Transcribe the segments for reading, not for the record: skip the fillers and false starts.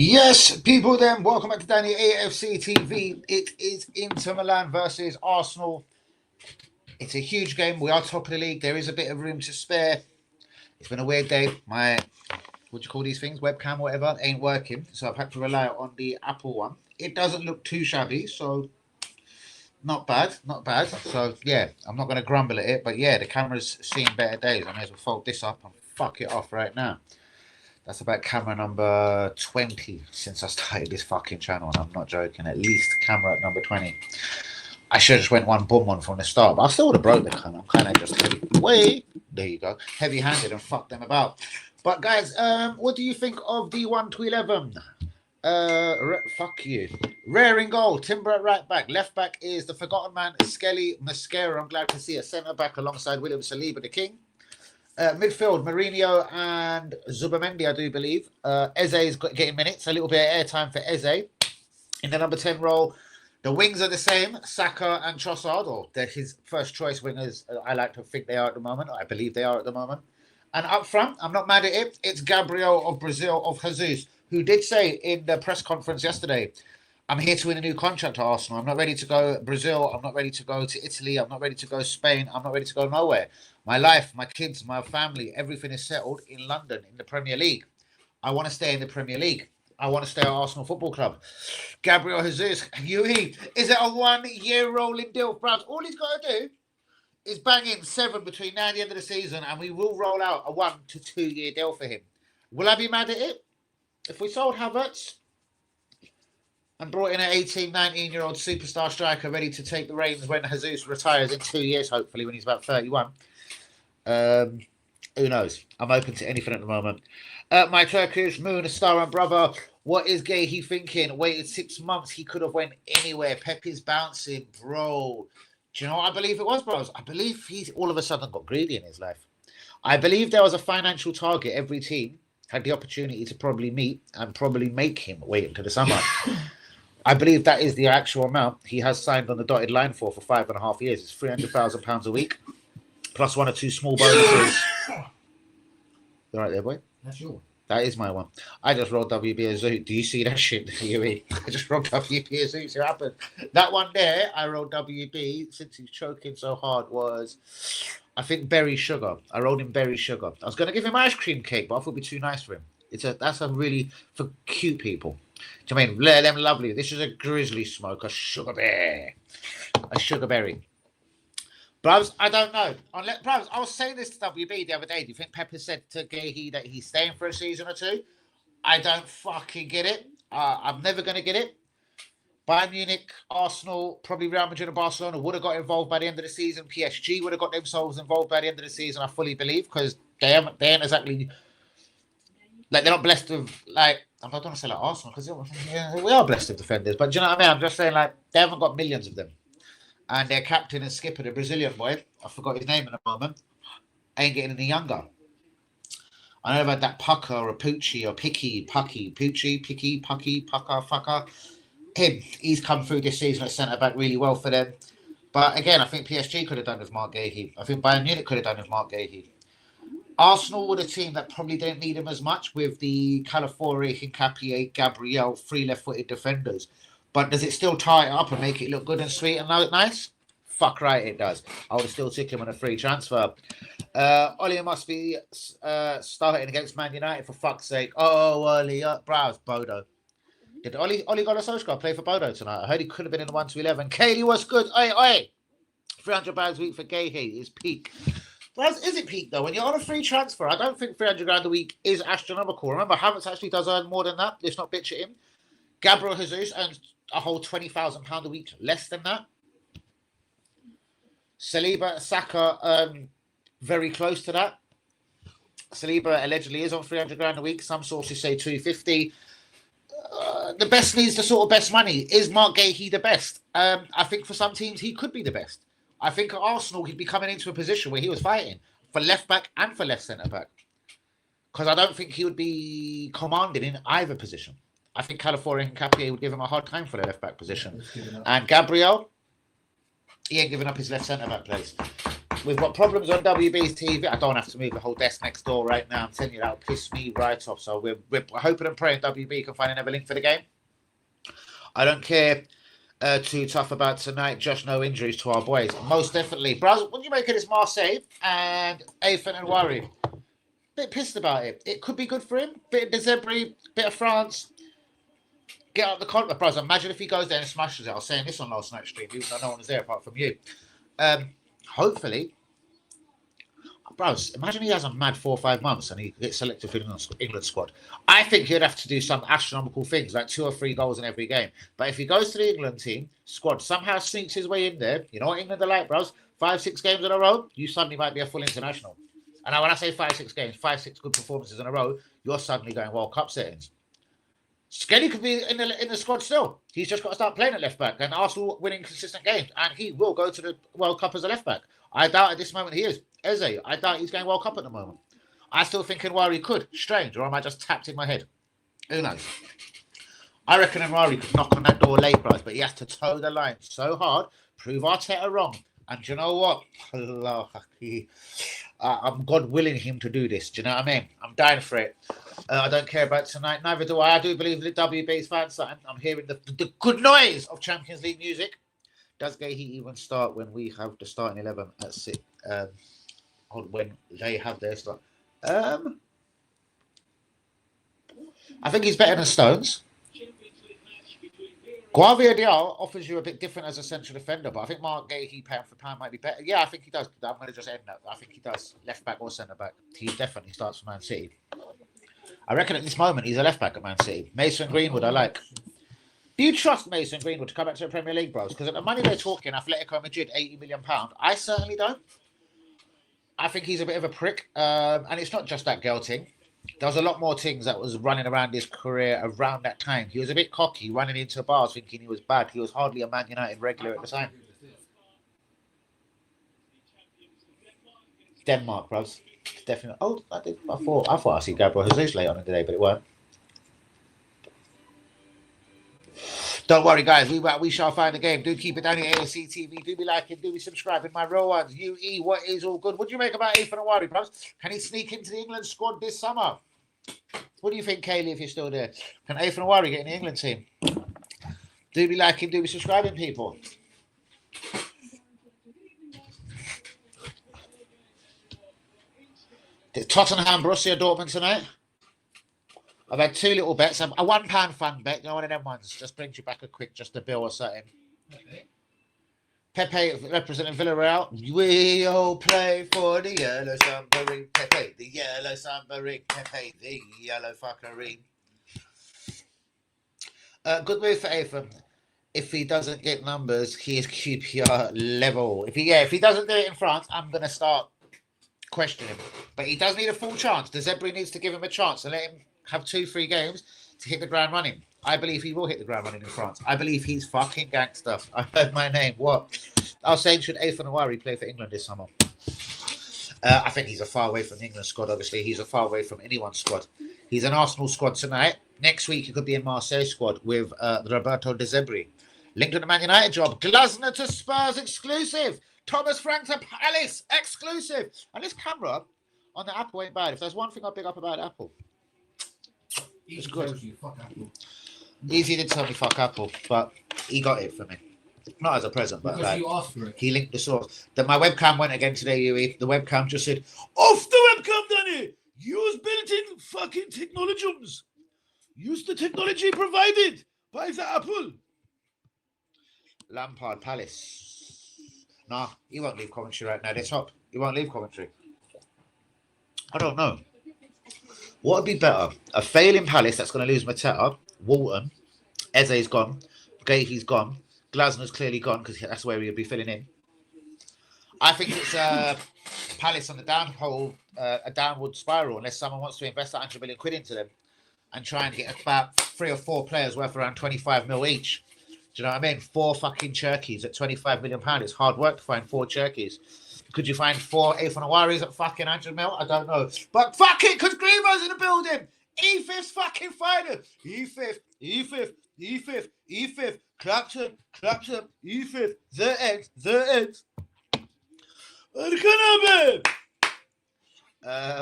Yes, people then, welcome back to Danny AFC TV. It is Inter Milan versus Arsenal. It's a huge game. We are top of the league. There is a bit of room to spare. It's been a weird day. My, what do you call these things? Webcam or whatever, ain't working. So I've had to rely on the Apple one. It doesn't look too shabby, so not bad, not bad. So yeah, I'm not going to grumble at it. But yeah, the camera's seen better days. I may as well fold this up and fuck it off right now. That's about camera number 20 since I started this fucking channel, and I'm not joking. At least camera at number 20. I should have just went one boom on from the start, but I still would have broke the camera. I'm kind of just heavy. Wait, there you go. Heavy-handed and fucked them about. But guys, what do you think of D1 to 11? Fuck you. Rare in goal. Timber at right back. Left back is the forgotten man, Skelly Mascara. I'm glad to see a centre back alongside William Saliba, the king. Midfield, Mourinho and Zubamendi, I do believe. Eze is getting minutes, a little bit of airtime for Eze. In the number 10 role, the wings are the same, Saka and Trossard, or they're his first choice wingers. I like to think they are at the moment. I believe they are at the moment. And up front, I'm not mad at it. It's Gabriel of Brazil, of Jesus, who did say in the press conference yesterday, I'm here to win a new contract at Arsenal. I'm not ready to go Brazil. I'm not ready to go to Italy. I'm not ready to go Spain. I'm not ready to go nowhere. My life, my kids, my family, everything is settled in London, in the Premier League. I want to stay in the Premier League. I want to stay at Arsenal Football Club. Gabriel Jesus, UE, is it a 1-year rolling deal? Perhaps all he's got to do is bang in 7 between now and the end of the season, and we will roll out a 1 to 2 year deal for him. Will I be mad at it? If we sold Havertz and brought in an 18, 19-year-old superstar striker ready to take the reins when Jesus retires in 2 years, hopefully, when he's about 31. Who knows? I'm open to anything at the moment. My Turkish Moon, a star and brother. What is Gay thinking? Waited 6 months. He could have went anywhere. Pepe's bouncing, bro. Do you know what I believe it was, bros? I believe he's all of a sudden got greedy in his life. I believe there was a financial target every team had the opportunity to probably meet and probably make him wait until the summer. I believe that is the actual amount he has signed on the dotted line for 5.5 years. It's £300,000 a week, plus 1 or 2 small bonuses. You right there, boy? That's yours. That is my one. I just rolled WB a Zoot. Do you see that shit, Huey? I just rolled WB a Zoot. See what happened? That one there, I rolled WB, since he's choking so hard, was, I think, berry sugar. I rolled him berry sugar. I was going to give him ice cream cake, but I thought it'd be too nice for him. That's a really, for cute people. Do you mean, let them lovely. This is a grizzly smoke, a sugar bear. A sugar berry. Bros, I don't know. Bros, I was saying this to WB the other day. Do you think Pepper said to Gahey that he's staying for a season or 2? I don't fucking get it. I'm never going to get it. Bayern Munich, Arsenal, probably Real Madrid and Barcelona would have got involved by the end of the season. PSG would have got themselves involved by the end of the season, I fully believe, because they ain't exactly... Like, they're not blessed with, like... I'm not going to say like Arsenal, because we are blessed with defenders. But do you know what I mean? I'm just saying, like, they haven't got millions of them. And their captain and skipper, the Brazilian boy, I forgot his name in a moment, ain't getting any younger. I know about that Pucker or Pucci or Pucky, Pucci, Picky, Pucky, Pucker, Fucker. Him, he's come through this season at centre-back really well for them. But again, I think PSG could have done with Mark Gahey. I think Bayern Munich could have done with Mark Gahey. Arsenal were the team that probably didn't need him as much with the Calafiori, Hincapié, Gabriel, 3 left-footed defenders. But does it still tie it up and make it look good and sweet and look nice? Fuck right, it does. I would have still took him on a free transfer. Ollie must be starting against Man United, for fuck's sake. Oh, Ollie, browse, Bodo. Did Ollie Gunnar Solskjaer play for Bodo tonight? I heard he could have been in the 1 to 11. Kaylee, what's good? Oi. £300 a week for Gahey is peak. Browse, is it peak, though? When you're on a free transfer, I don't think £300 a week is astronomical. Remember, Havertz actually does earn more than that. Let's not bitch at him. Gabriel Jesus earns a whole £20,000 a week less than that. Saliba, Saka, very close to that. Saliba allegedly is on £300 a week. Some sources say 250. The best needs the sort of best money. Is Mark Gahey the best? I think for some teams he could be the best. I think at Arsenal he'd be coming into a position where he was fighting for left back and for left centre back. Because I don't think he would be commanding in either position. I think Calafiori and Hincapié would give him a hard time for the left back position. And Gabriel, he ain't giving up his left centre back place. We've got problems on WB's TV. I don't have to move the whole desk next door right now. I'm telling you, that'll piss me right off. So we're hoping and praying WB can find another link for the game. I don't care too tough about tonight. Just no injuries to our boys. Most definitely. Bros, what do you make of this Marseille and Afen and Wari? Bit pissed about it. It could be good for him. Bit of Dezebri, bit of France. Get out the contract, bros. Imagine if he goes there and smashes it. I was saying this on last night's stream, even though no one was there apart from you. Hopefully, bros, imagine he has a mad 4 or 5 months and he gets selected for the England squad. I think he'd have to do some astronomical things, like 2 or 3 goals in every game. But if he goes to the England team squad, somehow sneaks his way in there, you know what England are like, bros? 5, 6 games in a row, you suddenly might be a full international. And when I say 5, 6 games, 5, 6 good performances in a row, you're suddenly going World Cup settings. Skelly could be in the squad still. He's just got to start playing at left back, and Arsenal winning consistent games, and he will go to the World Cup as a left back. I doubt at this moment he is. Eze, I doubt he's going World Cup at the moment. I still think Nwari could. Strange, or am I just tapped in my head? Who knows? I reckon Nwari could knock on that door late, bros, but he has to toe the line so hard, prove Arteta wrong. And do you know what? I'm God willing him to do this. Do you know what I mean? I'm dying for it. I don't care about tonight. Neither do I. I do believe that WB's fans. I'm hearing the good noise of Champions League music. Does Gahey even start when we have the starting 11 at 6? When they have their start? I think he's better than Stones. Guavia Dial offers you a bit different as a central defender, but I think Mark Gahey pound for pound might be better. Yeah, I think he does. I'm going to just end that. I think he does. Left back or centre back. He definitely starts for Man City. I reckon at this moment he's a left back at Man City. Mason Greenwood, I like. Do you trust Mason Greenwood to come back to the Premier League, bros? Because at the money they're talking, Atletico Madrid, £80 million. I certainly don't. I think he's a bit of a prick. And it's not just that girl thing. There was a lot more things that was running around his career around that time. He was a bit cocky, running into bars thinking he was bad. He was hardly a Man United regular at the time. Denmark, bros. Definitely. Oh, I thought I see Gabriel Jesus late on in the day, but it weren't. Don't worry, guys. We shall find a game. Do keep it down here, AFC TV. Do be liking, do be subscribing. My real ones, UE, what is all good? What do you make about Ethan Awari, bros? Can he sneak into the England squad this summer? What do you think, Kaylee, if you're still there? Can Ethan Awari get in the England team? Do be liking, do be subscribing, people. Tottenham, Borussia Dortmund tonight. I've had 2 little bets. A £1 fun bet, you know, one of them ones. Just brings you back just a bill or something. Okay. Pepe representing Villarreal. We'll play for the yellow submarine. Pepe, the yellow submarine. Pepe, the yellow fuckery. Good move for Ethan. If he doesn't get numbers, he is QPR level. If he doesn't do it in France, I'm going to start questioning him. But he does need a full chance. The Zebri needs to give him a chance and let him have 2-3 games to hit the ground running. I believe he will hit the ground running in France. I believe he's fucking gangster. I heard my name. What? I was saying, should Ethan Awari play for England this summer? I think he's a far away from the England squad, obviously. He's a far away from anyone's squad. He's an Arsenal squad tonight. Next week, he could be in Marseille squad with Roberto De Zebri. Linked to the Man United job. Glasner to Spurs exclusive. Thomas Frank to Palace exclusive. And this camera on the Apple ain't bad. If there's one thing I pick up about Apple, it's good. Easy did tell me fuck Apple, but he got it for me. Not as a present, but like, you asked for it. He linked the source. Then my webcam went again today, Yui. The webcam just said, off the webcam, Danny! Use built-in fucking technologies. Use the technology provided by the Apple. Lampard Palace. Nah, he won't leave Coventry right now. They're top. He won't leave Coventry. I don't know. What would be better? A failing Palace that's going to lose Mateta, Walton, Eze's gone, Gahey's gone, Glasner's clearly gone because that's where he'll be filling in. I think it's Palace on the a downward spiral unless someone wants to invest £100 million into them and try and get about 3 or 4 players worth around 25 mil each. Do you know what I mean? 4 fucking Turkeys at £25 million. It's hard work to find 4 Turkeys. Could you find 4 Ethan Awaris at fucking 100 mil? I don't know. But fuck it, because Greenwood's in the building. E5's fucking fighter. E5. Clapton. E5. The end.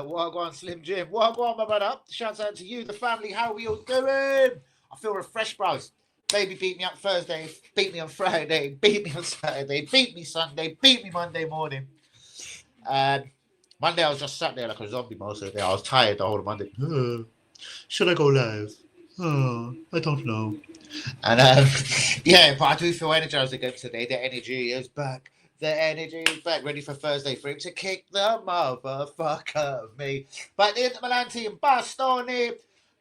Wagwan Slim Jim. Wagwan, my brother. Shouts out to you, the family. How are we all doing? I feel refreshed, bros. Baby beat me up Thursday, beat me on Friday, beat me on Saturday, beat me Sunday, beat me Monday morning. And Monday I was just sat there like a zombie most of the day. I was tired the whole Monday. Should I go live? I don't know. And yeah, but I do feel energized again today. The energy is back. The energy is back, ready for Thursday for him to kick the motherfucker of me. But the Inter Milan team, Bastoni,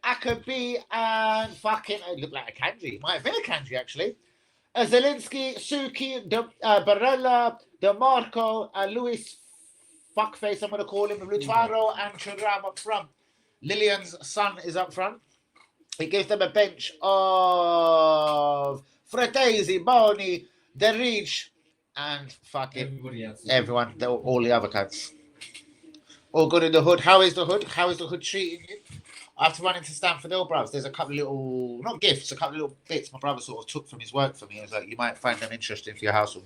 Akabi, and fucking, it looked like a kanji. It might have been a kanji, actually. Zelinski, Suki, Barella, DeMarco, Luis, fuckface, I'm going to call him, Lutaro, and Churam up front. Lillian's son is up front. He gives them a bench of Fratesi, Boni, Derich, and fucking everyone, all the other cunts. All good in the hood. How is the hood? How is the hood treating you? I have to run into Stamford Hill, bros. There's a couple of little, not gifts, a couple of little bits my brother sort of took from his work for me. He was like, you might find them interesting for your house or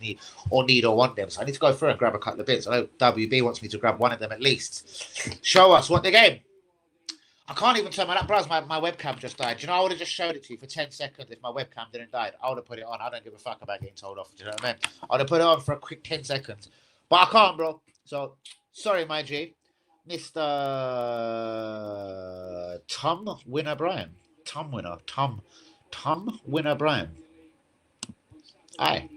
need or want them. So I need to go through and grab a couple of bits. I know WB wants me to grab one of them at least. Show us what the game. I can't even turn my webcam just died. Do you know, I would have just showed it to you for 10 seconds if my webcam didn't die. I would have put it on. I don't give a fuck about getting told off. Do you know what I mean? I would have put it on for a quick 10 seconds. But I can't, bro. So, sorry, my G. Mr. Tom Winner Brian. Tom Winner Brian. Aye.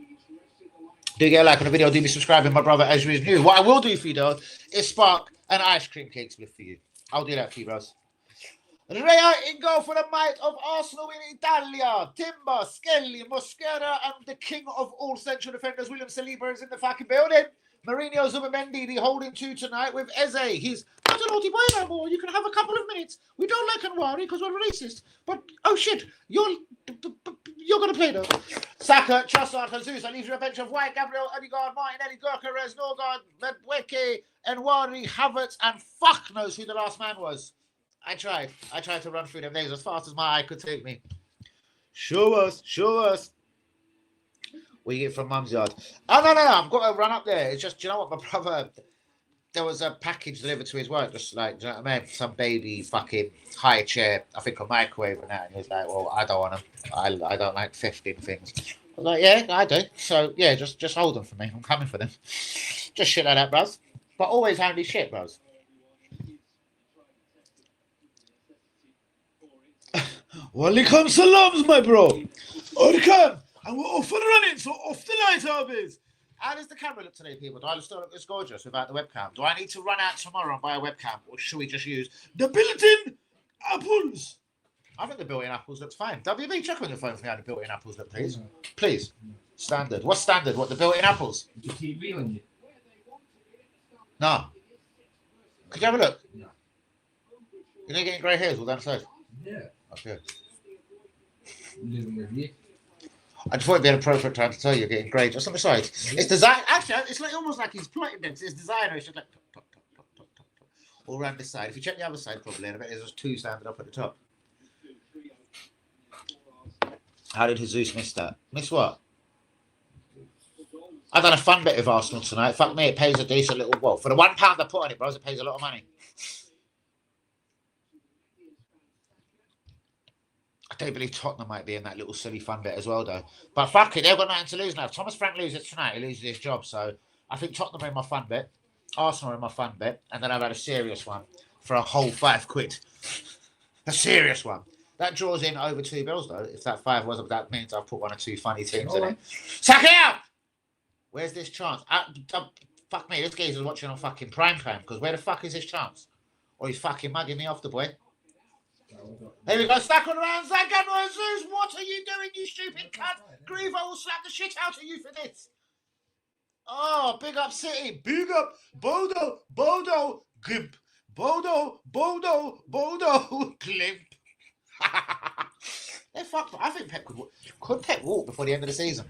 Do get a like on the video. Do be subscribing, my brother, as you is new. What I will do for you, though, is spark an ice cream cake split for you. I'll do that for you, bros. Rea in goal for the might of Arsenal in Italia. Timber, Skelly, Mosquera, and the king of all central defenders, William Saliba, is in the fucking building. Mourinho Zubamendi, the holding two tonight with Eze. He's not a naughty boy no more. You can have a couple of minutes. We don't like Anwari because we're racist. But, oh shit, you're going to play though. Saka, Trossard, Jesus. I leave you a bench of White, Gabriel, Odegaard, Martinelli, Gyökeres, Norgard, Medweke, Enwari, Havertz, and fuck knows who the last man was. I tried to run through them names as fast as my eye could take me. Show us. We get from Mum's yard. Oh, no. I've got to run up there. It's just, do you know what, my brother, there was a package delivered to his work, just like, do you know what I mean? Some baby fucking high chair, I think a microwave and that. And he was like, well, I don't want them. I don't like 15 things. I was like, yeah, I do. So, yeah, just hold them for me. I'm coming for them. Just shit like that, bros. But always handy shit, bros. Walaikum salams, my bro. Orkan, and we're off and running, so off the light, Arbiz. How does the camera look today, people? Do I still look this gorgeous without the webcam? Do I need to run out tomorrow and buy a webcam, or should we just use the built-in apples? I think the built-in apples looks fine. WB, check on your phone for me how the built-in apples look, please. Please. Standard. What's standard? What, the built-in apples? The TV on you? No. Could you have a look? No. You're not getting grey hairs all down the side? Yeah. Okay. Living with you. I just thought it'd be an appropriate time to tell you you're getting grey just on the side. It's design. Actually, it's like almost like he's plotting them. It's designer. It's just like top, all around this side. If you check the other side properly, I bet there's just two standing up at the top. How did Jesus miss that? Miss what? I done a fun bit of Arsenal tonight. Fuck me, it pays a decent little. Well, for the £1 I put on it, bros, it pays a lot of money. I don't believe Tottenham might be in that little silly fun bit as well, though. But fuck it, they've got nothing to lose now. If Thomas Frank loses tonight, he loses his job. So I think Tottenham are in my fun bit, Arsenal are in my fun bit, and then I've had a serious one for a whole £5. A serious one. That draws in over £2 though. If that 5 wasn't, that means I've put one or two funny teams in it. Suck it out! Where's this chance? Fuck me, this geezer's watching on fucking prime time, because where the fuck is his chance? Or he's fucking mugging me off, the boy. There we go, stack on around Zagan Zeus. What are you doing, you stupid cunt? Grievo will slap the shit out of you for this. Oh, big up City. Big up Bodo, Gimp. Bodo, Glimp. They're fucked. I think Pep could Pep walk before the end of the season.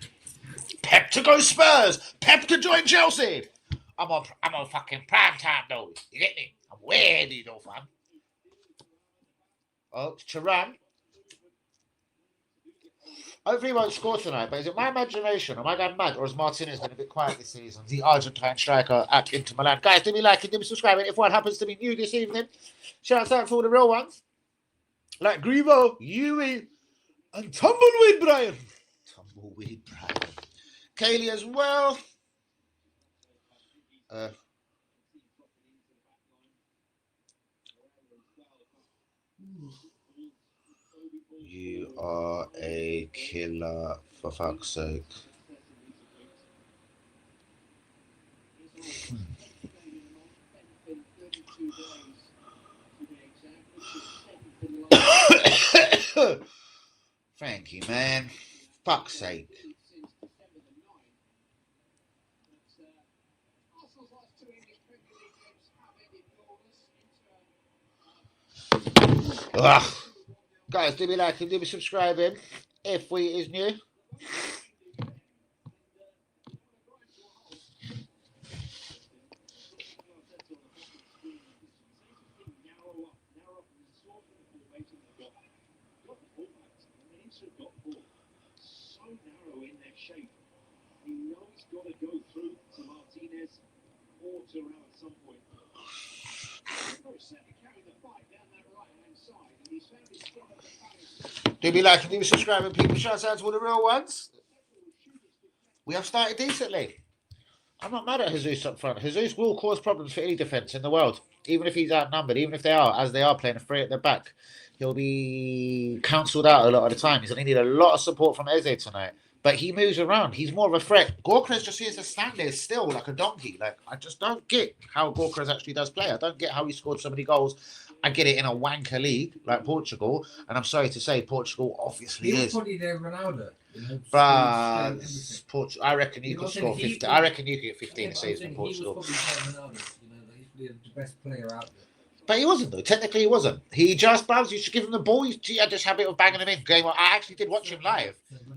Pep to go Spurs. Pep to join Chelsea. I'm on fucking prime time though. You get me? I'm ready though, fam. Oh, Turan. Hopefully he won't score tonight, but is it my imagination? Am I going mad? Or has Martinez been a bit quiet this season? The Argentine striker at Inter Milan. Guys, do me like it, do me subscribe. If one happens to be new this evening, shout out for all the real ones. Like Grivo, Yui, and Tumbleweed Brian. Tumbleweed Brian. Kaylee as well. You are a killer, for fuck's sake. Thank you, man. Fuck's sake. Ugh. Guys, do me like and do me subscribing if we is new. Do me like and do me subscribing, people. Shout out to all the real ones. We have started decently. I'm not mad at Jesus up front. Jesus will cause problems for any defence in the world. Even if he's outnumbered, even if they are, as they are, playing a three at the back, he'll be cancelled out a lot of the time. He's going to need a lot of support from Eze tonight. But he moves around. He's more of a threat. Gorkrez just seems to stand there still like a donkey. Like, I just don't get how Gorkrez actually does play. I don't get how he scored so many goals. I get it in a wanker league like Portugal. And I'm sorry to say, Portugal obviously is. Probably their Ronaldo. But I reckon you could score 50. I reckon you could get 15 a season in Portugal. He was probably Ronaldo. He's the best player out there. But he wasn't, though. Technically, he wasn't. He just bounced. You should give him the ball. He had this habit of banging him in. Game. I actually did watch him live.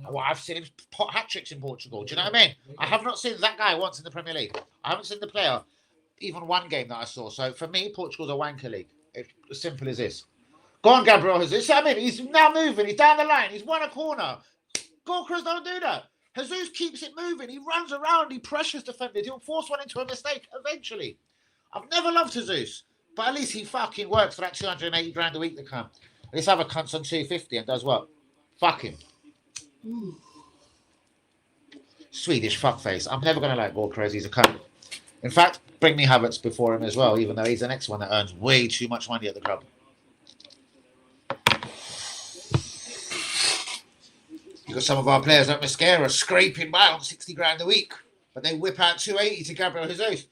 Well, I've seen him pot hat tricks in Portugal. Do you know what I mean? I have not seen that guy once in the Premier League. I haven't seen the player even one game that I saw. So for me, Portugal's a wanker league. It's as simple as this. Go on, Gabriel Jesus. I mean, he's now moving. He's down the line. He's won a corner. Gorkrez don't do that. Jesus keeps it moving. He runs around. He pressures defenders. He'll force one into a mistake eventually. I've never loved Jesus. But at least he fucking works for that 280 grand a week to come. This other cunt's on 250 and does what? Fuck him. Swedish fuckface. I'm never going to like Gorkrez. He's a cunt. In fact, bring me Havertz before him as well, even though he's the next one that earns way too much money at the club. Because some of our players like Mascara scraping by on 60 grand a week, but they whip out 280 to Gabriel Jesus.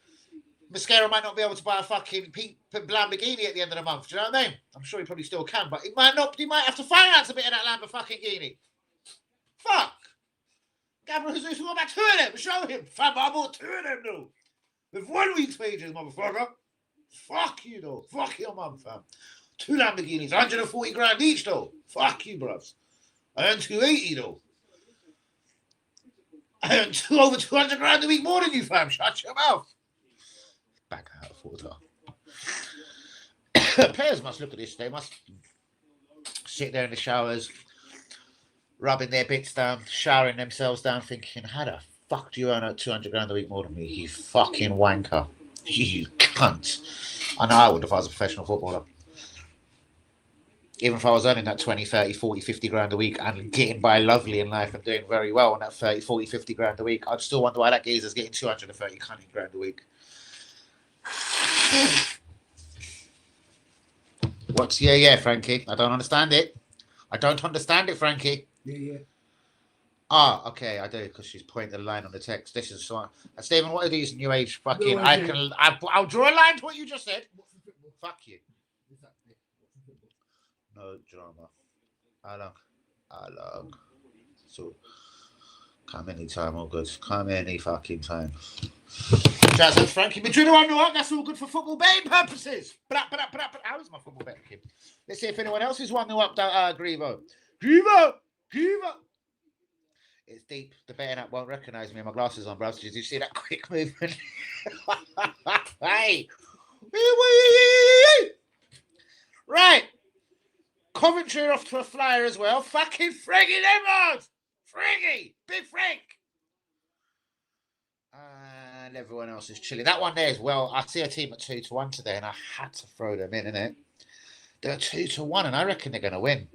Mascara might not be able to buy a fucking Lamborghini at the end of the month. Do you know what I mean? I'm sure he probably still can, but he might not. He might have to finance a bit of that Lamborghini. Fuck. Gabriel Jesus, we got about 2 of them. Show him. Fam, I bought 2 of them, though. With 1 week's wages, motherfucker. Fuck you, though. Fuck your mum, fam. 2 Lamborghinis, 140 grand each, though. Fuck you, bruvs. I earn 280, though. I earn over 200 grand a week more than you, fam. Shut your mouth. Back out of order. Players must look at this. They must sit there in the showers, rubbing their bits down, showering themselves down, thinking, how the fuck do you earn 200 grand a week more than me, you fucking wanker? You cunt. I know I would if I was a professional footballer. Even if I was earning that 20, 30, 40, 50 grand a week and getting by lovely in life and doing very well on that 30, 40, 50 grand a week, I'd still wonder why that geezer's getting 230 grand a week. What's yeah, Frankie? I don't understand it. Frankie. Yeah. Ah, okay, I do, because she's pointing the line on the text. This is so. Stephen, what are these new age fucking? I'll draw a line to what you just said. Fuck you. No drama. How long? So, come anytime, all good. Come any fucking time. Jazz and Frankie, but you know what? That's all good for football betting purposes. How is my football betting, Kim? Let's see if anyone else is 1-0 up. Grivo. It's deep. The betting app won't recognise me. My glasses on, bros. Did you see that quick movement? Hey. Right. Coventry are off to a flyer as well. Fucking friggin' Everard. Friggy! Big Frank! And everyone else is chilling. That one there is, well, I see a team at 2-1 today, and I had to throw them in, innit? They're 2-1, and I reckon they're going to win.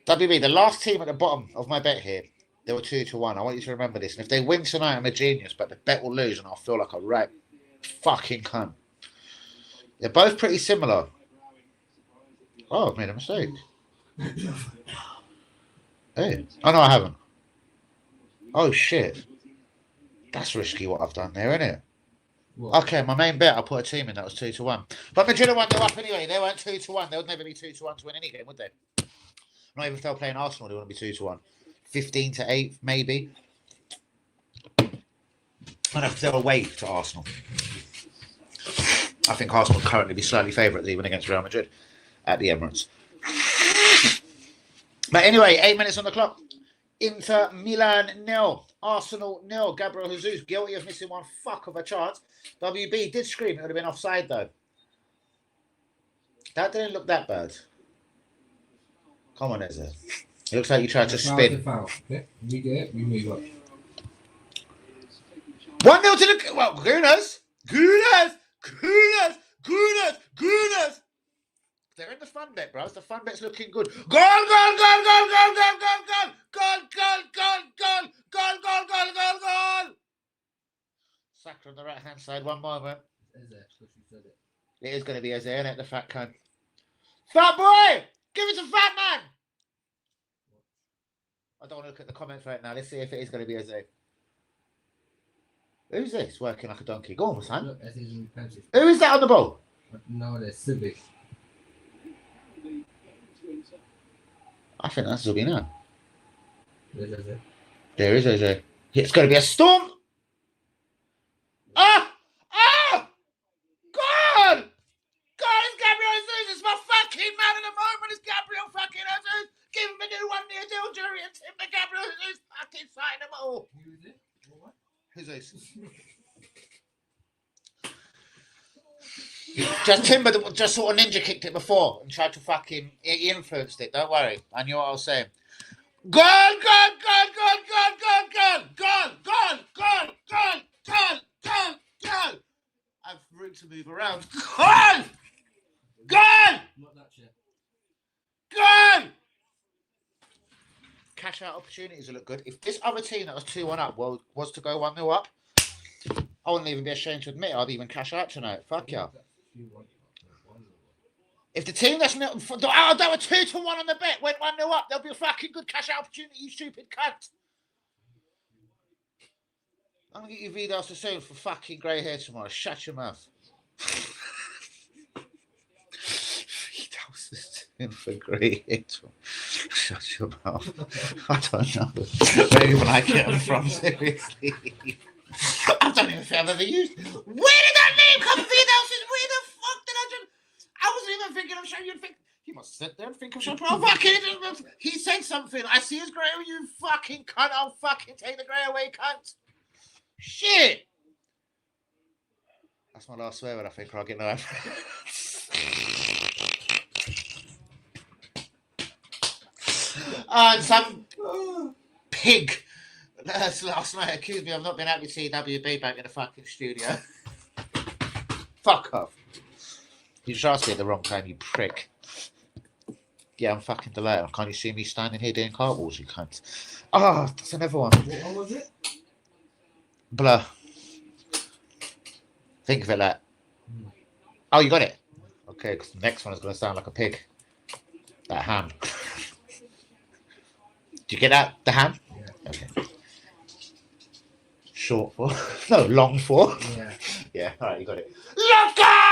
WB, the last team at the bottom of my bet here, they were 2-1. I want you to remember this. And if they win tonight, I'm a genius, but the bet will lose, and I'll feel like a right fucking cunt. They're both pretty similar. Oh, I've made a mistake. Hey. Oh, no, I haven't. Oh, shit. That's risky what I've done there, isn't it? What? Okay, my main bet, I put a team in that was 2-1. But Madrid won, they're up anyway. They weren't 2-1. They would never be 2-1 to win any game, would they? Not even if they were playing Arsenal, they wouldn't be 2-1. 15-8, maybe. I know if they're away to Arsenal. I think Arsenal will currently be slightly favourites even against Real Madrid at the Emirates. But anyway, 8 minutes on the clock. Inter Milan 0. Arsenal 0. Gabriel Jesus guilty of missing one fuck of a chance. WB did scream. It would have been offside though. That didn't look that bad. Come on, Eze. It looks like you tried to spin. Okay. We get it. We move up. 1-0 to the... Well, Gooners. They're in the fun bet, bros. The fun bet's looking good. Goal! Saka on the right-hand side. One moment. It is going to be Eze, isn't it? The fat cunt. Fat boy! Give it to fat man! I don't want to look at the comments right now. Let's see if it is going to be Eze. Who's this working like a donkey? Go on, son. Who is that on the ball? No, they're Civic. I think that's Zubina. There's Eze. There is Eze. It's going to be a storm. Ah! Ah! God! God, it's Gabriel Jesus. It's my fucking man of the moment. It's Gabriel fucking Jesus. Give him a new 1-year deal, Jury, and Timber Gabriel Jesus. Fucking sign them all. Who is it? What? Who's this? Just Timber just sort of ninja kicked it before and tried to fucking... He influenced it. Don't worry. I knew what I was saying. Goal! I've room to move around. Goal! Not that shit. Goal! Cash out opportunities will look good. If this other team that was 2-1 up was to go 1-0 up, I wouldn't even be ashamed to admit I'd even cash out tonight. Fuck yeah. If the team that's not, they were 2-1 on the bet, went 1-0 up, there'll be a fucking good cash out opportunity, you stupid cunt. I'm gonna get you Vidal Sassoon for fucking grey hair tomorrow. Shut your mouth. Vidal Sassoon for grey hair tomorrow. Shut your mouth. I don't know where even I get them from, seriously. I don't even think I've ever used. Where did that name come from? Vidal Sassoon? Where the fuck did I just... I wasn't even thinking of showing you. Think he must sit there and think of something. Oh, fucking! He said something. I see his grey. You fucking cunt! I'll fucking take the grey away, cunt. Shit. That's my last swear word. I think I'll get no. Some pig last night accused me of not being able to see WB back in the fucking studio. Fuck off. You just asked me at the wrong time, you prick. Yeah, I'm fucking delighted. Can't you see me standing here doing cartwheels, you cunt? Oh, that's another one. What was it? Blur. Think of it like... Oh, you got it? Okay, because the next one is going to sound like a pig. That ham. Do you get that? The ham? Yeah. Okay. Short for? No, long for? Yeah. Yeah, alright, you got it. Look out!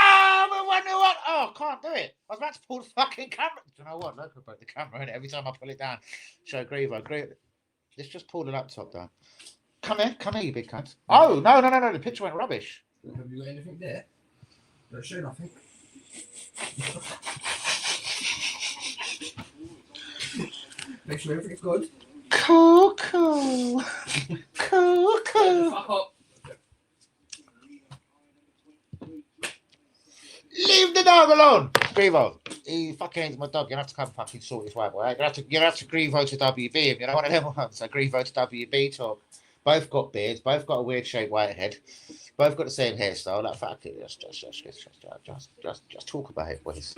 Oh, I can't do it. I was about to pull the fucking camera. Do you know what? Look, I broke the camera, and every time I pull it down, show Griever. Let's just pull the laptop down. Come here, you big cunt. Oh, no, the picture went rubbish. Have you got anything there? Don't show nothing. Make sure everything's good. Cool. Fuck up. Leave the dog alone. Grievo, he fucking hates my dog. You're gonna have to come fucking sort his wife, alright? You're gonna have to Grievo to WB him. You know, one of them ones. So Grievo to WB talk. Both got beards, both got a weird shaped white head, both got the same hairstyle. Like fuck it, just talk about it, boys.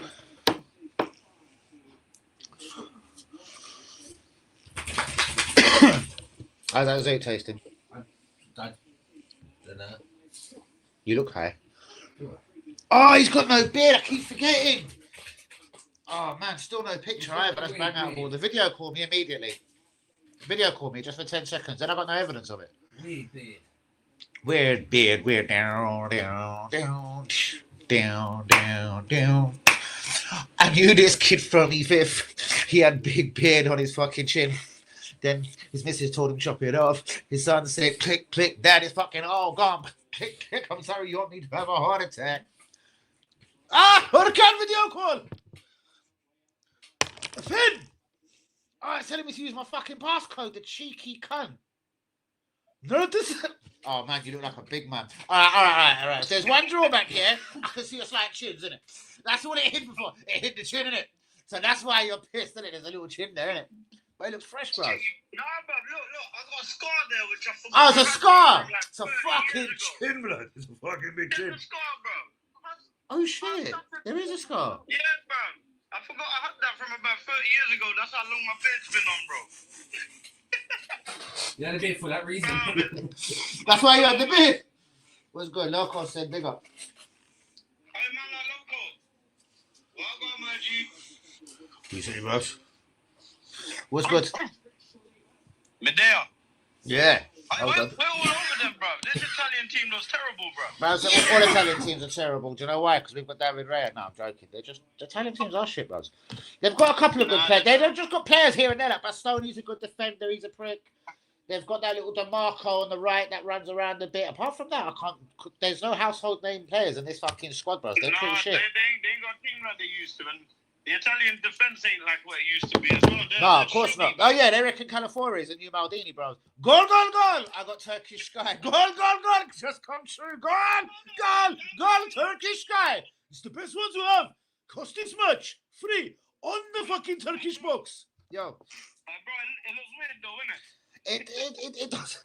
How's that zoo tasting? I don't know. You look high. Oh, he's got no beard. I keep forgetting. Oh man, still no picture either. That's bang out of all. The video called me immediately. Video called me just for 10 seconds. Then I got no evidence of it. Weird beard. Weird beard, weird down, down, down, down, down, down. I knew this kid from E5. He had big beard on his fucking chin. Then his missus told him chop it off. His son said, click, click, dad is fucking all gone. Click, click, I'm sorry, you want me to have a heart attack. Ah, what a cat video call! Finn! Oh, it's telling me to use my fucking passcode, the cheeky cunt. No, this. Oh man, you look like a big man. All right. There's one drawback here. I can see your slight chins, innit? That's what it hit before. It hit the chin, innit? So that's why you're pissed, innit? There's a little chin there, innit? But it looks fresh, bro. Nah, bro, look, I got a scar there, which I forgot. Oh, it's a scar. Like It's a 30 fucking years ago. chin, blood. It's a fucking big There's chin. a scar, bro. Oh shit, there is a scar. Yeah, bro. I forgot I had that from about 30 years ago. That's how long my beard's been on, bro. You had a beard for that reason. That's why you had the beard. What's good? Loco said big up. Hey, man, I loco. Welcome, my G. You say, boss? What's good? Medea. Yeah. We're all over them, bro. This Italian team looks terrible, bro. Bro, so all Italian teams are terrible. Do you know why? Because we've got David Raya. No, I'm joking. They're just Italian teams are shit, bros. They've got a couple of good players. They've just got players here and there. Like Bastoni's a good defender. He's a prick. They've got that little DeMarco on the right that runs around a bit. Apart from that, I can't. There's no household name players in this fucking squad, bros. They're pretty shit. They ain't got a team like they used to, and the Italian defense ain't like what it used to be as well. No, of course not. Oh yeah, they reckon Calafiori is a new Maldini, bros. Goal, goal, goal! I got Turkish Sky. Goal, goal, goal! Just come through. Goal, goal, goal! Turkish Sky. It's the best one to have. Cost this much. Free on the fucking Turkish box. Yo. Bro, it looks weird though, innit? It does.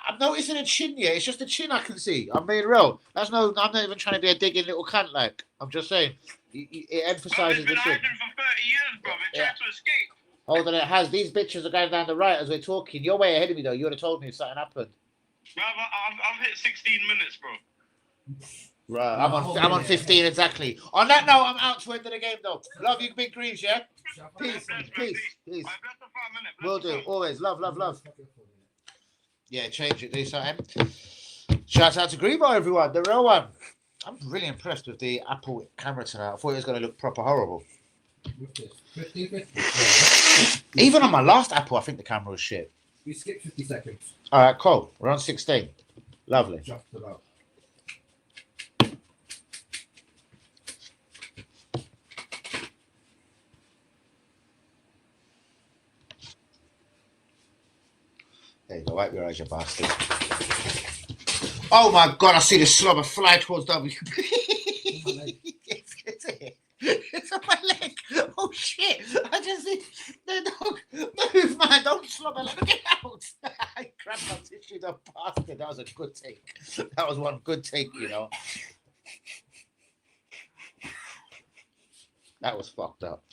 I'm noticing a chin here. It's just a chin I can see. I'm being real. I'm not even trying to be a digging little cunt. Like I'm just saying, it emphasizes the chin. It's been hiding for 30 years, bro. It tried to escape. Hold on, it has. These bitches are going down the right as we're talking. You're way ahead of me though. You would have told me if something happened. Bro, I've hit 16 minutes, bro. Right, I'm on 15 exactly. On that note, I'm out to end of the game though. Love you, big greaves, yeah. Peace. Bless the 5 minutes. Will do. Always love. Yeah, change it. Do something. Shout out to Greenbow, everyone. The real one. I'm really impressed with the Apple camera tonight. I thought it was going to look proper horrible. 50. Even on my last Apple, I think the camera was shit. We skipped 50 seconds. All right, cool. We're on 16. Lovely. Just about. There you go. Wipe your eyes, you bastard. Oh my god, I see the slobber fly towards WB. It's on my leg. Oh shit. I just see the dog. Move, man. Don't slobber. Get out. I grabbed my tissue, the bastard. That was a good take. That was one good take, you know. That was fucked up.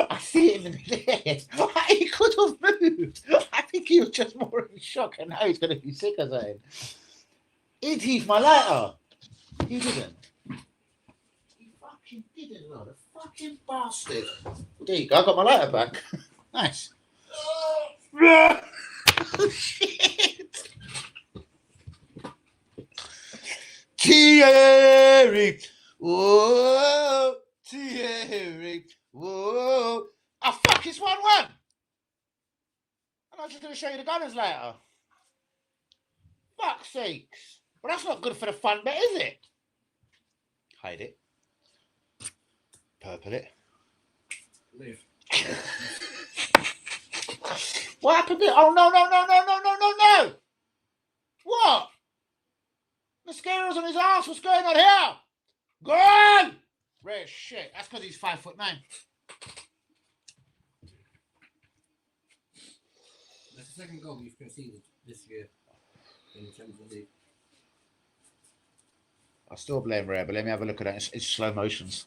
I see it in the middle. He could have moved. I think he was just more in shock, and now he's going to be sick or something. He'd heave my lighter. He didn't. He fucking didn't, though. The fucking bastard. There you go. I got my lighter back. Nice. Oh, shit. Thierry. Whoa. Thierry. Whoa. Oh, fuck. It's 1-1. And I'm just going to show you the gunners later. Fuck's sakes. Well, that's not good for the fun bit, is it? Hide it. Purple it. Leave. What happened there? Oh, no. What? Mascara's on his ass. What's going on here? Go on! Rare as shit. That's because he's 5'9". That's the second goal you've conceded this year in the Champions League. I still blame Rare, but let me have a look at that in slow motions.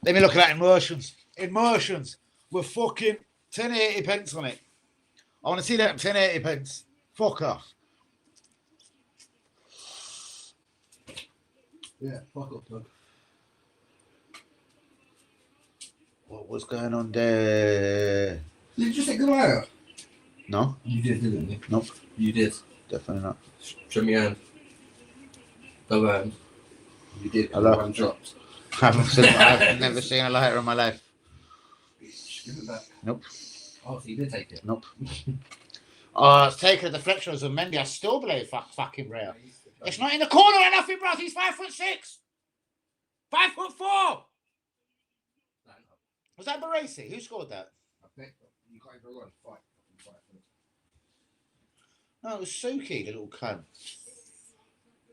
Let me look at that in motions. In motions. With fucking 1080 pence on it. I want to see that 1080 pence. Fuck off. Yeah, fuck off, dog. What was going on there? Did you just take the light out? No, You did, didn't you? nope, You did. definitely not. Show me your hand. Go hand. You did. Hello? One dropped. I've never seen a lighter in my life. Just give it back. Nope. Oh, so you did take it? Nope. Oh, it's taking a deflection of Mendy. I still believe fucking Rare. It's not in the corner or nothing, bro. He's 5'6". 5'4". Was that Baresi? Who scored that? I think you can't even run. Fight. No, it was Suki, the little cunt.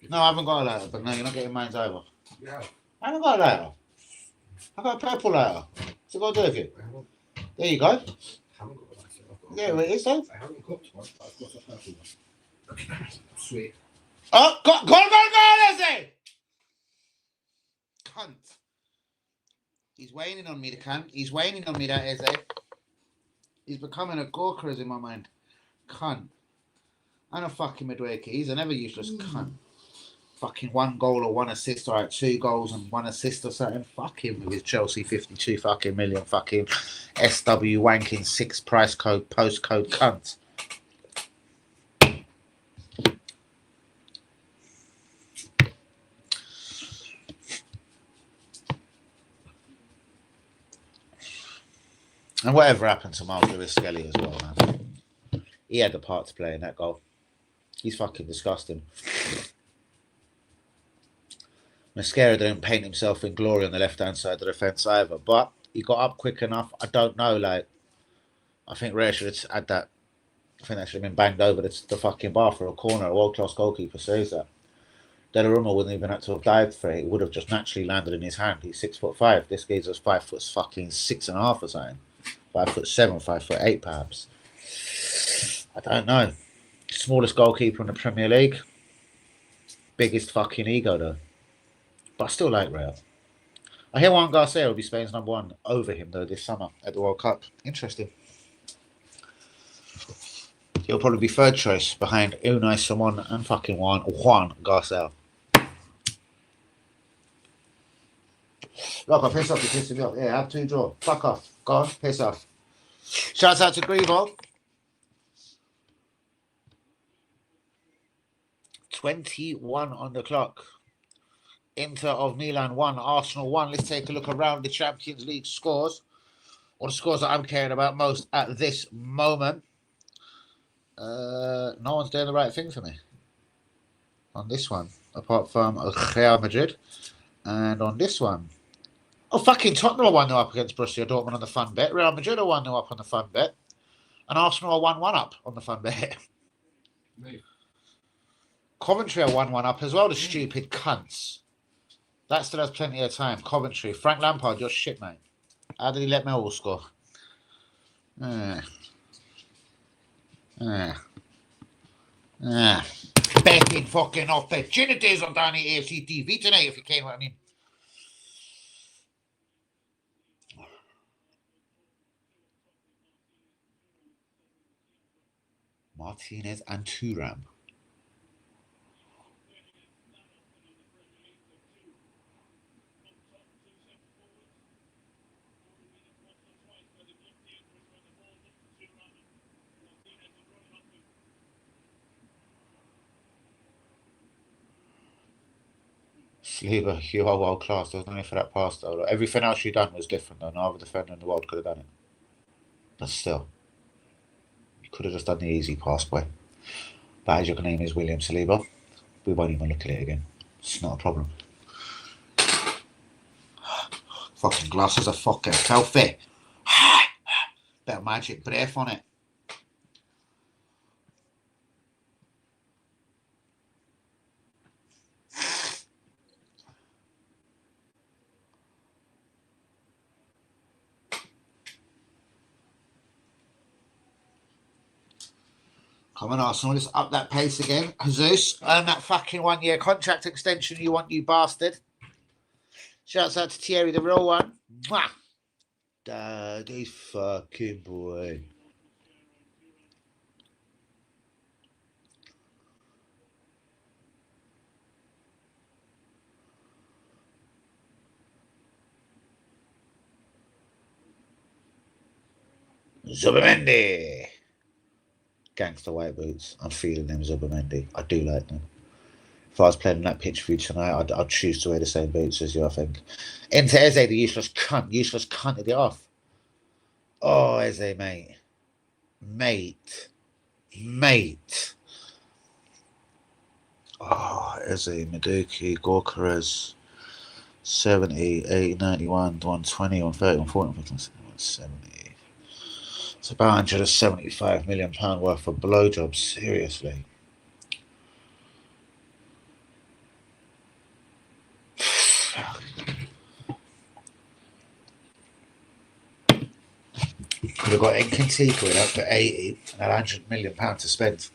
No, I haven't got a lighter, but no, you're not getting mine either. Yeah. I haven't got a lighter. I got a purple lighter. What's it got to do with you? There you go. I haven't got a lighter. Yeah, it is, though. I haven't cooked one, but I've got a purple one. Sweet. Oh, go, Eze! Cunt. He's waning on me, the cunt. He's waning on me, that Eze. He's becoming a Gorka in my mind. Cunt. And a fucking Midwake. He's an ever useless cunt. Fucking 1 goal or 1 assist, or 2 goals and 1 assist or something. Fuck him with his Chelsea 52 fucking million fucking SW wanking 6 price code postcode cunt. And whatever happened to Miles Lewis Skelly as well, man. He had the part to play in that goal. He's fucking disgusting. Mascara didn't paint himself in glory on the left-hand side of the defence either, but he got up quick enough. I don't know, like, I think Rare should have had that. I think that should have been banged over the fucking bar for a corner. A world-class goalkeeper says that. Donnarumma wouldn't even have to have dived for it. It would have just naturally landed in his hand. He's 6'5". This geezer's 5'6.5" or something. 5'7", 5'8", perhaps. I don't know. Smallest goalkeeper in the Premier League. Biggest fucking ego, though. But I still like Real. I hear Juan Garcia will be Spain's #1 over him, though, this summer at the World Cup. Interesting. He'll probably be third choice behind Unai Simon and fucking Juan Garcia. Look, I'll piss off, you're pissing me off. Yeah, have 2 draw. Fuck off. Go on, piss off. Shouts out to Grievo. 21 on the clock. Inter of Milan 1, Arsenal 1. Let's take a look around the Champions League scores. Or the scores that I'm caring about most at this moment. No one's doing the right thing for me on this one, apart from Real Madrid. And on this one, oh, fucking Tottenham are 1-0 up against Borussia Dortmund on the fun bet. Real Madrid are 1-0 up on the fun bet. And Arsenal are 1-1 up on the fun bet. Me. Coventry are 1-1 up as well, the stupid cunts. That still has plenty of time. Coventry. Frank Lampard, you're shit, mate. How did he let Millwall score? Betting fucking opportunities on Danny AFC TV tonight, if you came what I mean. Martinez and Thuram. Sleeper, you are world class. There was no need for that pass though. Everything else you done was different though. No other defender in the world could have done it. But still, you could have just done the easy pass, boy. But as your name is William Saliba, we won't even look at it again. It's not a problem. Fucking glasses are fucking filthy. Bit of magic breath on it. Come on, Arsenal, let's up that pace again. Jesus, earn that fucking 1 year contract extension you want, you bastard. Shouts out to Thierry, the real one. Mwah! Daddy's fucking boy. Zubamendi. Gangster white boots. I'm feeling them, Zubamendi. I do like them. If I was playing that pitch for you tonight, I'd choose to wear the same boots as you, I think. Into Eze, the useless cunted it off. Oh, Eze, mate. Mate. Oh, Eze, Meduki, Gorkarez. 70, 80, 91, 120, 130, 140, 170. It's about £175 million worth of blowjobs, seriously. Could have got Nkantika in up for 80 and £100 million to spend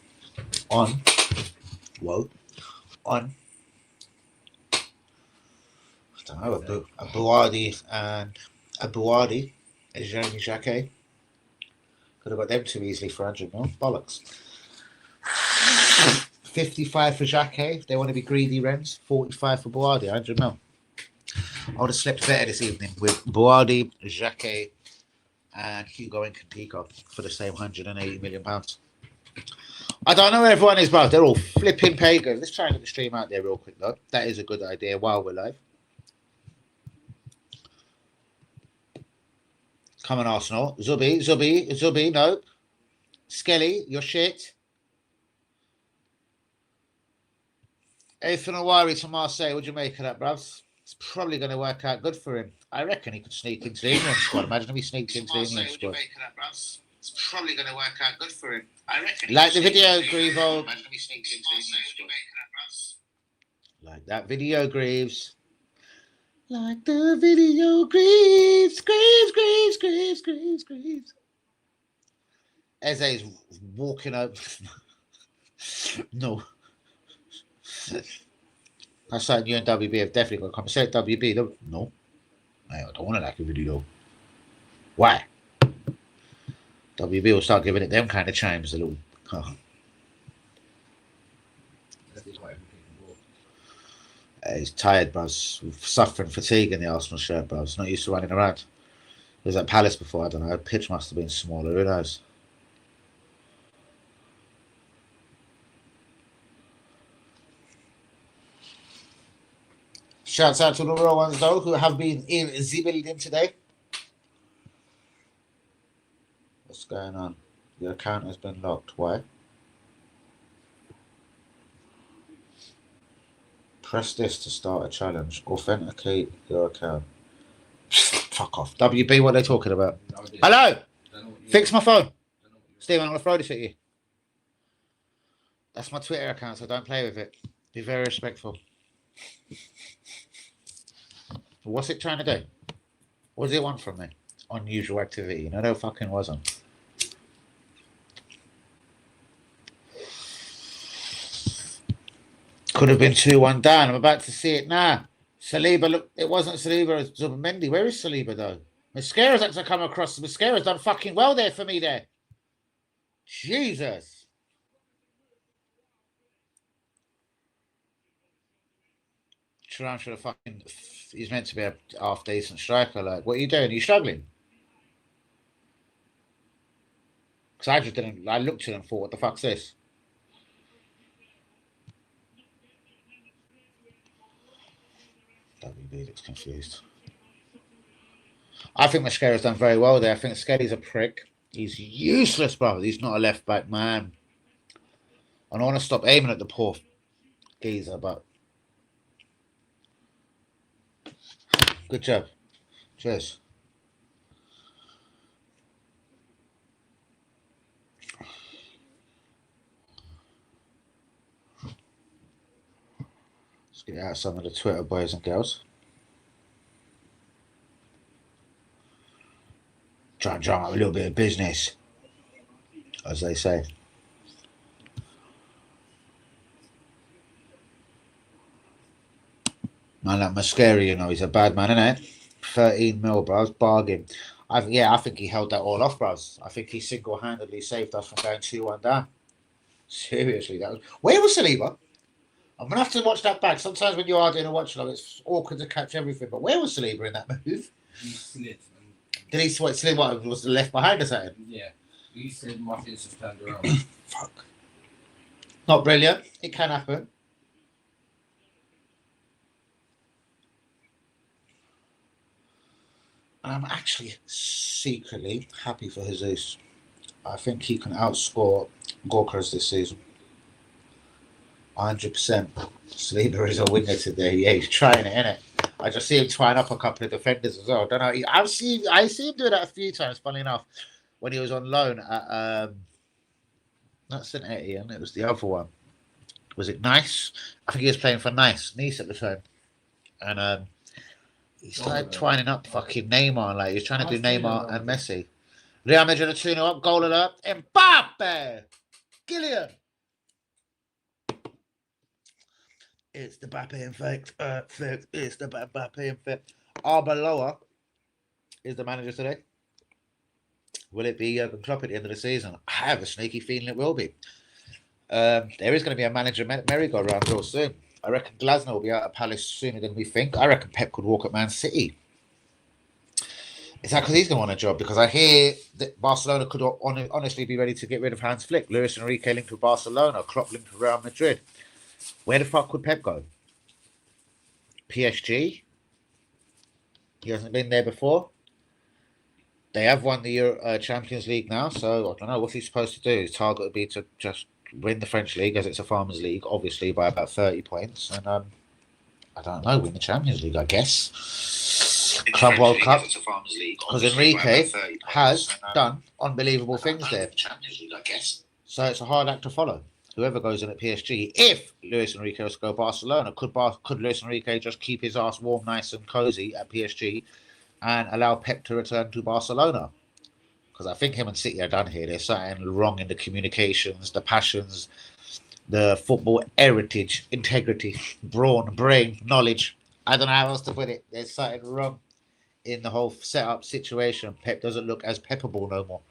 on I don't know, a Buwadi and a Buwadi and Jeremy Jacquet. Could have got them too easily for 100 mil. Bollocks. 55 for Jacquet if they want to be greedy Rens. 45 for Buwadi, 100 mil. I would have slept better this evening with Buwadi, Jacquet, and Hugo Nkantika for the same £180 million. I don't know where everyone is, bro. They're all flipping pagan. Let's try and get the stream out there real quick, though. That is a good idea while we're live. Come on, Arsenal. Zubi, nope. Skelly, you're shit. Ethan Awari to Marseille. What do you make of that, bruvs? It's probably going to work out good for him. I reckon he could sneak into the England squad. Imagine if he sneaked into the England squad. It's probably going to work out good for him. I reckon. Like the video, Grievo. Imagine if he sneaks into the England squad. Like that video, Greaves. Like the video, Greaves. Eze is walking up. No. That's something you and WB have definitely got to compensate. WB, no. I don't want to like a video. Why? WB will start giving it them kind of chimes a little. He's tired, bro. Suffering fatigue in the Arsenal shirt, bro. He's not used to running around. He was at Palace before, I don't know. Pitch must have been smaller, who knows? Shouts out to the real ones, though, who have been in the building today. What's going on? Your account has been locked. Why? Press this to start a challenge. Authenticate your account. Fuck off. WB, what are they talking about? Hello? Fix my phone. Stephen, I'm going to throw this at you. That's my Twitter account, so don't play with it. Be very respectful. What's it trying to do? What does it want from me? Unusual activity. No, fucking wasn't. Could have been 2-1 down. I'm about to see it now. Saliba, look, it wasn't Saliba, it was Zubamendi. Where is Saliba, though? Mascara's actually come across. Mascara's done fucking well there for me there. Jesus. Turan should have fucking... He's meant to be a half-decent striker. Like, what are you doing? Are you struggling? Because I just didn't... I looked at him and thought, what the fuck's this? WB looks confused. I think Mascara's done very well there. I think Skelly's a prick. He's useless, brother. He's not a left-back man. And I want to stop aiming at the poor geezer, but... Good job. Cheers. Let's get out some of the Twitter boys and girls. Try and drum up a little bit of business, as they say. Man, that Mascari, you know, he's a bad man, isn't it? 13 mil, bros, bargain. I think he held that all off, bros. I think he single-handedly saved us from going 2-1 down. Seriously, that was. Where was Saliba? I'm gonna have to watch that back. Sometimes when you are doing a watch along, it's awkward to catch everything. But where was Saliba in that move? He slid. Did he slid? What was left behind or something? Yeah. He said Martin's just turned around. Fuck. Not brilliant. It can happen. And I'm actually secretly happy for Jesus. I think he can outscore Gorkers this season. 100%. Saliba is a winger today. Yeah, he's trying it, innit? I just see him trying up a couple of defenders as well. Don't know. I see him do that a few times. Funny enough, when he was on loan at not St Etienne, it was the other one. Was it Nice? I think he was playing for Nice at the time, and he started twining up fucking Neymar. Like he was trying to do Neymar and Messi. Real Madrid are 2-0 up. Goal alert. Mbappe. Gillian. It's the Mbappe effect. It's the Mbappe effect. Arbeloa is the manager today. Will it be Jurgen Klopp at the end of the season? I have a sneaky feeling it will be. There is going to be a manager merry-go-round real soon. I reckon Glasner will be out of Palace sooner than we think. I reckon Pep could walk at Man City. Is that because he's going to want a job? Because I hear that Barcelona could honestly be ready to get rid of Hans Flick. Luis Enrique linked to Barcelona. Klopp linked to Real Madrid. Where the fuck could Pep go? PSG? He hasn't been there before. They have won the Champions League now, so I don't know. What's he supposed to do? His target would be to just win the French League, as it's a Farmers League, obviously by about 30 points. And I don't know, win the Champions League, I guess. Club World Cup. Because Enrique has done unbelievable things there. So it's a hard act to follow. Whoever goes in at PSG, if Luis Enrique was to go Barcelona, could Luis Enrique just keep his ass warm, nice and cozy at PSG and allow Pep to return to Barcelona? Because I think him and City are done here. There's something wrong in the communications, the passions, the football heritage, integrity, brain, knowledge. I don't know how else to put it. There's something wrong in the whole setup situation. Pep doesn't look as peppable no more.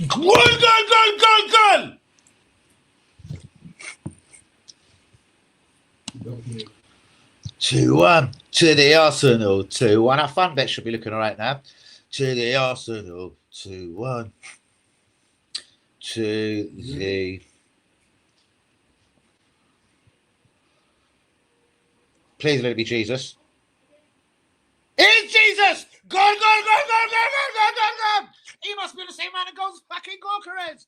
Goal! 2-1 to the Arsenal. 2-1. Our fan bet should be looking all right now. To the Arsenal. 2-1. To the. Please let it be Jesus. It's Jesus! Goal! He must be the same man that goes fucking Gorkarez.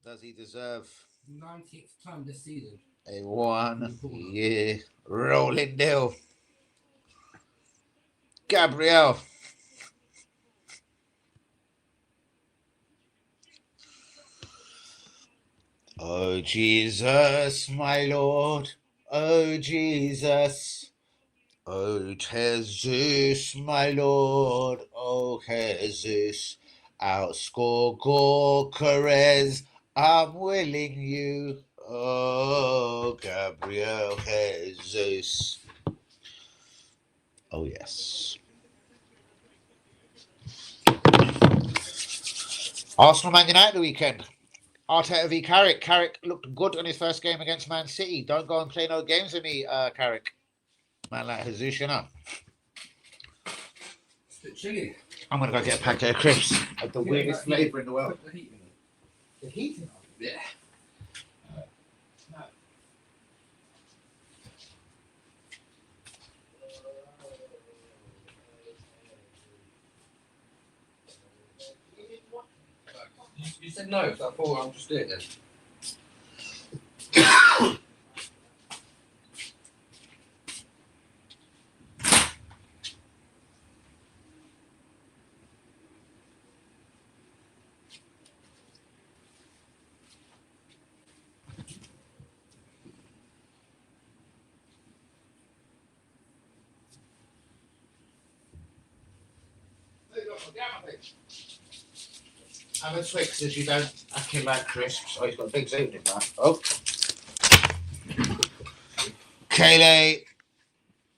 Does he deserve 90th time this season? a 1 year rolling deal? Gabriel. Oh Jesus, my Lord. Oh Jesus. Oh Jesus, my Lord. Oh Jesus. Outscore Gorkarez. I'm willing you. Oh Gabriel Jesus. Oh yes. Arsenal Man United the weekend. Arteta v Carrick. Carrick looked good on his first game against Man City. Don't go and play no games with me, Carrick. Man like Jesus, you know. It's a bit chilly. I'm going to go get a packet of crisps. The weirdest flavour in the world. Put the heat in it. The heat in it? Yeah. You said no, so I thought I'll just do it then. Have a Twix as you don't acting like crisps. Oh, he's got a big zoom in that. Oh. Kayleigh.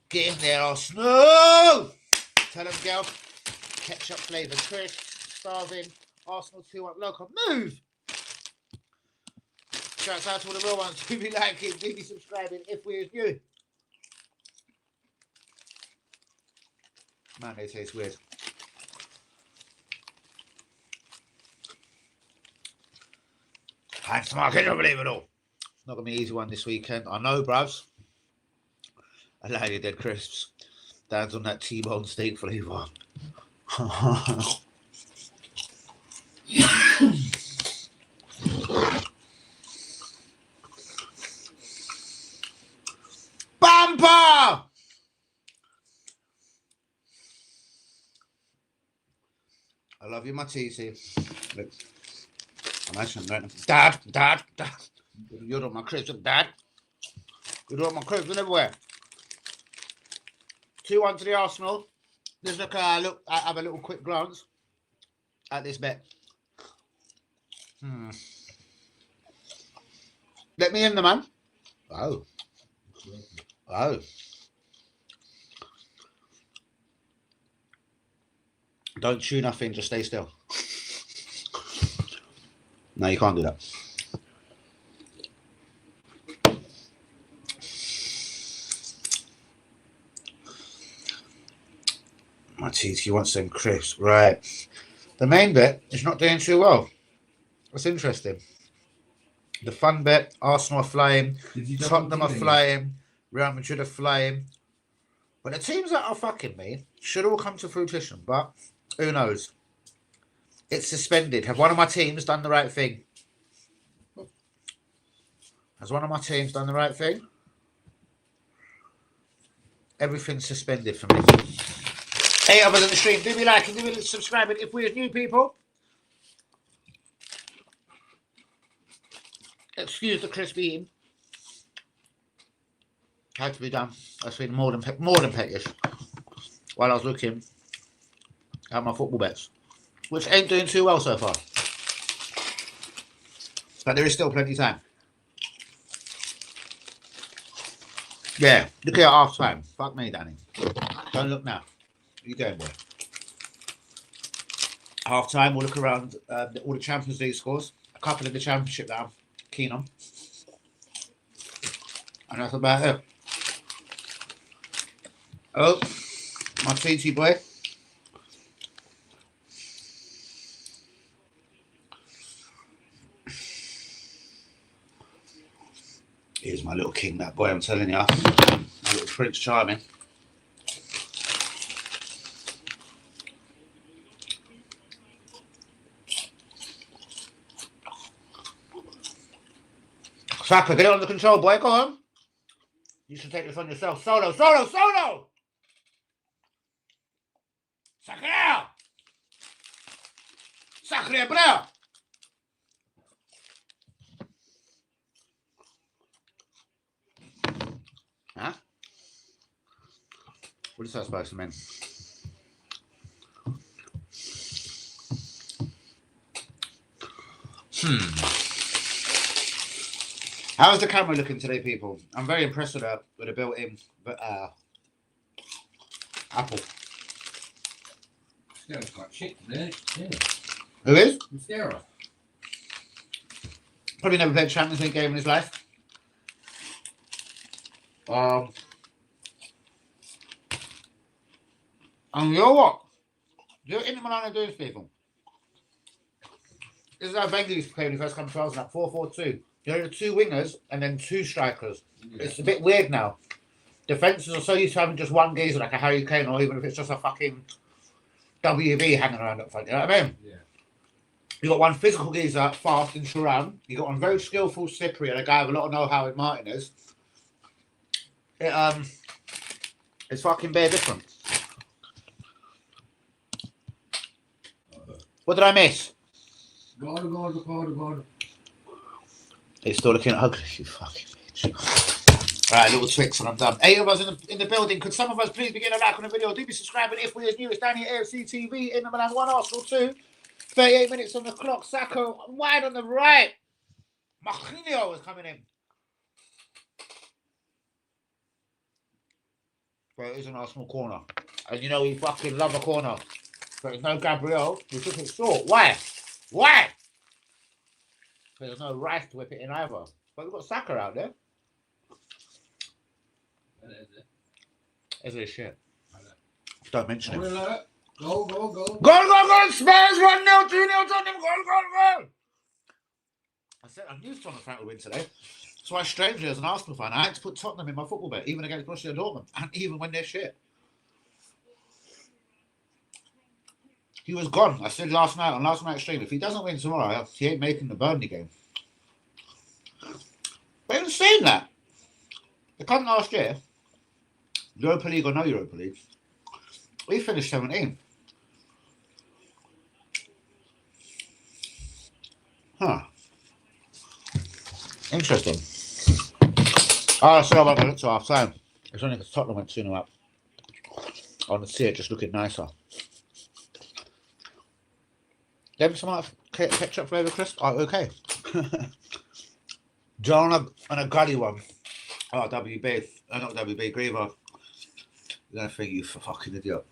Get in there, Arsenal! Tell them, girl. Ketchup flavoured crisps. Starving. Arsenal 2-1. Local. Move! Shouts out to all the real ones. Do be liking, do be subscribing if we're new. Man, they taste weird. Thanks, Mark. I don't believe it all. Not going to be an easy one this weekend. I know, bruvs. I like your dead crisps. Dan's on that T-bone steak flavour. Bumper! I love you, my TC. Look, I'm actually Dad. You're on my crisps, Dad. You're on my crisps everywhere. 2-1 to the Arsenal. Just look, I have a little quick glance at this bet. Let me in the man. Oh. Don't chew nothing, just stay still. No, you can't do that. My teeth, you want some crisps. Right. The main bet is not doing too well. That's interesting. The fun bet, Arsenal are flying, Tottenham are flying, Real Madrid are flying. But the teams that are fucking me should all come to fruition, but who knows? It's suspended. Have one of my teams done the right thing? Has one of my teams done the right thing? Everything's suspended for me. 8 others on the stream. Do be liking, do be subscribing if we're new people. Excuse the crisp eating. Had to be done. That's been more than peckish. While I was looking at my football bets, which ain't doing too well so far. But there is still plenty of time. Yeah, look at half time. Fuck me, Danny. Don't look now. What are you doing, boy? Half time, we'll look around all the Champions League scores. A couple of the Championship that I'm keen on. And that's about it. Oh, my TT boy. Here's my little king, that boy, I'm telling you. My little Prince Charming. Saka, get it under control, boy. Go on. You should take this on yourself. Solo. Saka! Sacre, bro! Huh? What is that supposed to mean? How's the camera looking today, people? I'm very impressed with the built-in Apple. Sarah's got shit there. Yeah. Who is? Sarah. Probably never played Champions League game in his life. And you know what? You're in Milan and doing, people. This is how Wenger used to play when he first came to Arsenal, 4-4-2. There are 2 wingers and then 2 strikers. Yeah. It's a bit weird now. Defences are so used to having just one geezer like a Harry Kane, or even if it's just a fucking WB hanging around up front. You know what I mean? Yeah. You got one physical geezer, fast in Thuram. You got one very skillful Cypriot, a guy with a lot of know-how in Martinez. It's fucking bare different. What did I miss? God. It's still looking ugly, you fucking bitch. Alright, little Twix and I'm done. 8 of us in the building. Could some of us please begin a like on the video? Do be subscribing if we're as new as Danny AFC TV in the Milan 1 Arsenal 2. 38 minutes on the clock. Sacco wide on the right. Marquinhos was coming in. But it is an Arsenal corner. And you know we fucking love a corner. But there's no Gabriel. We took it short. Why? Why? There's no Rice to whip it in either. But we've got Saka out there. Is it shit? Don't mention it. Go. Go! Spurs 1-0, 2-0, Tottenham. Go! I said I knew Tottenham Frank would win today. That's why, strangely, as an Arsenal fan, I had to put Tottenham in my football bet, even against Borussia Dortmund, and even when they're shit. He was gone. I said last night's stream, if he doesn't win tomorrow, he ain't making the Burnley game. But even saying that, they come last year, Europa League or no Europa League, we finished 17th. Huh. Interesting. I said I won't look to half time. It's only because Tottenham went 2-0 up. I want to see it just looking nicer. Give me some ketchup flavour crisp. Oh, okay. John and a gully one. Oh, WB. Not WB, Griever. You're going to think you fucking idiot.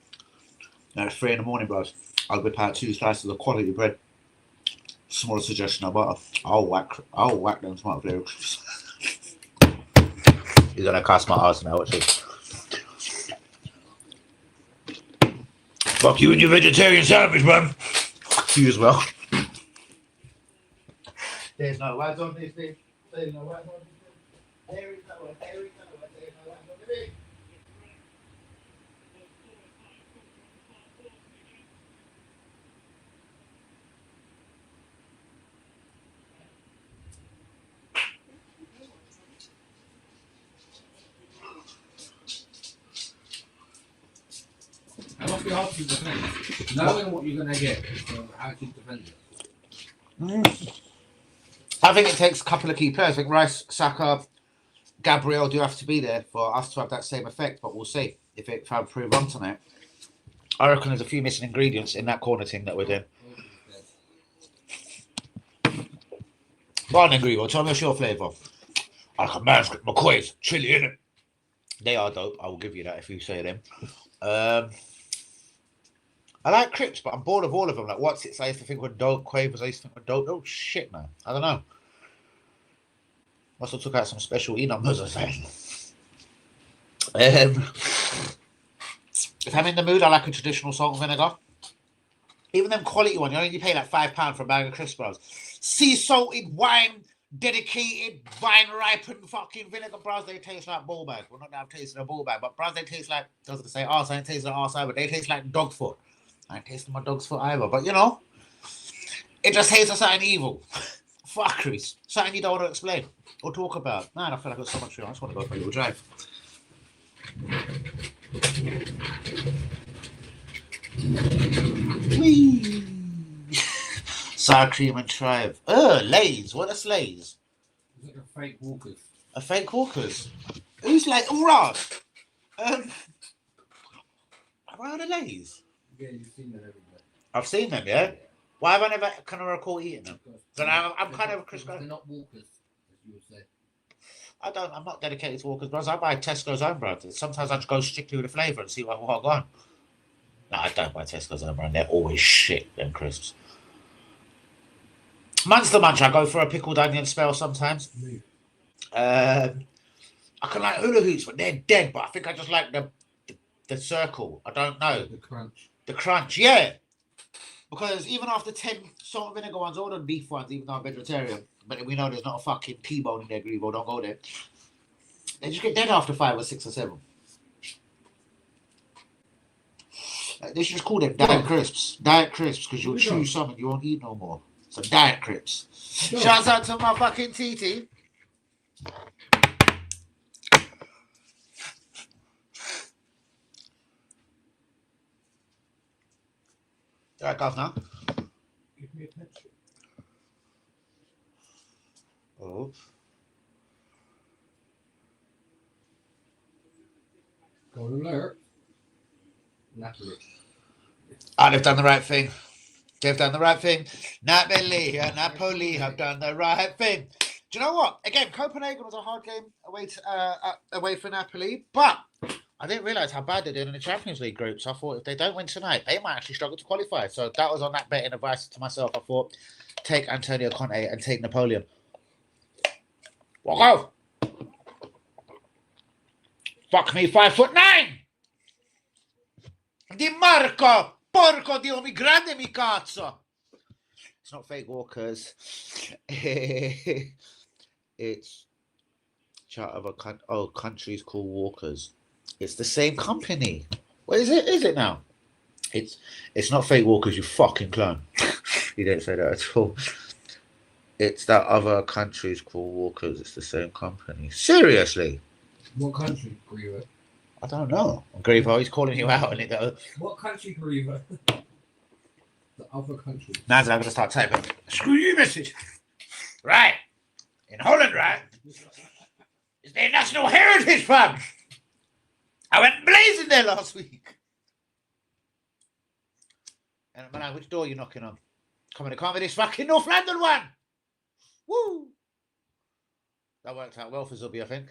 Now it's 3 in the morning, bros. I'll whip out 2 slices of quality bread. Small suggestion of butter. I'll whack them tomato flavour crisps. You're going to cast my ass now, actually. Fuck you and your vegetarian sandwich, man. You as well. There's no words on this thing. There's no words on this thing. There is no words. There's no words on this thing. It must be hard to defend. Knowing what you're going to get, so how to defend it. I think it takes a couple of key players. I think Rice, Saka, Gabriel do have to be there for us to have that same effect, but we'll see if I prove wrong tonight. I reckon there's a few missing ingredients in that corner team that we're doing. Go on then, Grievo. Tell me what's your flavour. I like a manuscript. McCoy's chilly, innit? They are dope. I will give you that if you say them. I like Crips, but I'm bored of all of them. Like, what's it? I used to think were dope. Quavers, I used to think were dope. Oh, shit, man. I don't know. Must have took out some special E numbers or something. If I'm in the mood, I like a traditional salt and vinegar. Even them quality ones, you only pay like £5 for a bag of crisps, bros. Sea salted wine, dedicated, vine ripened fucking vinegar, bros. They taste like ball bag. Well, not that I've tasted a ball bag, but bros, they taste like, I was going to say arse, I ain't tasted arse either. They taste like dog foot. I ain't tasted my dog's foot either, but you know, it just tastes of something evil. Fuckeries. Something you don't want to explain or talk about. Man, I feel like I've got so much to do. I just want to go for a little drive. Whee! Sour cream and chive. Lays. What are Lays? It's like a fake Walkers. A fake Walkers? Who's like, right? Have I had a Lays? Yeah, you've seen them everywhere. I've seen them, yeah? Why have I never kind of recall eating them? But I'm kind of a Chris. They're not Walkers, as you would say. I'm not dedicated to Walkers, bros. I buy Tesco's own brand. Sometimes I just go strictly with the flavour and see what I've got. No, I don't buy Tesco's own brand. They're always shit, them crisps. Monster Munch, I go for a pickled onion spell sometimes. I can like hula hoops, but they're dead. But I think I just like the circle. I don't know. The crunch, yeah. Because even after 10 salt and vinegar ones, all the beef ones, even though I'm vegetarian, but we know there's not a fucking T-bone in there, Grievo, don't go there. They just get dead after 5 or 6 or 7. They should just call them Diet Crisps. Diet Crisps, because you'll chew some and you won't eat no more. So Diet Crisps. Shouts out to my fucking TT. Alright, governor. Give me a picture. Oh. Golden alert. Napoli. They've done the right thing. They've done the right thing. Napoli have done the right thing. Do you know what? Again, Copenhagen was a hard game away for Napoli, but I didn't realise how bad they did in the Champions League groups. I thought if they don't win tonight, they might actually struggle to qualify. So that was on that betting advice to myself. I thought, take Antonio Conte and take Napoleon. Walk out. Fuck me, 5'9". Di Marco, porco Dio, mi grande mi cazzo. It's not fake walkers. It's chart of a countries called walkers. It's the same company. What is it? Is it now? It's not fake walkers, you fucking clown. He didn't say that at all. It's that other countries called walkers. It's the same company. Seriously. What country, Griever? I don't know. Griever, he's calling you out, and it goes. What country, Griever? The other country. Now I'm going to start typing. Screw you, message. Right. In Holland, right? It's their National Heritage Fund. I went blazing there last week. And man, which door are you knocking on? Come on, I can't be this fucking North London one. Woo! That worked out well for Zubi, I think.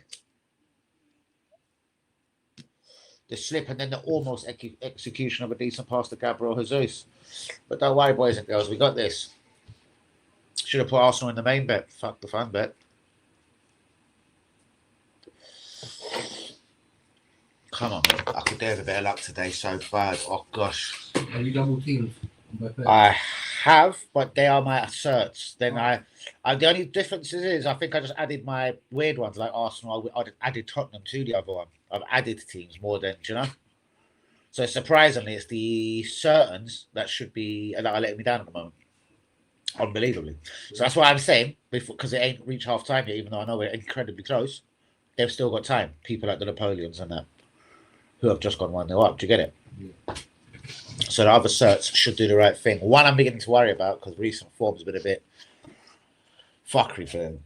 The slip and then the almost execution of a decent pass to Gabriel Jesus. But don't worry, boys and girls, we got this. Should have put Arsenal in the main bet. Fuck the fun bet. Come on, I could do with a bit of luck today so bad. Oh, gosh. Are you double teamed? I have, but they are my asserts. Then I the only difference is I think I just added my weird ones like Arsenal. I added Tottenham to the other one. I've added teams more than, you know. So surprisingly, it's the certains that are letting me down at the moment. Unbelievably. So that's why I'm saying, because it ain't reached half time yet, even though I know we're incredibly close, they've still got time. People like the Napoleons and that, who have just gone 1-0 up. Do you get it? Yeah. So the other certs should do the right thing. One I'm beginning to worry about because recent form's been a bit fuckery for them.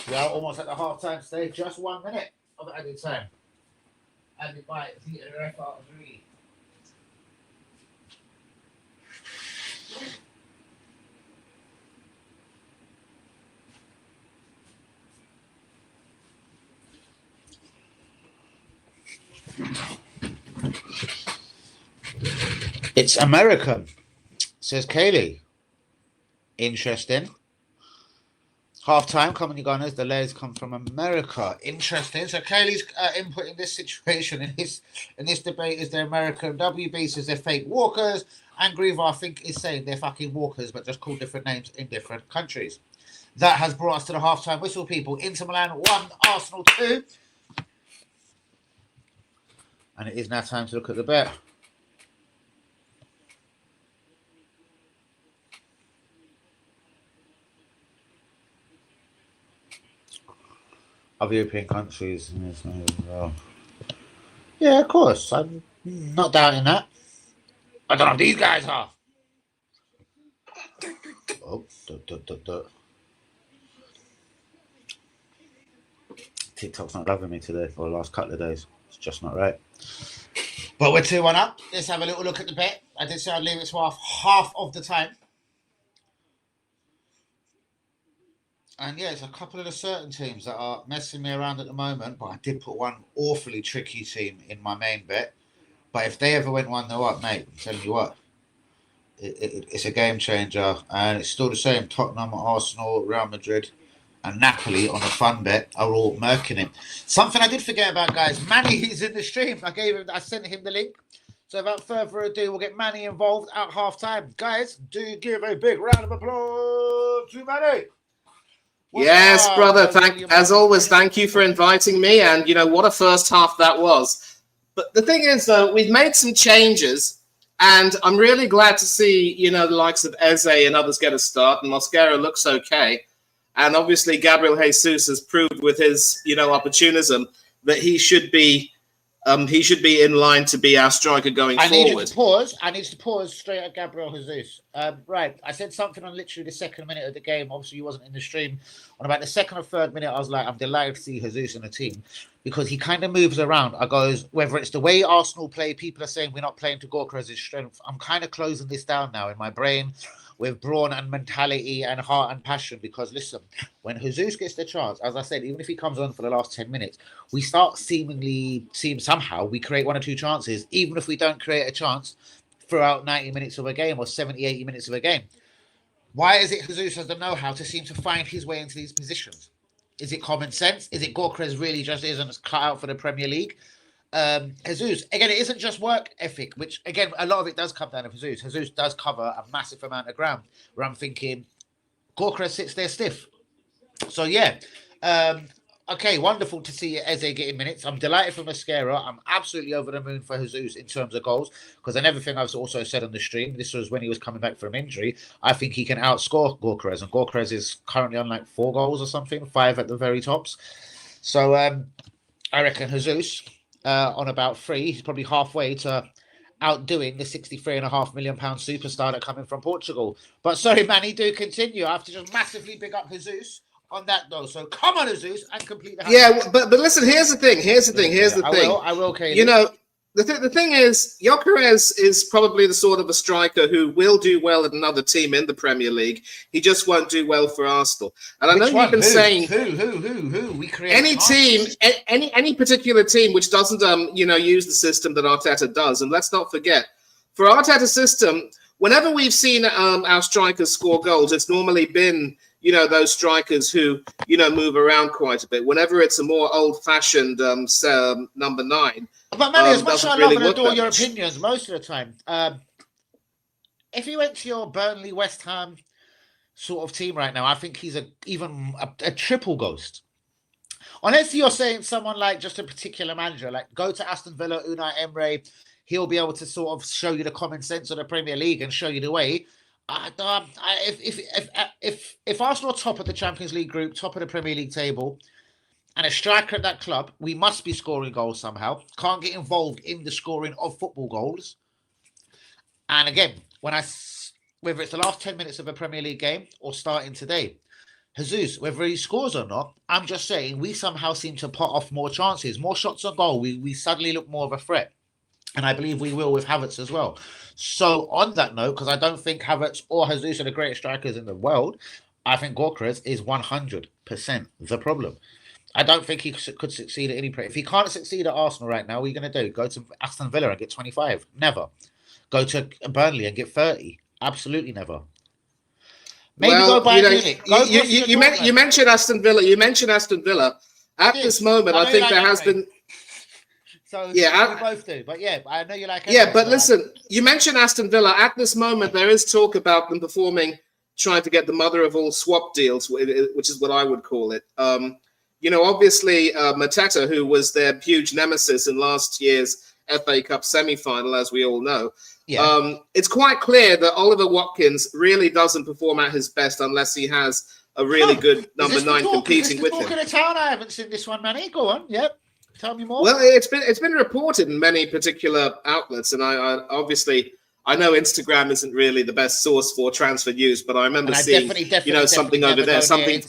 We are almost at the half-time stage. Just 1 minute of added time. Added by VRF3. It's American, says Kaylee. Interesting. Half time, coming Gunners. The layers come from America. Interesting. So Kaylee's input in this situation in this debate is they're American. WB says they're fake walkers, and Griever I think is saying they're fucking walkers, but just called different names in different countries. That has brought us to the half-time whistle, people. Inter Milan 1, Arsenal 2, and it is now time to look at the bet. Other European countries. Yeah, of course. I'm not doubting that. I don't know if these guys are. Oh, TikTok's not loving me today for the last couple of days. It's just not right. But we're 2-1 up. Let's have a little look at the bet. I did say I'd leave it to half of the time. And yeah, there's a couple of the certain teams that are messing me around at the moment, but I did put one awfully tricky team in my main bet. But if they ever went 1-0 up, mate, I'm telling you what, it's a game changer. And it's still the same. Tottenham, Arsenal, Real Madrid, and Napoli on a fun bet are all murking it. Something I did forget about, guys. Manny is in the stream. I sent him the link. So without further ado, we'll get Manny involved at half time. Guys, do give a big round of applause to Manny. Yes, brother. As always, thank you for inviting me. And, you know, what a first half that was. But the thing is, though, we've made some changes. And I'm really glad to see, you know, the likes of Eze and others get a start. And Mosquera looks okay. And obviously, Gabriel Jesus has proved with his, you know, opportunism that he should be he should be in line to be our striker going I need forward. to pause. I need to pause straight at Gabriel Jesus. Right, I said something on literally the second minute of the game. Obviously, you wasn't in the stream. On about the second or third minute, I was like, I'm delighted to see Jesus in the team because he kind of moves around. I goes, whether it's the way Arsenal play, people are saying we're not playing to Gorka's strength. I'm kind of closing this down now in my brain with brawn and mentality and heart and passion because listen, when Jesus gets the chance, as I said, even if he comes on for the last 10 minutes, we start seem somehow we create 1 or 2 chances, even if we don't create a chance throughout 90 minutes of a game or 70, 80 minutes of a game. Why is it Jesus has the know-how to seem to find his way into these positions? Is it common sense? Is it Gorkres really just isn't cut out for the Premier League? Jesus, again, it isn't just work ethic, which again, a lot of it does come down to Jesus. Jesus does cover a massive amount of ground where I'm thinking Gorkres sits there stiff. So yeah, okay, wonderful to see Eze getting minutes. I'm delighted for Mascara. I'm absolutely over the moon for Jesus in terms of goals because and everything I've also said on the stream, this was when he was coming back from injury. I think he can outscore Gorkres, and Gorkres is currently on like 4 goals or something, 5 at the very tops. So I reckon Jesus on about 3, he's probably halfway to outdoing the £63.5 million superstar that coming from Portugal. But sorry, Manny, do continue. I have to just massively big up Jesus on that though. So come on, Jesus, and complete the but listen, here's the thing. I will, Kaylee. You know, the thing is, Gyökeres is probably the sort of a striker who will do well at another team in the Premier League. He just won't do well for Arsenal. And I know you've been saying who we create any team, any particular team which doesn't use the system that Arteta does. And let's not forget, for Arteta's system, whenever we've seen our strikers score goals, it's normally been those strikers who move around quite a bit. Whenever it's a more old-fashioned number 9. But Manny, as much as I love and adore your opinions most of the time, if you went to your Burnley, West Ham sort of team right now, I think he's even a triple ghost. Unless you're saying someone like just a particular manager, like go to Aston Villa, Unai Emery, he'll be able to sort of show you the common sense of the Premier League and show you the way. If Arsenal are top of the Champions League group, top of the Premier League table, and a striker at that club, we must be scoring goals somehow. Can't get involved in the scoring of football goals. And again, whether it's the last 10 minutes of a Premier League game or starting today, Jesus, whether he scores or not, I'm just saying we somehow seem to pot off more chances, more shots on goal. We suddenly look more of a threat. And I believe we will with Havertz as well. So on that note, because I don't think Havertz or Jesus are the greatest strikers in the world, I think Gyökeres is 100% the problem. I don't think he could succeed at any place. If he can't succeed at Arsenal right now, what are you going to do? Go to Aston Villa and get 25? Never. Go to Burnley and get 30? Absolutely never. Maybe go buy Munich. You mentioned Aston Villa. At this moment, I think there has been... So we both do. But yeah, I know you like... but listen, you mentioned Aston Villa. At this moment, there is talk about them trying to get the mother of all swap deals, which is what I would call it. Obviously, Mateta, who was their huge nemesis in last year's FA Cup semi-final, as we all know, it's quite clear that Oliver Watkins really doesn't perform at his best unless he has a really good number 9 competing with him. Talk of the town? I haven't seen this one, Manny. Go on. Yep. Tell me more. Well, it's been reported in many particular outlets, and I obviously... I know Instagram isn't really the best source for transfer news, but I remember seeing, something over there, something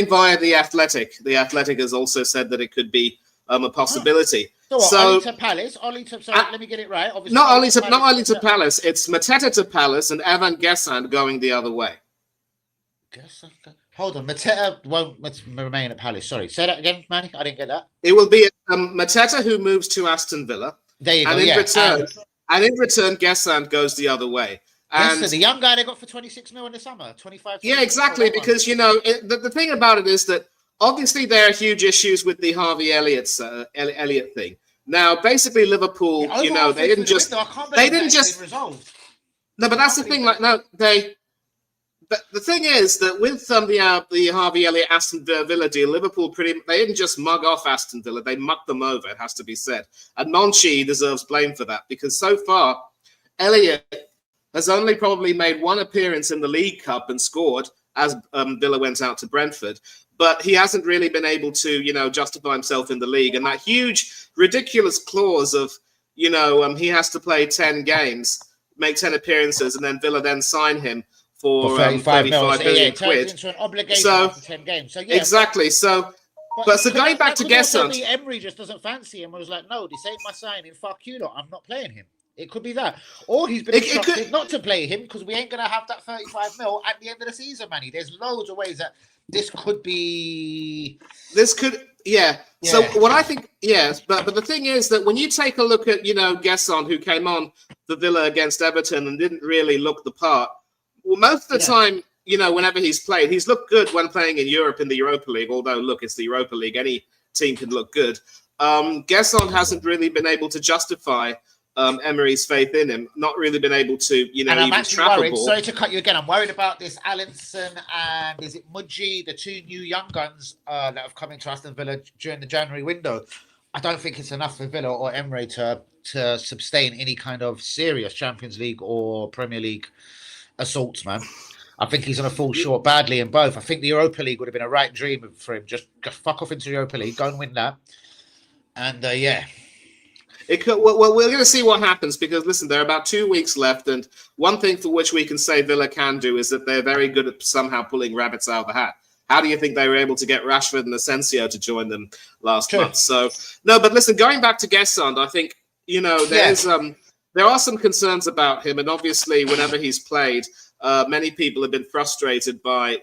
via The Athletic. The Athletic has also said that it could be a possibility. So Oli to Palace. Let me get it right. Obviously, not Oli to Palace. It's Mateta to Palace and Evan Gesand going the other way. Hold on, Mateta won't remain at Palace. Sorry, say that again, Manny. I didn't get that. It will be Mateta who moves to Aston Villa. There you go. And in return, Gesand goes the other way. And the young guy they got for 26 mil in the summer, 25. Yeah, exactly. Because the thing about it is that obviously there are huge issues with the Harvey Elliott thing. Now, basically, Liverpool, they didn't just. Resolved. No, but that's the thing. But the thing is that with the Harvey Elliott Aston Villa deal, Liverpool they didn't just mug off Aston Villa; they mugged them over. It has to be said, and Monchi deserves blame for that because so far, Elliott has only probably made 1 appearance in the League Cup and scored as Villa went out to Brentford. but he hasn't really been able to, justify himself in the league. And that huge, ridiculous clause of, he has to play 10 games, make 10 appearances, and then Villa then sign him for 35 million quid. It turns into an obligation So, for 10 games. So, exactly. So, but going back to Gesson, Emery just doesn't fancy him. I was like, no, this ain't my signing. Fuck you lot. I'm not playing him. It could be that. Or he's been instructed not to play him because we ain't going to have that 35 mil at the end of the season, Manny. There's loads of ways that this could be. Yeah. So what I think, yes, but the thing is that when you take a look at, Gesson, who came on the Villa against Everton and didn't really look the part, well, most of the time, whenever he's played, he's looked good when playing in Europe in the Europa League, although, look, it's the Europa League. Any team can look good. Gesson hasn't really been able to justify Emery's faith in him, not really been able to, and I'm even actually trap worried. a ball. Sorry to cut you again. I'm worried about this Alinson and is it Mudji, the two new young guns that have come into Aston Villa during the January window. I don't think it's enough for Villa or Emery to sustain any kind of serious Champions League or Premier League assaults, man. I think he's going to fall short badly in both. I think the Europa League would have been a right dream for him. Just fuck off into the Europa League, go and win that. And It could, well, we're going to see what happens because, listen, there are about 2 weeks left. And one thing for which we can say Villa can do is that they're very good at somehow pulling rabbits out of the hat. How do you think they were able to get Rashford and Asensio to join them last month? So, no, but listen, going back to Gesson, I think, there are some concerns about him. And obviously, whenever he's played, many people have been frustrated by,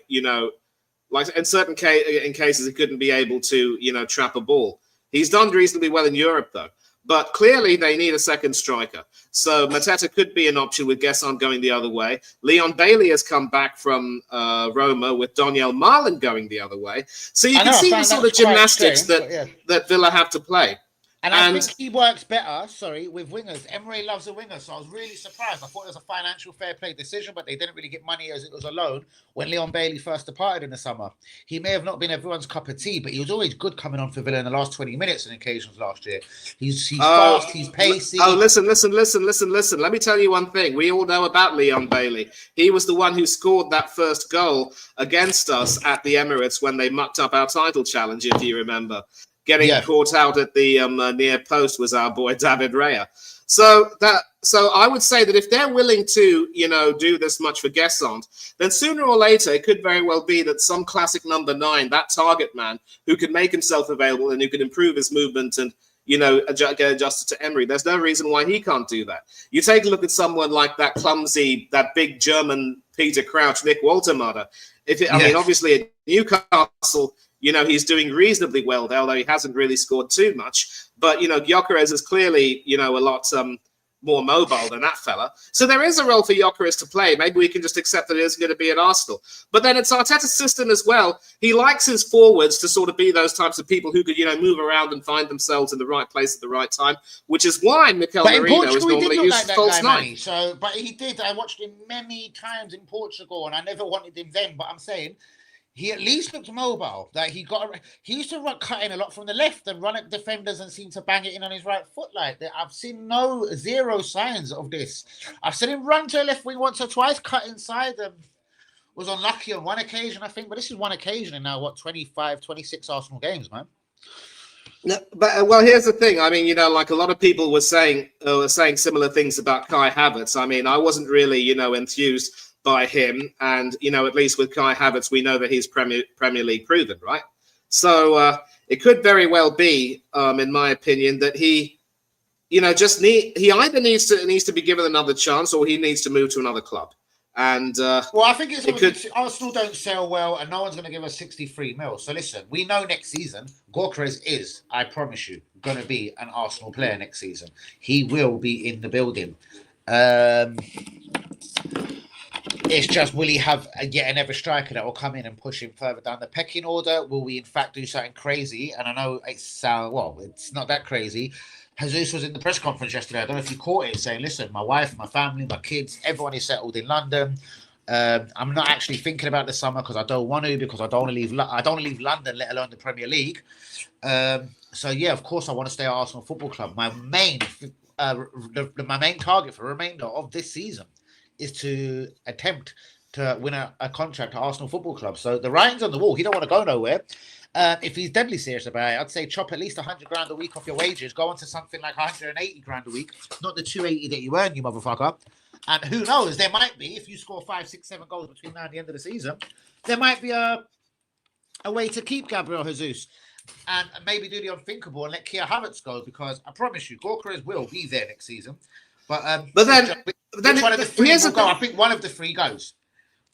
like in certain cases, he couldn't be able to, trap a ball. He's done reasonably well in Europe, though. But clearly, they need a second striker. So Mateta could be an option with Gesson going the other way. Leon Bailey has come back from Roma with Daniel Milan going the other way. So you can see the sort of gymnastics that Villa have to play. And I think he works better, with wingers. Emery loves a winger, so I was really surprised. I thought it was a financial fair play decision, but they didn't really get money as it was a loan when Leon Bailey first departed in the summer. He may have not been everyone's cup of tea, but he was always good coming on for Villa in the last 20 minutes on occasions last year. He's fast, he's pacey. Oh, listen. Let me tell you one thing. We all know about Leon Bailey. He was the one who scored that first goal against us at the Emirates when they mucked up our title challenge, if you remember. Getting caught out at the near post was our boy David Raya. So I would say that if they're willing to, do this much for Gesson, then sooner or later it could very well be that some classic number 9, that target man who could make himself available and who could improve his movement and, get adjusted to Emery. There's no reason why he can't do that. You take a look at someone like that big German Peter Crouch, Nick Waltermatter. I mean, obviously at Newcastle, he's doing reasonably well there, although he hasn't really scored too much. But, Gyökeres is clearly, a lot more mobile than that fella. So there is a role for Gyökeres to play. Maybe we can just accept that it isn't going to be at Arsenal. But then it's Arteta's system as well. He likes his forwards to sort of be those types of people who could, move around and find themselves in the right place at the right time, which is why Mikel Merino is normally used as false nine. But he did. I watched him many times in Portugal, and I never wanted him then. But I'm saying, he at least looked mobile. Like he used to cut in a lot from the left and run at defenders and seem to bang it in on his right foot like that. I've seen zero signs of this. I've seen him run to the left wing once or twice, cut inside and was unlucky on one occasion, I think. But this is one occasion in now, 25, 26 Arsenal games, man. No, but well, here's the thing. I mean, like a lot of people were saying similar things about Kai Havertz. I mean, I wasn't really, enthused by him, and at least with Kai Havertz, we know that he's Premier League proven, right? So it could very well be, in my opinion, that he, he either needs to be given another chance, or he needs to move to another club. And I think Arsenal don't sell well, and no one's going to give us 63 mil. So listen, we know next season Gyökeres is, I promise you, going to be an Arsenal player next season. He will be in the building. It's just, will he have yet another striker that will come in and push him further down the pecking order? Will we, in fact, do something crazy? And I know it's not that crazy. Jesus was in the press conference yesterday. I don't know if you caught it, saying, listen, my wife, my family, my kids, everyone is settled in London. I'm not actually thinking about the summer because I don't want to, because I don't want to leave London, let alone the Premier League. So, yeah, of course, I want to stay at Arsenal Football Club. My main target for the remainder of this season is to attempt to win a contract at Arsenal Football Club. So the writing's on the wall. He don't want to go nowhere. If he's deadly serious about it, I'd say chop at least 100 grand a week off your wages. Go on to something like 180 grand a week, not the 280 that you earn, you motherfucker. And who knows? There might be, if you score 5, 6, 7 goals between now and the end of the season, there might be a way to keep Gabriel Jesus and maybe do the unthinkable and let Keir Havertz go, because I promise you, Gorka will be there next season. But then one of the three will go. I think one of the three goes.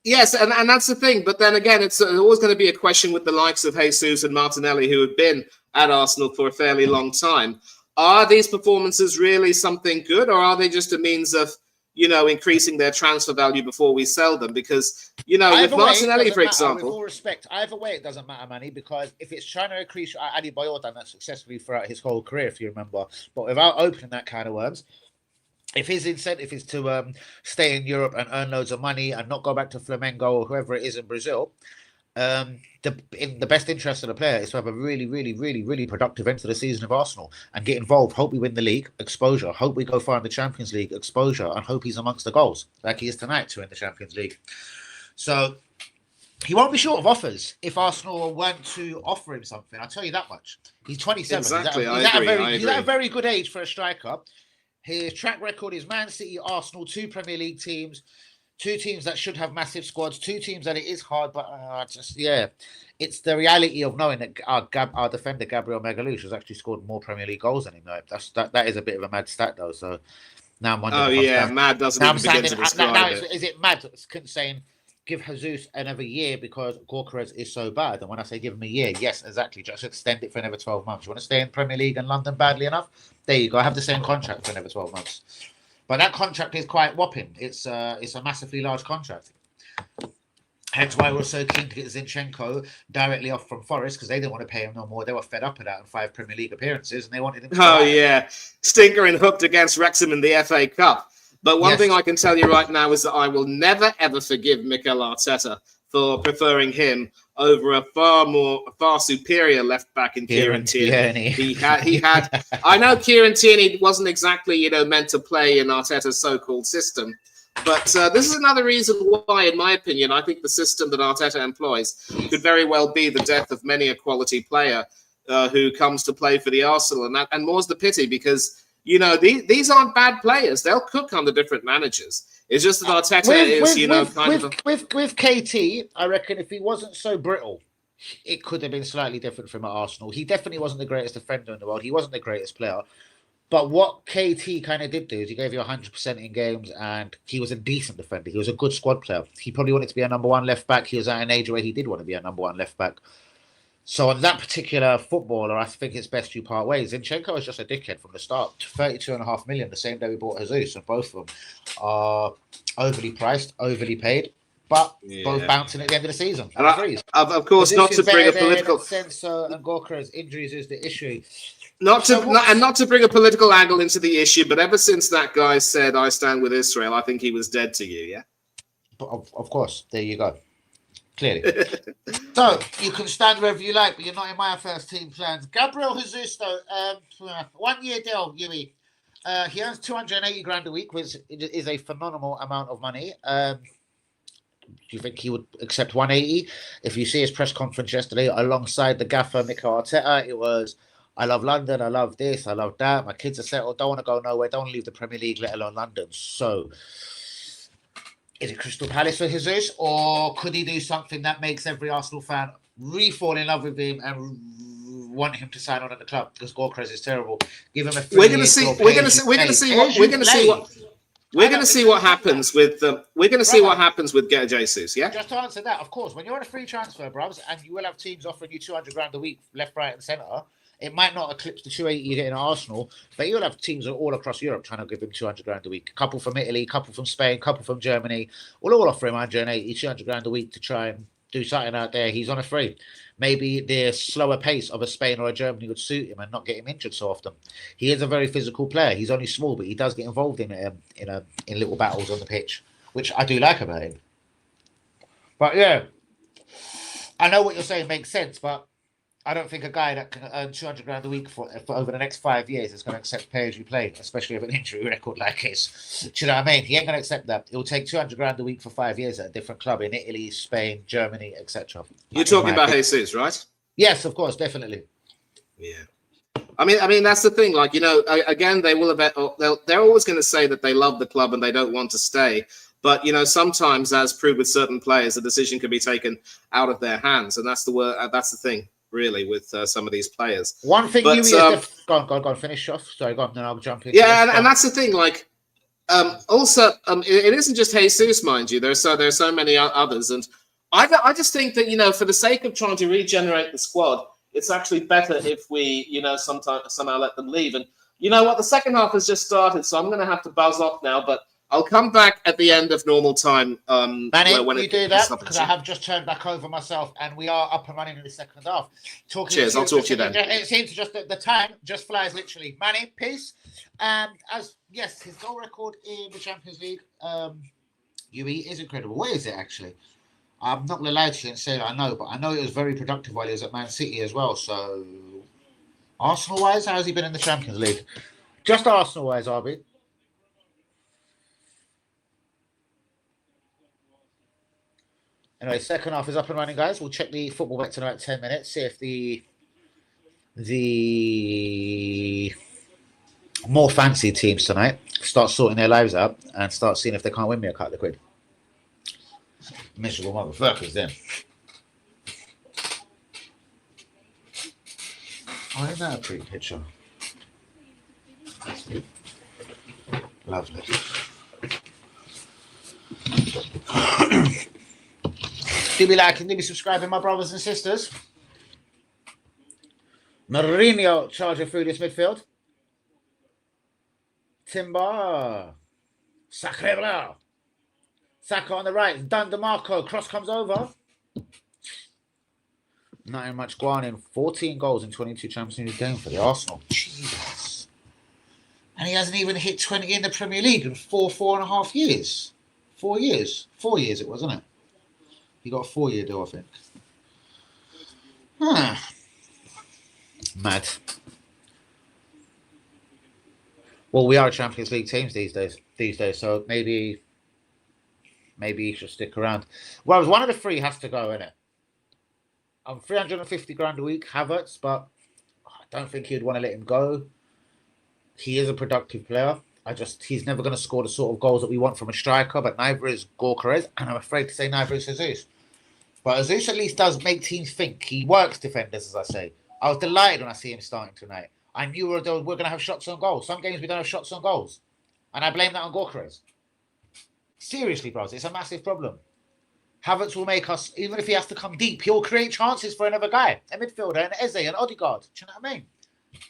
Yes, and that's the thing. But then again, it's always going to be a question with the likes of Jesus and Martinelli, who have been at Arsenal for a fairly long time. Are these performances really something good, or are they just a means of, increasing their transfer value before we sell them? Because, with Martinelli, for example... With all respect, either way, it doesn't matter, Manny, because if it's trying to increase... Adi Boyle done that successfully throughout his whole career, if you remember. But without opening that kind of worms, if his incentive is to stay in Europe and earn loads of money and not go back to Flamengo or whoever it is in Brazil, in the best interest of the player is to have a really, really, really, really productive end to the season of Arsenal and get involved. Hope we win the league, exposure. Hope we go far in the Champions League, exposure. And hope he's amongst the goals, like he is tonight to win the Champions League. So he won't be short of offers if Arsenal weren't to offer him something. I'll tell you that much. He's 27. Exactly, He's at a very good age for a striker. His track record is Man City, Arsenal, 2 Premier League teams, 2 teams that should have massive squads, 2 teams that it is hard, but it's the reality of knowing that our defender Gabriel Magalhaes has actually scored more Premier League goals than him. That is a bit of a mad stat though. So now I'm wondering. Mad doesn't even begin to describe it. Is it mad saying give Jesus another year because Gorka is so bad? And when I say give him a year, yes, exactly. Just extend it for another 12 months. You want to stay in Premier League and London badly enough? There you go. Have the same contract for another 12 months. But that contract is quite whopping. It's a massively large contract. Hence why we're so keen to get Zinchenko directly off from Forest, because they didn't want to pay him no more. They were fed up with that in 5 Premier League appearances, and they wanted him to stinker and hooked against Wrexham in the FA Cup. But one thing I can tell you right now is that I will never, ever forgive Mikel Arteta for preferring him over a far superior left back in Kieran Tierney. He had. I know Kieran Tierney wasn't exactly meant to play in Arteta's so-called system, but this is another reason why, in my opinion, I think the system that Arteta employs could very well be the death of many a quality player who comes to play for the Arsenal, and more's the pity, because these aren't bad players. They'll cook under different managers. It's just that Arteta with KT, I reckon if he wasn't so brittle, it could have been slightly different from at Arsenal. He definitely wasn't the greatest defender in the world. He wasn't the greatest player. But what KT kind of did do is he gave you 100% in games, and he was a decent defender. He was a good squad player. He probably wanted to be a number 1 left back. He was at an age where he did want to be a number 1 left back. So on that particular footballer, I think it's best you part ways. Zinchenko is just a dickhead from the start. 32.5 million, the same day we bought Jesus, and both of them are overly priced, overly paid, but both bouncing at the end of the season. Of course, not to bring a political... Senso and Gorka's injuries is the issue. Not to bring a political angle into the issue, but ever since that guy said, "I stand with Israel," I think he was dead to you, yeah? But of course, there you go. Clearly. So, you can stand wherever you like, but you're not in my first team plans. Gabriel Jesus, though, 1 year deal, Yui. He earns 280 grand a week, which is a phenomenal amount of money. Do you think he would accept 180? If you see his press conference yesterday, alongside the gaffer, Mikel Arteta, it was, I love London, I love this, I love that. My kids are settled, don't want to go nowhere, don't want to leave the Premier League, let alone London. So, is it Crystal Palace for Jesus, or could he do something that makes every Arsenal fan fall in love with him and want him to sign on at the club? Because Gorka is terrible. Give him a. We're going to see what happens with. We're going to see what happens with Jesus. Yeah. Just to answer that, of course, when you're on a free transfer, bruvs, and you will have teams offering you 200 grand a week, left, right, and centre. It might not eclipse the 280 you get in Arsenal, but you'll have teams all across Europe trying to give him 200 grand a week. A couple from Italy, a couple from Spain, a couple from Germany. We'll all offer him 180, 200 grand a week to try and do something out there. He's on a free. Maybe the slower pace of a Spain or a Germany would suit him and not get him injured so often. He is a very physical player. He's only small, but he does get involved in little battles on the pitch, which I do like about him. But yeah, I know what you're saying makes sense, but I don't think a guy that can earn 200 grand a week for over the next 5 years is going to accept pay as you play, especially with an injury record like his. Do you know what I mean? He ain't going to accept that. It'll take 200 grand a week for 5 years at a different club in Italy, Spain, Germany, etc. You're talking about Jesus, right? Yes, of course, definitely. Yeah. I mean, that's the thing. Like, again, they will have. They're always going to say that they love the club and they don't want to stay. But sometimes, as proved with certain players, the decision can be taken out of their hands, and that's the word. That's the thing, really, with some of these players. One thing but, go on, finish off. Sorry, go on, then I'll jump in. Yeah, and that's the thing. Like, also, it isn't just Jesus, mind you. There are so many others, and I just think that for the sake of trying to regenerate the squad, it's actually better if we somehow let them leave. And you know what? The second half has just started, so I'm going to have to buzz off now, but I'll come back at the end of normal time. Manny, you do that because I have just turned back over myself, and we are up and running in the second half. Cheers, I'll talk to you then. It seems just that the time just flies literally. Manny, peace. And his goal record in the Champions League, UE is incredible. What is it actually? I'm not going to lie to you and say that I know, but I know it was very productive while he was at Man City as well. So, Arsenal-wise, how has he been in the Champions League? Just Arsenal-wise, RB. Anyway, second half is up and running, guys. We'll check the football back in about 10 minutes, see if the more fancy teams tonight start sorting their lives out and start seeing if they can't win me a couple of quid. Miserable motherfuckers then. Oh, isn't that a pretty picture? Lovely. Do be liking, do be subscribing, my brothers and sisters. Mourinho charging through this midfield. Timber. Sacre. Saka on the right. Dan DeMarco. Cross comes over. Nothing much going in. 14 goals in 22 Champions League games for the Arsenal. Jesus. And he hasn't even hit 20 in the Premier League in 4.5 years. 4 years. 4 years it was, wasn't it? He got a 4-year deal, I think. Mad. Well, we are Champions League teams these days, so maybe he should stick around. Well, one of the three has to go, innit? I'm 350 grand a week, Havertz, but I don't think he'd want to let him go. He is a productive player. He's never going to score the sort of goals that we want from a striker, but neither is Gyökeres, and I'm afraid to say neither is Jesus. But Jesus at least does make teams think. He works defenders, as I say. I was delighted when I see him starting tonight. I knew we're going to have shots on goal. Some games we don't have shots on goals. And I blame that on Gyökeres. Seriously, bros, it's a massive problem. Havertz will make us, even if he has to come deep, he'll create chances for another guy, a midfielder, an Eze, an Odegaard. Do you know what I mean?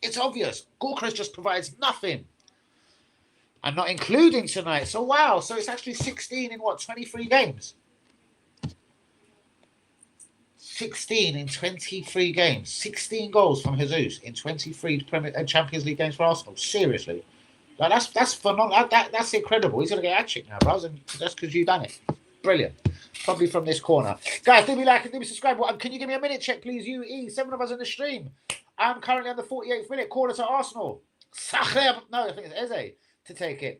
It's obvious. Gyökeres just provides nothing. And not including tonight. So, wow. So, it's actually 16 in 23 games? 16 in 23 games. 16 goals from Jesus in 23 Champions League games for Arsenal. Seriously. Like, that's phenomenal. That's incredible. He's going to get a hat-trick now, bros. And that's because you've done it. Brilliant. Probably from this corner. Guys, do me like and do me subscribe. Can you give me a minute check, please? UE, 7 of us in the stream. I'm currently on the 48th minute. Corner to Arsenal. No, I think it's Eze to take it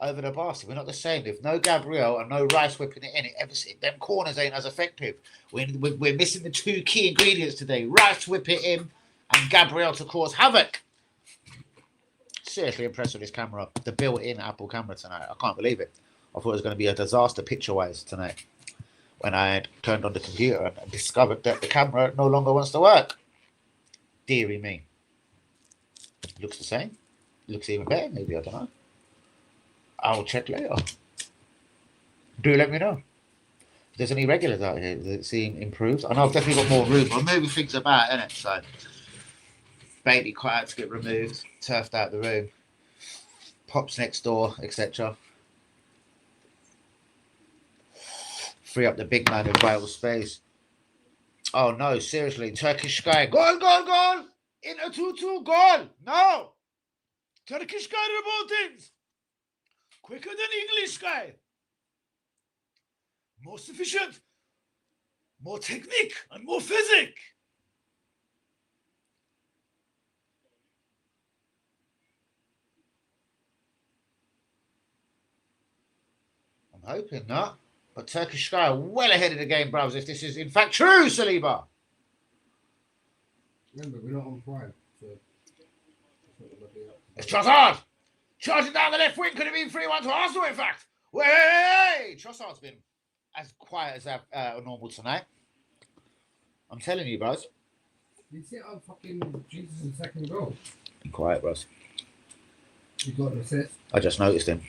over the basket. We're not the same. If no Gabriel and no Rice whipping it in, them corners ain't as effective. We're missing the two key ingredients today. Rice whip it in and Gabriel to cause havoc. Seriously impressed with this camera. The built-in Apple camera tonight. I can't believe it. I thought it was going to be a disaster picture-wise tonight when I turned on the computer and discovered that the camera no longer wants to work. Deary me. Looks the same. Looks even better, maybe. I don't know. I'll check later. Do let me know. If there's any regulars out here that seem improved. I know I've definitely got more room. I'm moving things about, innit? So, baby quite out to get removed, turfed out the room, pops next door, etc. Free up the big man with vital space. Oh no, seriously, Turkish Sky. Goal! In a 2-2 goal! No! Turkish Sky revoltings! Quicker than English Sky! Most efficient! More technique and more physic. I'm hoping not. But Turkish Sky are well ahead of the game, brothers, if this is in fact true, Saliba. Remember, we're not on Prime, so... It's Trossard! Charging down the left wing, could have been 3-1 to Arsenal, in fact. Way! Trossard's been as quiet as normal tonight. I'm telling you, bros. You see how fucking Jesus in second goal? Be quiet, bros. You got an assist. I just noticed him.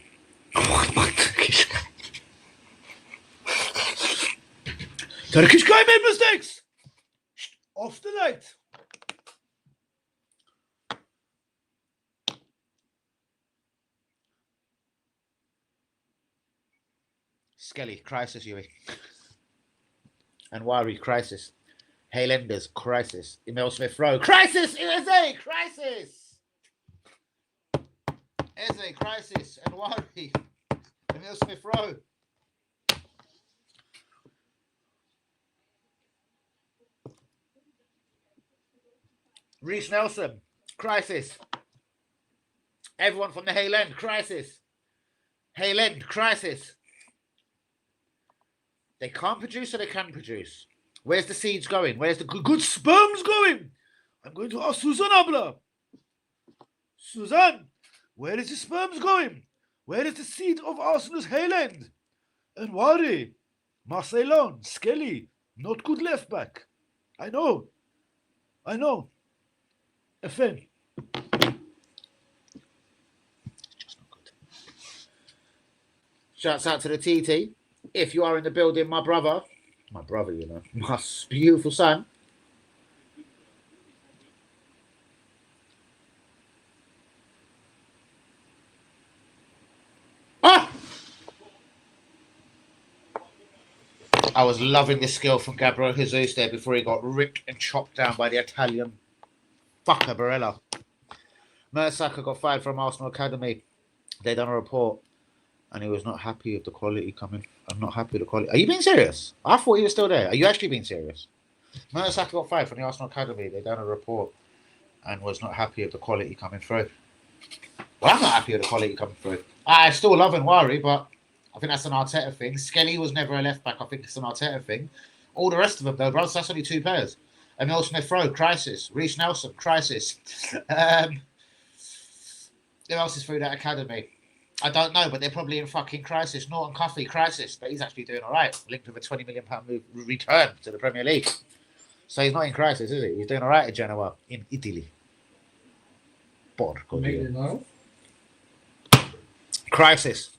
Turkish guy made mistakes. Off the light. Skelly, crisis, Yui. And Wari, crisis. Haylenders, crisis. Emil Smith Rowe, crisis! Eze, crisis! Eze, crisis. And Wari. Emil Smith Rowe. Reece Nelson, crisis. Everyone from the Hayland, crisis. Hayland, crisis. They can't produce or they can produce. Where's the seeds going? Where's the good sperms going? I'm going to ask Susan Abla. Susan, where is the sperms going? Where is the seed of Arsenal's Hayland? And Wari, Marcelon, Skelly, not good left back. I know. FN. Just not good. Shouts out to the TT. If you are in the building, my brother, you know, my beautiful son. Ah! I was loving the skill from Gabriel Jesus there before he got ripped and chopped down by the Italian fucker Barella. Mertesacker got fired from Arsenal Academy. They done a report and he was not happy with the quality coming. I'm not happy with the quality. Are you being serious? I thought he was still there. Are you actually being serious? Mertesacker got fired from the Arsenal Academy. They done a report and was not happy with the quality coming through. Well, I'm not happy with the quality coming through. I still love and worry, but I think that's an Arteta thing. Skelly was never a left back. I think it's an Arteta thing. All the rest of them, though, bro, that's only two pairs. Emil Smith Rowe, crisis. Reece Nelson, crisis. Who else is through that academy? I don't know, but they're probably in fucking crisis. Norton Cuffy, crisis, but he's actually doing all right. Linked with a £20 million move return to the Premier League. So he's not in crisis, is he? He's doing all right at Genoa in Italy. Crisis.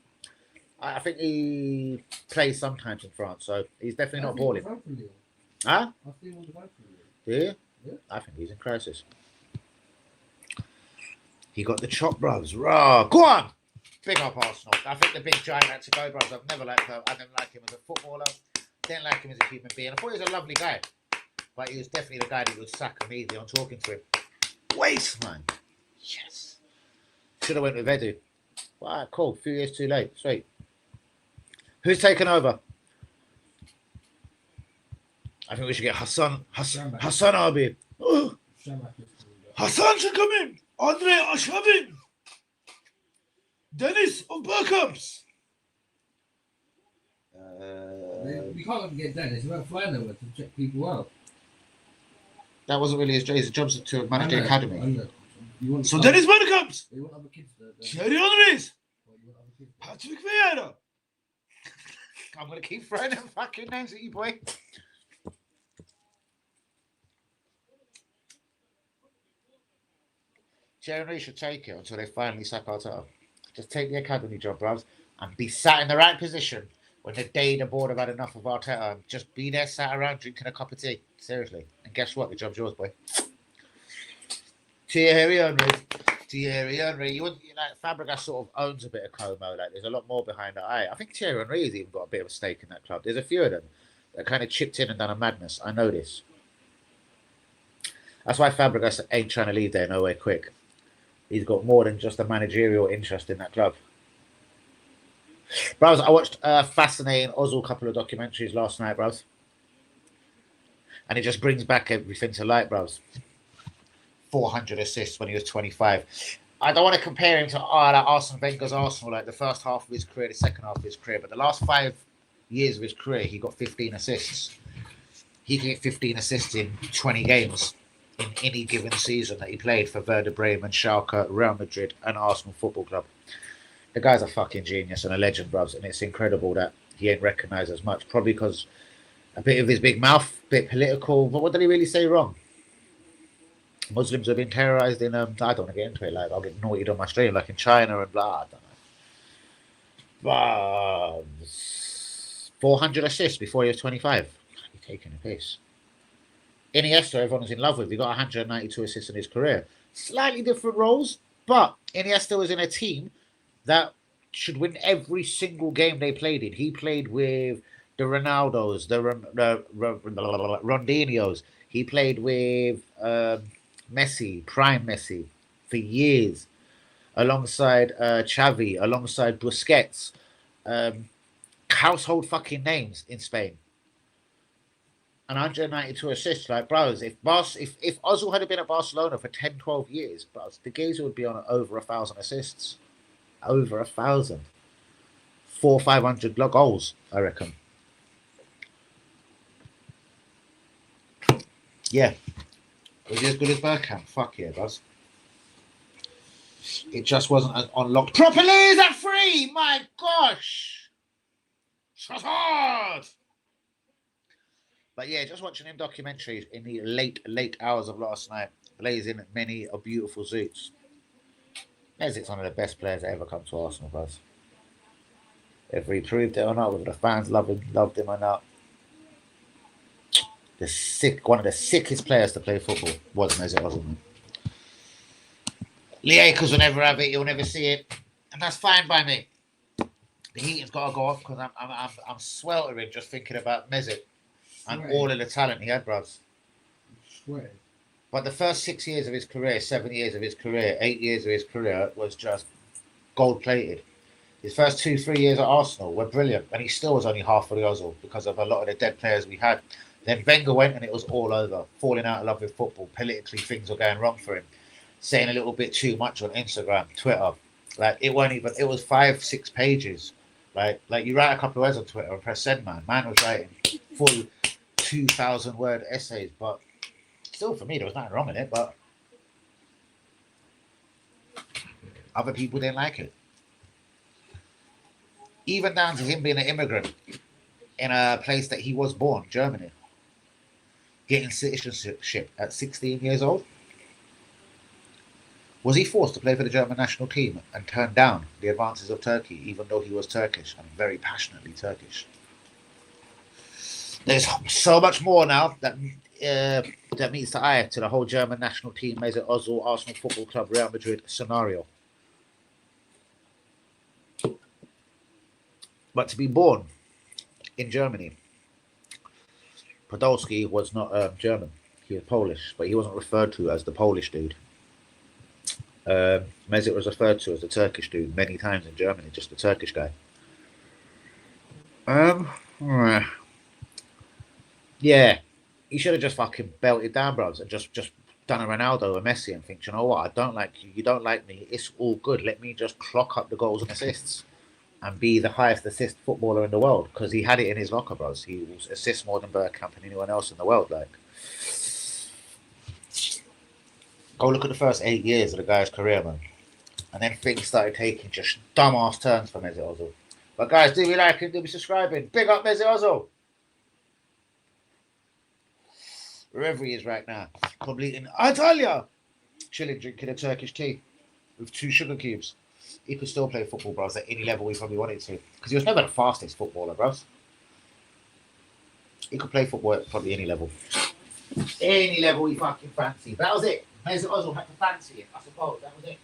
I think he plays sometimes in France, so he's definitely not balling. Huh? Do you? Yeah. I think he's in crisis. He got the chop, bros. Raw. Go on! Big up Arsenal. I think the big giant had to go, bros. I've never liked him. I didn't like him as a footballer. Didn't like him as a human being. I thought he was a lovely guy. But he was definitely the guy that would sack him easy on talking to him. Waste, man. Yes. Should have went with Edu. Alright, cool. A few years too late. Sweet. Who's taken over? I think we should get Hassan Abi. Oh. Hassan should come in. Andre Ashavin. Dennis of Burkamps. We can't get Dennis. We're flying over to check people out. That wasn't really his job. His job's to manage the academy. So other, Dennis Burkamps. You want other kids Thierry Henrys. Patrick Vieira. I'm going to keep throwing them fucking names at you, boy. Thierry should take it until they finally sack Arteta. Just take the academy job, bruv, and be sat in the right position when the day the board have had enough of Arteta. And just be there, sat around drinking a cup of tea. Seriously. And guess what? The job's yours, boy. Thierry Henry. You like Fabregas sort of owns a bit of Como. Like there's a lot more behind that. I think Thierry Henry has even got a bit of a stake in that club. There's a few of them that kind of chipped in and done a madness. I know this. That's why Fabregas ain't trying to leave there nowhere quick. He's got more than just a managerial interest in that club. Bros, I watched a fascinating Ozil couple of documentaries last night, bros. And it just brings back everything to light, bros. 400 assists when he was 25. I don't want to compare him to like Arsene Wenger's Arsenal, like the first half of his career, the second half of his career. But the last 5 years of his career, he got 15 assists. He can get 15 assists in 20 games in any given season that he played for Werder Bremen, Schalke, Real Madrid, and Arsenal Football Club. The guy's a fucking genius and a legend, bros, and it's incredible that he ain't recognised as much. Probably because a bit of his big mouth, a bit political. But what did he really say wrong? Muslims have been terrorised in. I don't want to get into it. Like I'll get naughty on my stream, like in China and blah. I don't know. 400 assists before he was 25. He's taking a piss. Iniesta, everyone was in love with. He got 192 assists in his career. Slightly different roles, but Iniesta was in a team that should win every single game they played in. He played with the Ronaldos, the Ronaldinhos. He played with Messi, prime Messi, for years, alongside Xavi, alongside Busquets. Household fucking names in Spain. And 192 assists, like bros. If Ozil had been at Barcelona for 10, 12 years, bros, the geezer would be on over 1,000 assists. Over 1,000. 400-500 goals, I reckon. Yeah. Was he as good as Bergkamp? Fuck yeah, bros. It just wasn't unlocked properly. Is that free? My gosh. Shut hard. But yeah, just watching him documentaries in the late hours of last night, blazing many a beautiful suits. Mezic's one of the best players that ever come to Arsenal, bros. Whether he proved it or not, whether the fans loved him or not. One of the sickest players to play football was Mesut Ozil. Lee Akers will never have it, he'll never see it. And that's fine by me. The heating's got to go off because I'm sweltering just thinking about Mesut. And all of the talent he had, bros. But the first 6 years of his career, 7 years of his career, 8 years of his career was just gold-plated. His first 2-3 years at Arsenal were brilliant, and he still was only half of the Ozil because of a lot of the dead players we had. Then Wenger went and it was all over. Falling out of love with football. Politically, things were going wrong for him. Saying a little bit too much on Instagram, Twitter. Like, it was 5-6 pages. Like you write a couple of words on Twitter and press send, man. Man was writing full 2,000-word essays, but still, for me, there was nothing wrong in it, but other people didn't like it. Even down to him being an immigrant in a place that he was born, Germany, getting citizenship at 16 years old. Was he forced to play for the German national team and turn down the advances of Turkey, even though he was Turkish and very passionately Turkish? There's so much more now that meets the eye to the whole German national team, Mesut Ozil, Arsenal Football Club, Real Madrid scenario. But to be born in Germany, Podolski was not German. He was Polish, but he wasn't referred to as the Polish dude. Mesut was referred to as the Turkish dude many times in Germany, just the Turkish guy. Yeah, he should have just fucking belted down, bros, and just done a Ronaldo or Messi and think, you know what, I don't like you, you don't like me, it's all good. Let me just clock up the goals and assists and be the highest assist footballer in the world, because he had it in his locker, bros. He will assist more than Bergkamp and anyone else in the world. Like, go look at the first 8 years of the guy's career, man. And then things started taking just dumbass turns for Mesut Ozil. But guys, do we like him? Do we subscribing? Big up Mesut Ozil. Wherever he is right now, probably in Italia, chilling, drinking a Turkish tea with 2 sugar cubes. He could still play football, bros, at any level he probably wanted to, because he was never the fastest footballer, bros. He could play football at probably any level. Any level he fucking fancied. That was it. Mesut Ozil had to fancy it, I suppose. That was it.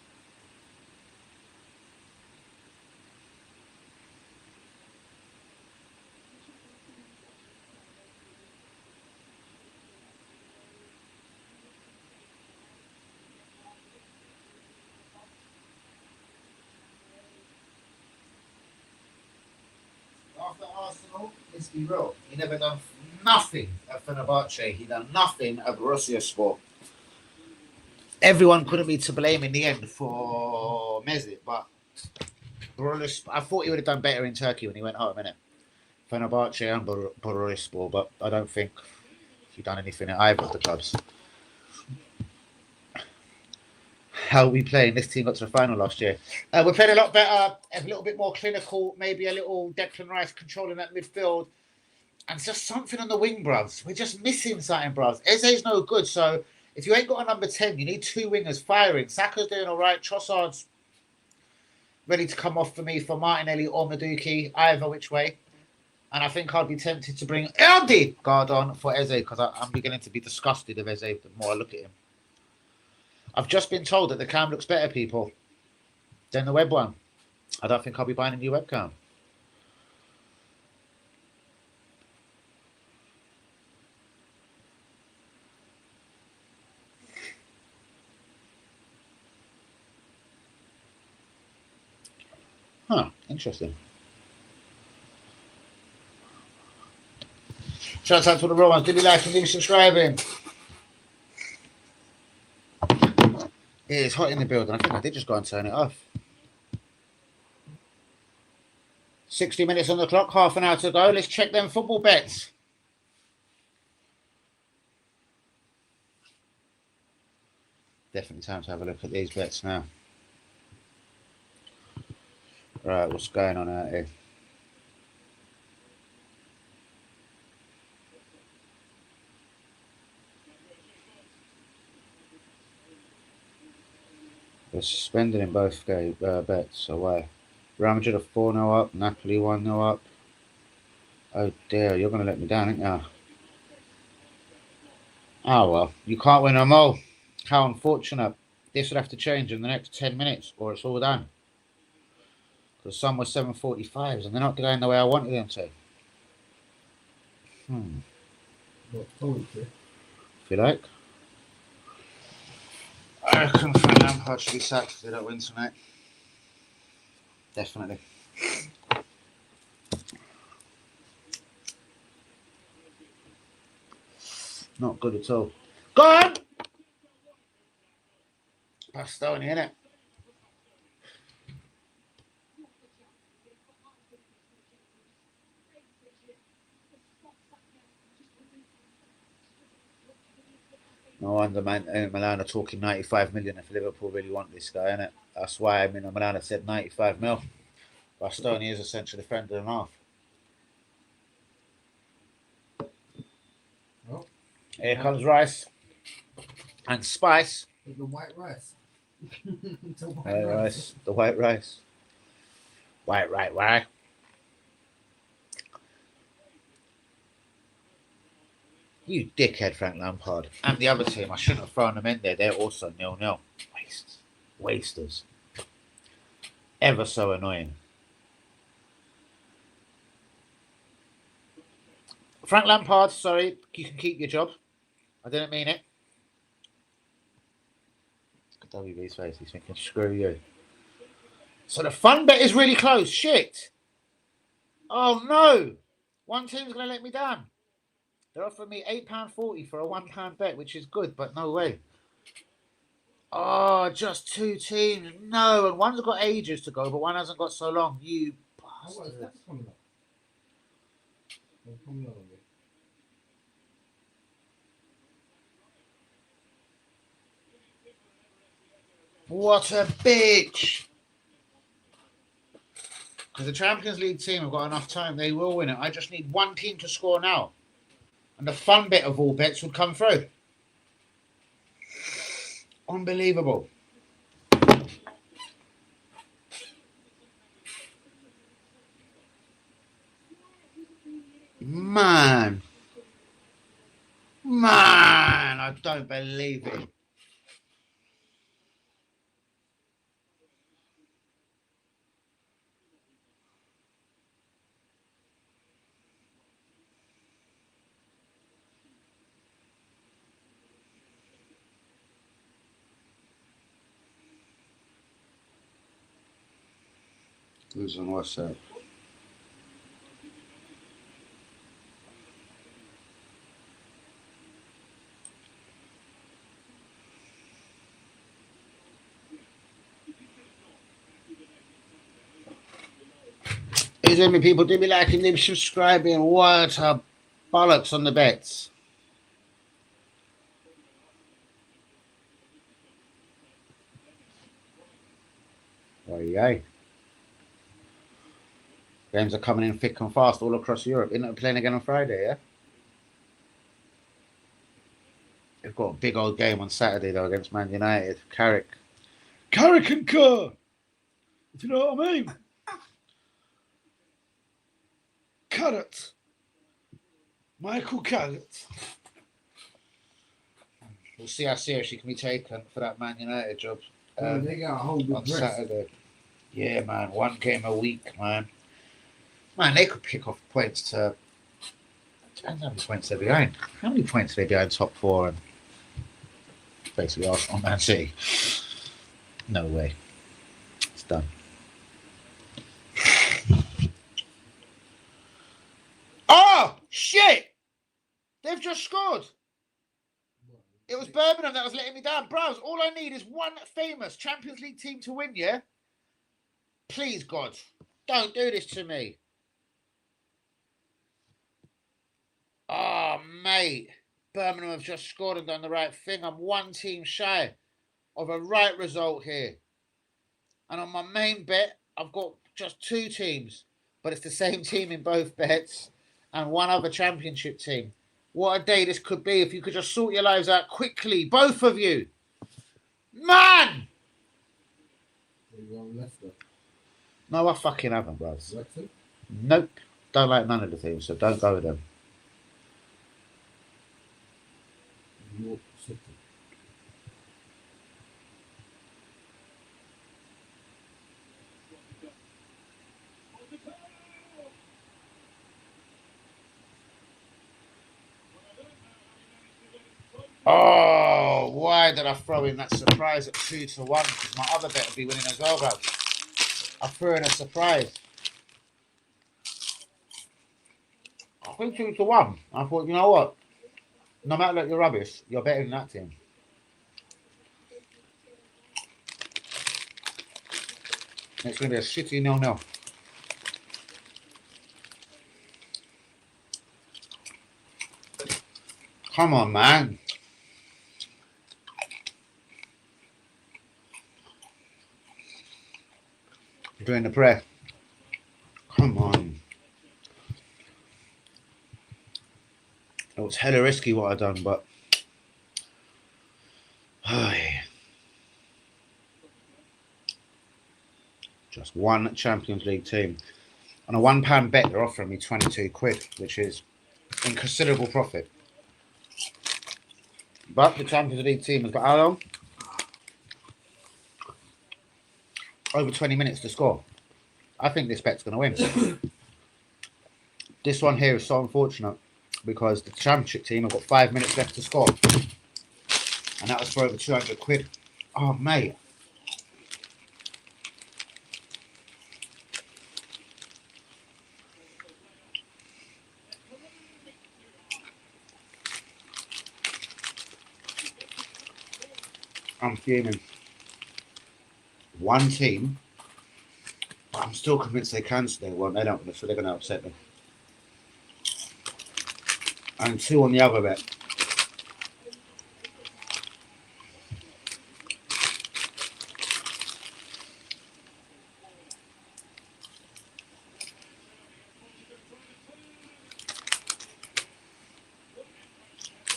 After Arsenal, let's be real, he never done nothing at Fenerbahce. He done nothing at Borussia. Everyone couldn't be to blame in the end for Mesut, but I thought he would have done better in Turkey when he went home, innit? Fenerbahce and Borussia, but I don't think he done anything at either of the clubs. How are we playing? This team got to the final last year. We're playing a lot better, a little bit more clinical, maybe a little Declan Rice controlling that midfield. And just something on the wing, bruvs. We're just missing something, bruvs. Eze's no good, so if you ain't got a number 10, you need two wingers firing. Saka's doing all right. Trossard's ready to come off for me for Martinelli or Maduki, either which way. And I think I'd be tempted to bring Guard on for Eze because I'm beginning to be disgusted of Eze the more I look at him. I've just been told that the cam looks better, people, than the web one. I don't think I'll be buying a new webcam. Huh, interesting. Shout out to the real ones. Give me liking, give me subscribing. Yeah, it's hot in the building. I think I did just go and turn it off. 60 minutes on the clock, half an hour to go. Let's check them football bets. Definitely time to have a look at these bets now. Right, what's going on out here? They're suspended in both bets, so why? Real Madrid are 4-0 up, Napoli 1-0 up. Oh dear, you're going to let me down, aren't you? Oh well, you can't win them all. How unfortunate. This would have to change in the next 10 minutes or it's all done. Because some were 7.45s and they're not going the way I wanted them to. If you like. I reckon Frank Lampard should be sacked if they don't win tonight. Definitely. Not good at all. Go on! Pastoni, innit? No wonder Milan are talking 95 million if Liverpool really want this guy, innit? That's why Milan have said 95 mil. Bastoni is a central defender and half. Oh. Here comes Rice and Spice. The white rice. The white rice. White. You dickhead, Frank Lampard. And the other team, I shouldn't have thrown them in there. They're also 0-0. Wasters. Ever so annoying. Frank Lampard, sorry, you can keep your job. I didn't mean it. Look at WB's face. He's thinking, screw you. So the fun bet is really close. Shit. Oh, no. One team's going to let me down. They're offering me £8.40 for a £1 bet, which is good, but no way. Oh, just two teams. No, and one's got ages to go, but one hasn't got so long. You bastard. What a bitch. Because the Champions League team have got enough time. They will win it. I just need one team to score now. And the fun bit of all bets would come through. Unbelievable. Man, I don't believe it. Who's on WhatsApp? You see me, people? Do be liking, do be subscribing. What a bollocks on the bets. There you go. Games are coming in thick and fast all across Europe. Isn't it playing again on Friday, yeah? They've got a big old game on Saturday, though, against Man United. Carrick and Kerr. Do you know what I mean? Carrot. Michael Carrot. We'll see how serious he can be taken for that Man United job they got a whole big on dress. Saturday. Yeah, man. One game a week, man. Man, they could pick off points to... Depends how many points they're behind. How many points are they behind top four and basically Arsenal, Man City? No way. It's done. Oh, shit! They've just scored. It was Birmingham that was letting me down. Bros, all I need is one famous Champions League team to win, yeah? Please, God, don't do this to me. Oh, mate. Birmingham have just scored and done the right thing. I'm one team shy of a right result here. And on my main bet, I've got just two teams. But it's the same team in both bets and one other championship team. What a day this could be if you could just sort your lives out quickly. Both of you. Man! No, I fucking haven't, bro. Nope. Don't like none of the teams, so don't go with them. Oh, why did I throw in that surprise at 2-1? Because my other bet would be winning as well, bro. I threw in a surprise. I think 2-1. I thought, you know what? No matter that you're rubbish, you're better than that team. It's going to be a shitty 0-0. Come on, man. Doing the press. Come on. It was hella risky what I done, but just one Champions League team. On a £1 bet, they're offering me 22 quid, which is in considerable profit. But the Champions League team has got how long? Over 20 minutes to score. I think this bet's going to win. This one here is so unfortunate because the Championship team have got 5 minutes left to score. And that was for over 200 quid. Oh, mate. I'm fuming. One team, but I'm still convinced they can stay. Well, they don't, so they're going to upset them. And two on the other bet.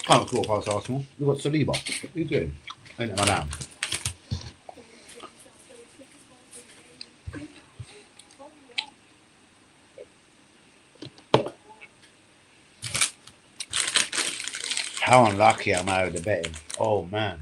Can't score past Arsenal. We've got Saliba. What are you doing? Ain't it, my damn? How unlucky am I with the betting? Oh, man.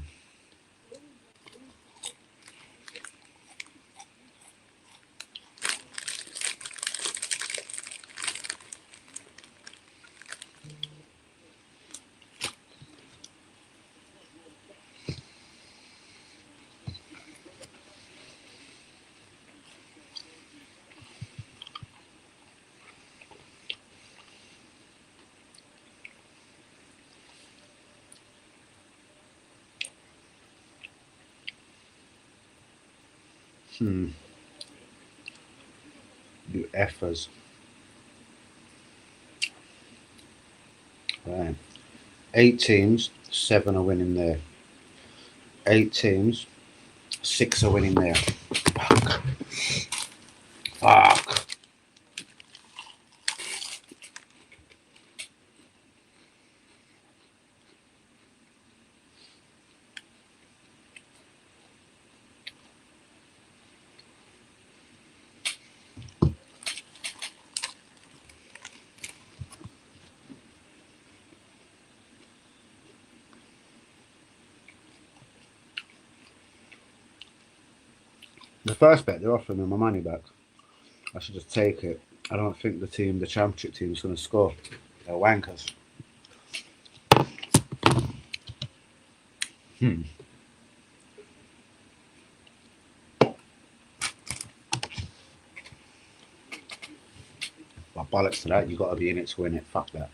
You effers. Right. 8 teams, 7 are winning there. 8 teams, 6 are winning there. Fuck. Fuck. The first bet, they're offering me my money back. I should just take it. I don't think the championship team, is going to score. They're wankers. But bollocks to that, you got to be in it to win it. Fuck that.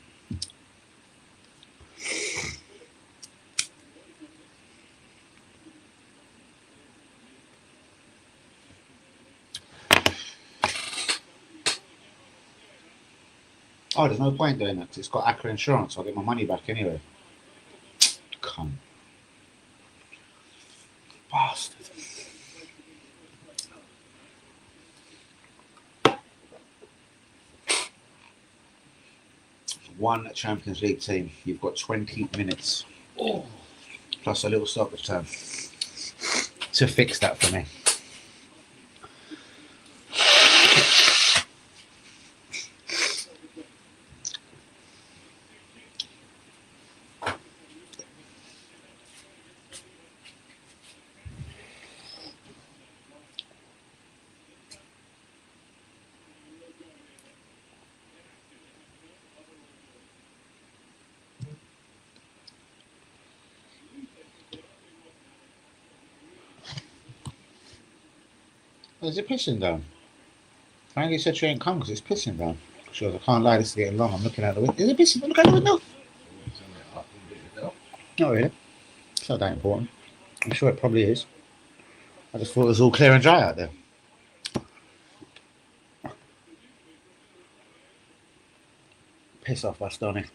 Oh, there's no point doing that 'cause it's got Accra Insurance. So I'll get my money back anyway. Cunt. Bastard. One Champions League team. You've got 20 minutes. Oh. Plus a little stoppage time to fix that for me. Is it pissing down? Frankie said she ain't come because it's pissing down. She goes, I can't lie, this is getting long. I'm looking out the window. Is it pissing? Look out the window. Not really. It's not that important. I'm sure it probably is. I just thought it was all clear and dry out there. Piss off, Bastoni.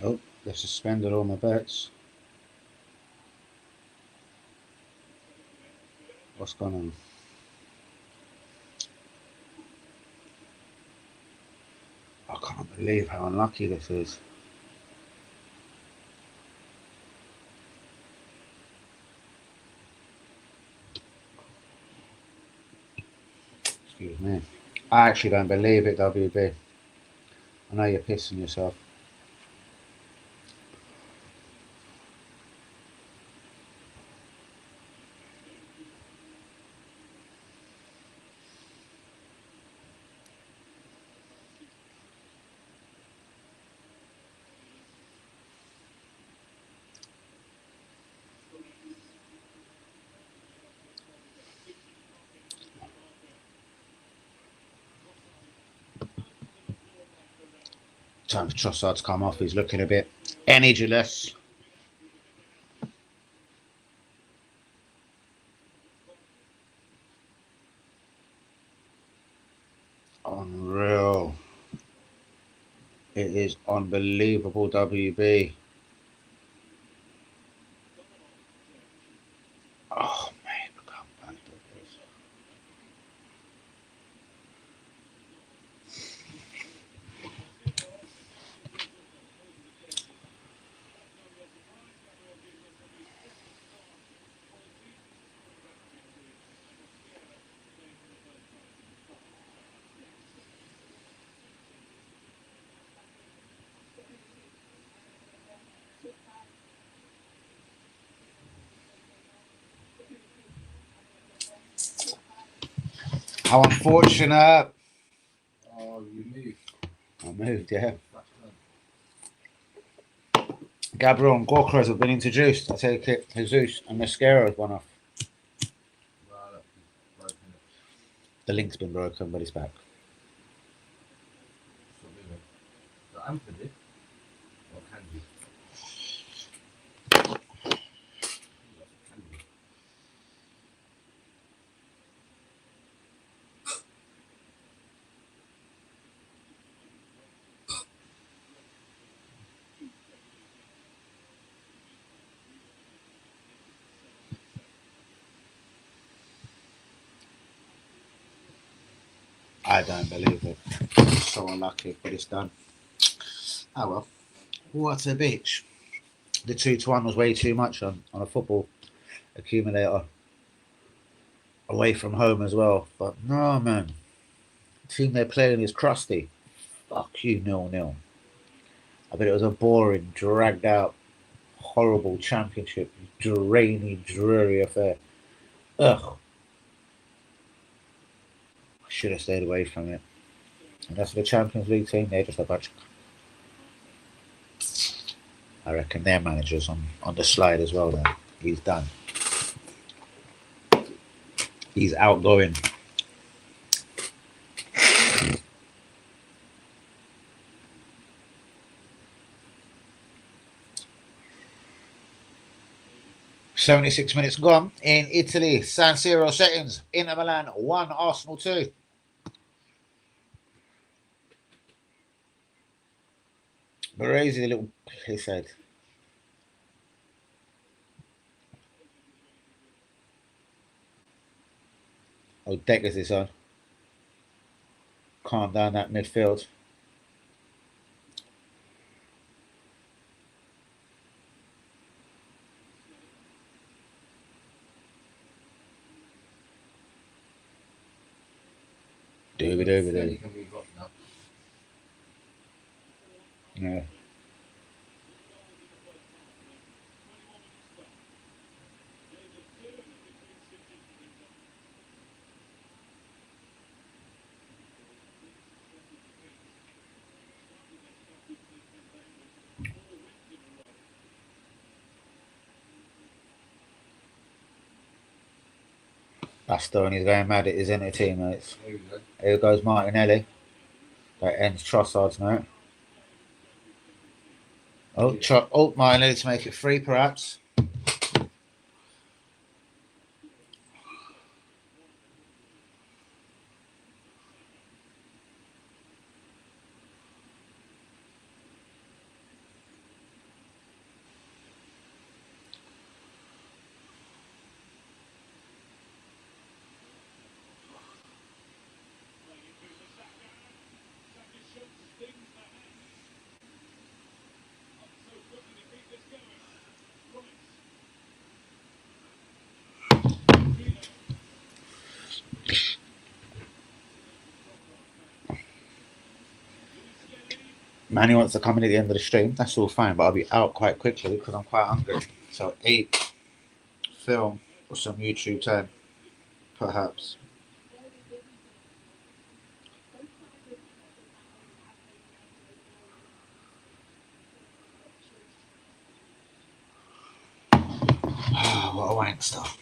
Oh, they suspended all my bets. What's going on? I can't believe how unlucky this is. Excuse me. I actually don't believe it, WB. I know you're pissing yourself. Time for Trossard to come off. He's looking a bit energyless. Unreal. It is unbelievable, WB. Oh, man, look how bad that is. How unfortunate. Oh, you moved. I moved, yeah. That's good. Gabriel and Gorkras have been introduced. I take it Jesus and Mascara has one off. Well, broken it. The link's been broken, but it's back. So we went. So I'm for this. Or candy. Candy. I don't believe it. So unlucky, but it's done. Oh well. What a bitch. The 2-1 was way too much on a football accumulator. Away from home as well. But no, man. The team they're playing is crusty. Fuck you, 0-0. I bet it was a boring, dragged out, horrible championship, drainy, dreary affair. Ugh. I should have stayed away from it. And that's the Champions League team, they're just a bunch. I reckon their manager's on the slide as well now. He's done. He's outgoing. "76 minutes gone in Italy, San Siro settings. Inter Milan 1, Arsenal 2. Baresi, the little pisshead. Oh, Decker's this on. Calm down that midfield. Sterling can move up now. Yeah. Bastoni's going mad at his inner teammates. There we go. Here goes Martinelli. That ends Trossard's now. Oh, Martinelli to make it 3 perhaps. Manny wants to come in at the end of the stream. That's all fine, but I'll be out quite quickly because I'm quite hungry. So 8, film or some YouTube time, perhaps. What a wankster.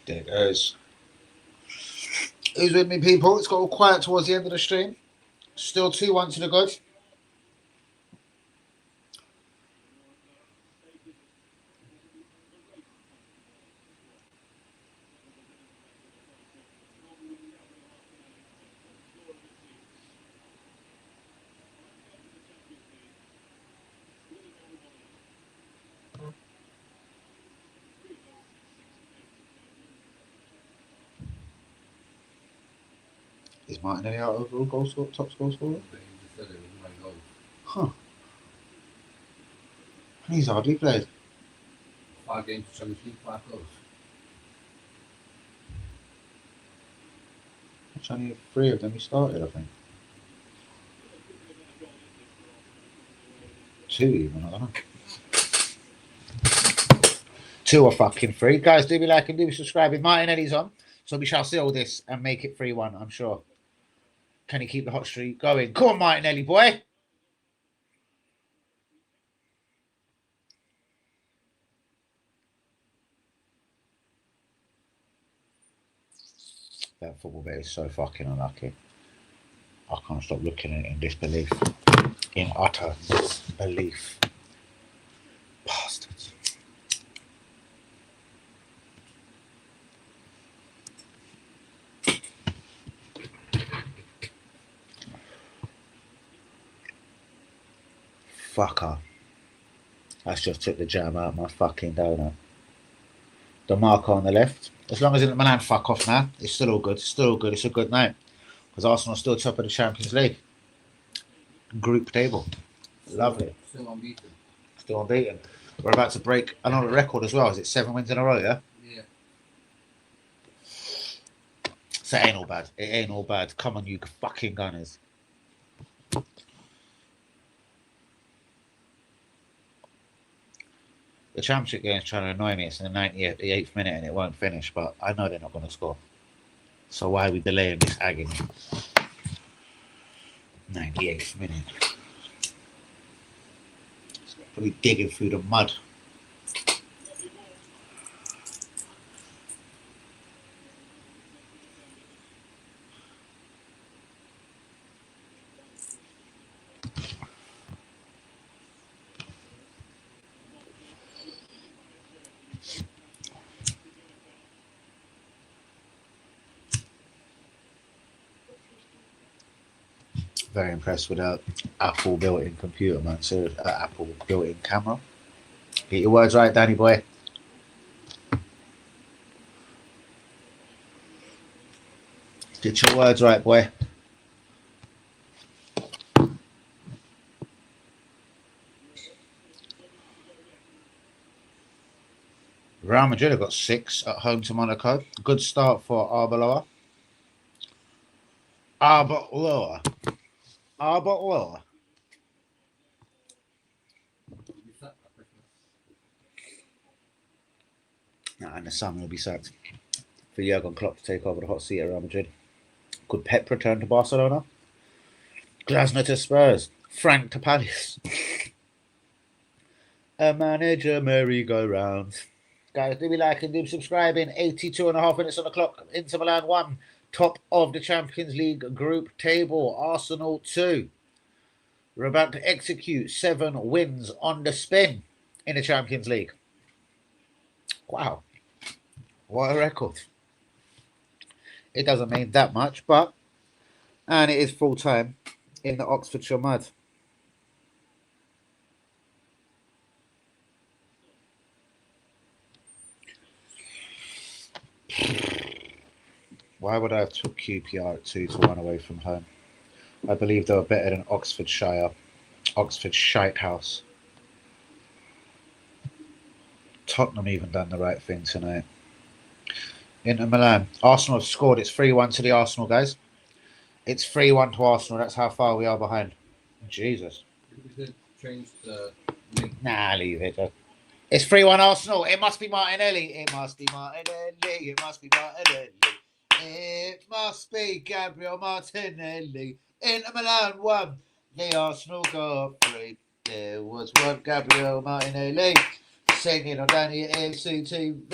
There it goes. Who's with me, people? It's got all quiet towards the end of the stream. Still 2-1 to the good. Is Martinelli out overall goal scorer, top goal scorer? But he just said it was my goal. Huh. He's hardly played. 5 games to Champions League, 5 goals. It's only 3 of them he started, I think. 2 even, I don't know. 2 are fucking free. Guys, do be like and do be subscribing. Martinelli's on, so we shall seal this and make it 3-1, I'm sure. Can he keep the hot streak going? Come on, Martinelli, boy. That football bet is so fucking unlucky. I can't stop looking at it in disbelief. In utter disbelief. Bastards. Fucker. That's just took the jam out of my fucking donut. The marker on the left. As long as Inter Milan fuck off now, it's still all good. It's still all good. It's a good night. Because Arsenal's still top of the Champions League. Group table. Lovely. Still unbeaten. Still unbeaten. We're about to break another record as well. Is it 7 wins in a row, yeah? Yeah. So it ain't all bad. It ain't all bad. Come on, you fucking Gunners. The championship game is trying to annoy me. It's in the 98th minute and it won't finish, but I know they're not going to score. So why are we delaying this agony? 98th minute. It's probably digging through the mud. Very impressed with that Apple built-in computer, man. So Apple built-in camera. Get your words right, Danny boy. Get your words right, boy. Real Madrid have got 6 at home to Monaco. Good start for Arbeloa. Arbeloa. Nah, and the summer will be sacked for Jurgen Klopp to take over the hot seat at Real Madrid. Could Pep return to Barcelona? Glasner to Spurs. Frank to Palace. A manager merry-go-round. Guys, do be liking, do be subscribing. 82.5 minutes on the clock. Inter Milan 1. Top of the Champions League group table. Arsenal 2. We're about to execute 7 wins on the spin in the Champions League. Wow. What a record. It doesn't mean that much, but... And it is full-time in the Oxfordshire mud. Why would I have took QPR at 2-1 away from home? I believe they were better than Oxford Shite House. Tottenham even done the right thing tonight. Inter Milan. Arsenal have scored. It's 3-1 to the Arsenal, guys. It's 3-1 to Arsenal. That's how far we are behind. Jesus. We could change the link. Nah, leave it. It's 3-1 Arsenal. It must be Martinelli. It must be Martinelli. It must be Martinelli. It must be Gabriel Martinelli. Inter Milan 1. The Arsenal got 3. There was one Gabriel Martinelli singing on Danny AFC TV.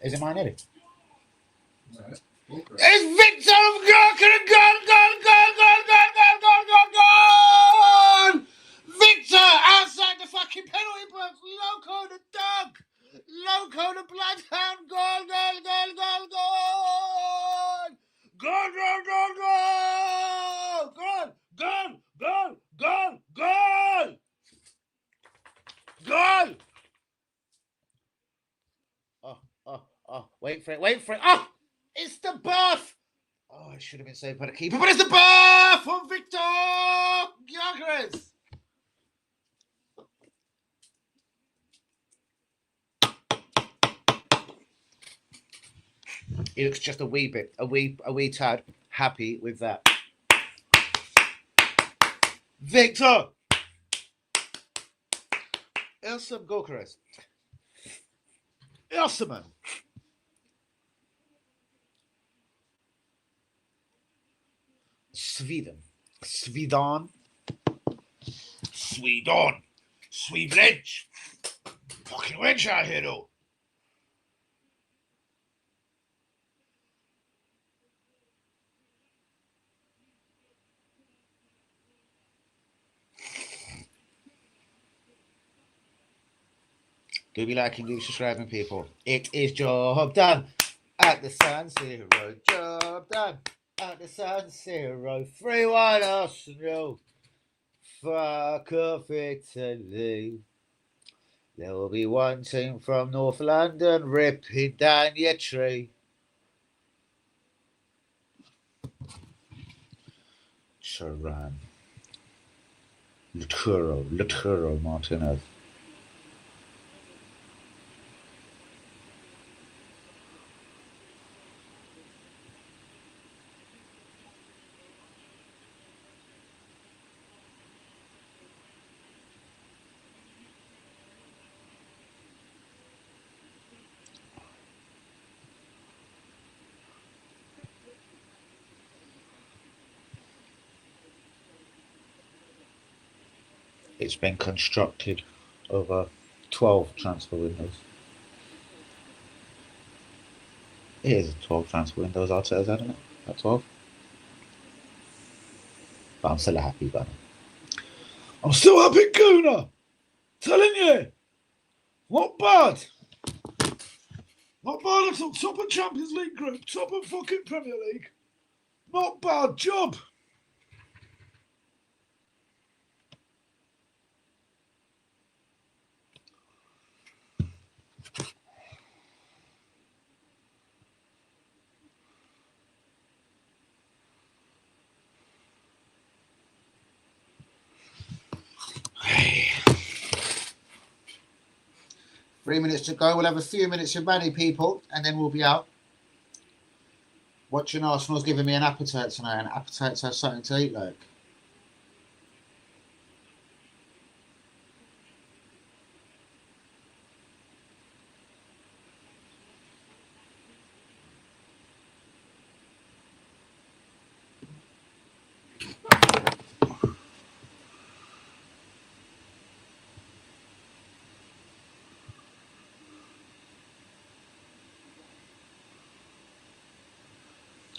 Is it Martinelli? No. It's Victor of goal! Victor outside the fucking penalty box. Loco the dog. Loco the bloodhound. Goal. Oh. Wait for it. Oh, it's the buff. Oh, it should have been saved by the keeper, but it's the bar for Victor Gyökeres. He looks just a wee tad happy with that. Victor Ilsam Gyökeres. Ilsaman. Sweden. Sweden. Wench. Fucking wench out here, though. Do be liking, do subscribing, people. It is job done at the San Siro. Job done at the San Siro. 3-1 Arsenal. Fuck off Italy. There will be one team from North London ripping down your tree. Charan. Laturo Martinez. It's been constructed over 12 transfer windows. It is 12 transfer windows, Arteta's had, isn't it? At 12. But I'm still a happy bunny. I'm still happy, Gooner! Telling you! Not bad! Not bad at all. Top of Champions League group, top of fucking Premier League. Not bad job. Hey. 3 minutes to go. We'll have a few minutes of money, people, and then we'll be out. Watching Arsenal's giving me an appetite tonight. An appetite to have something to eat, like.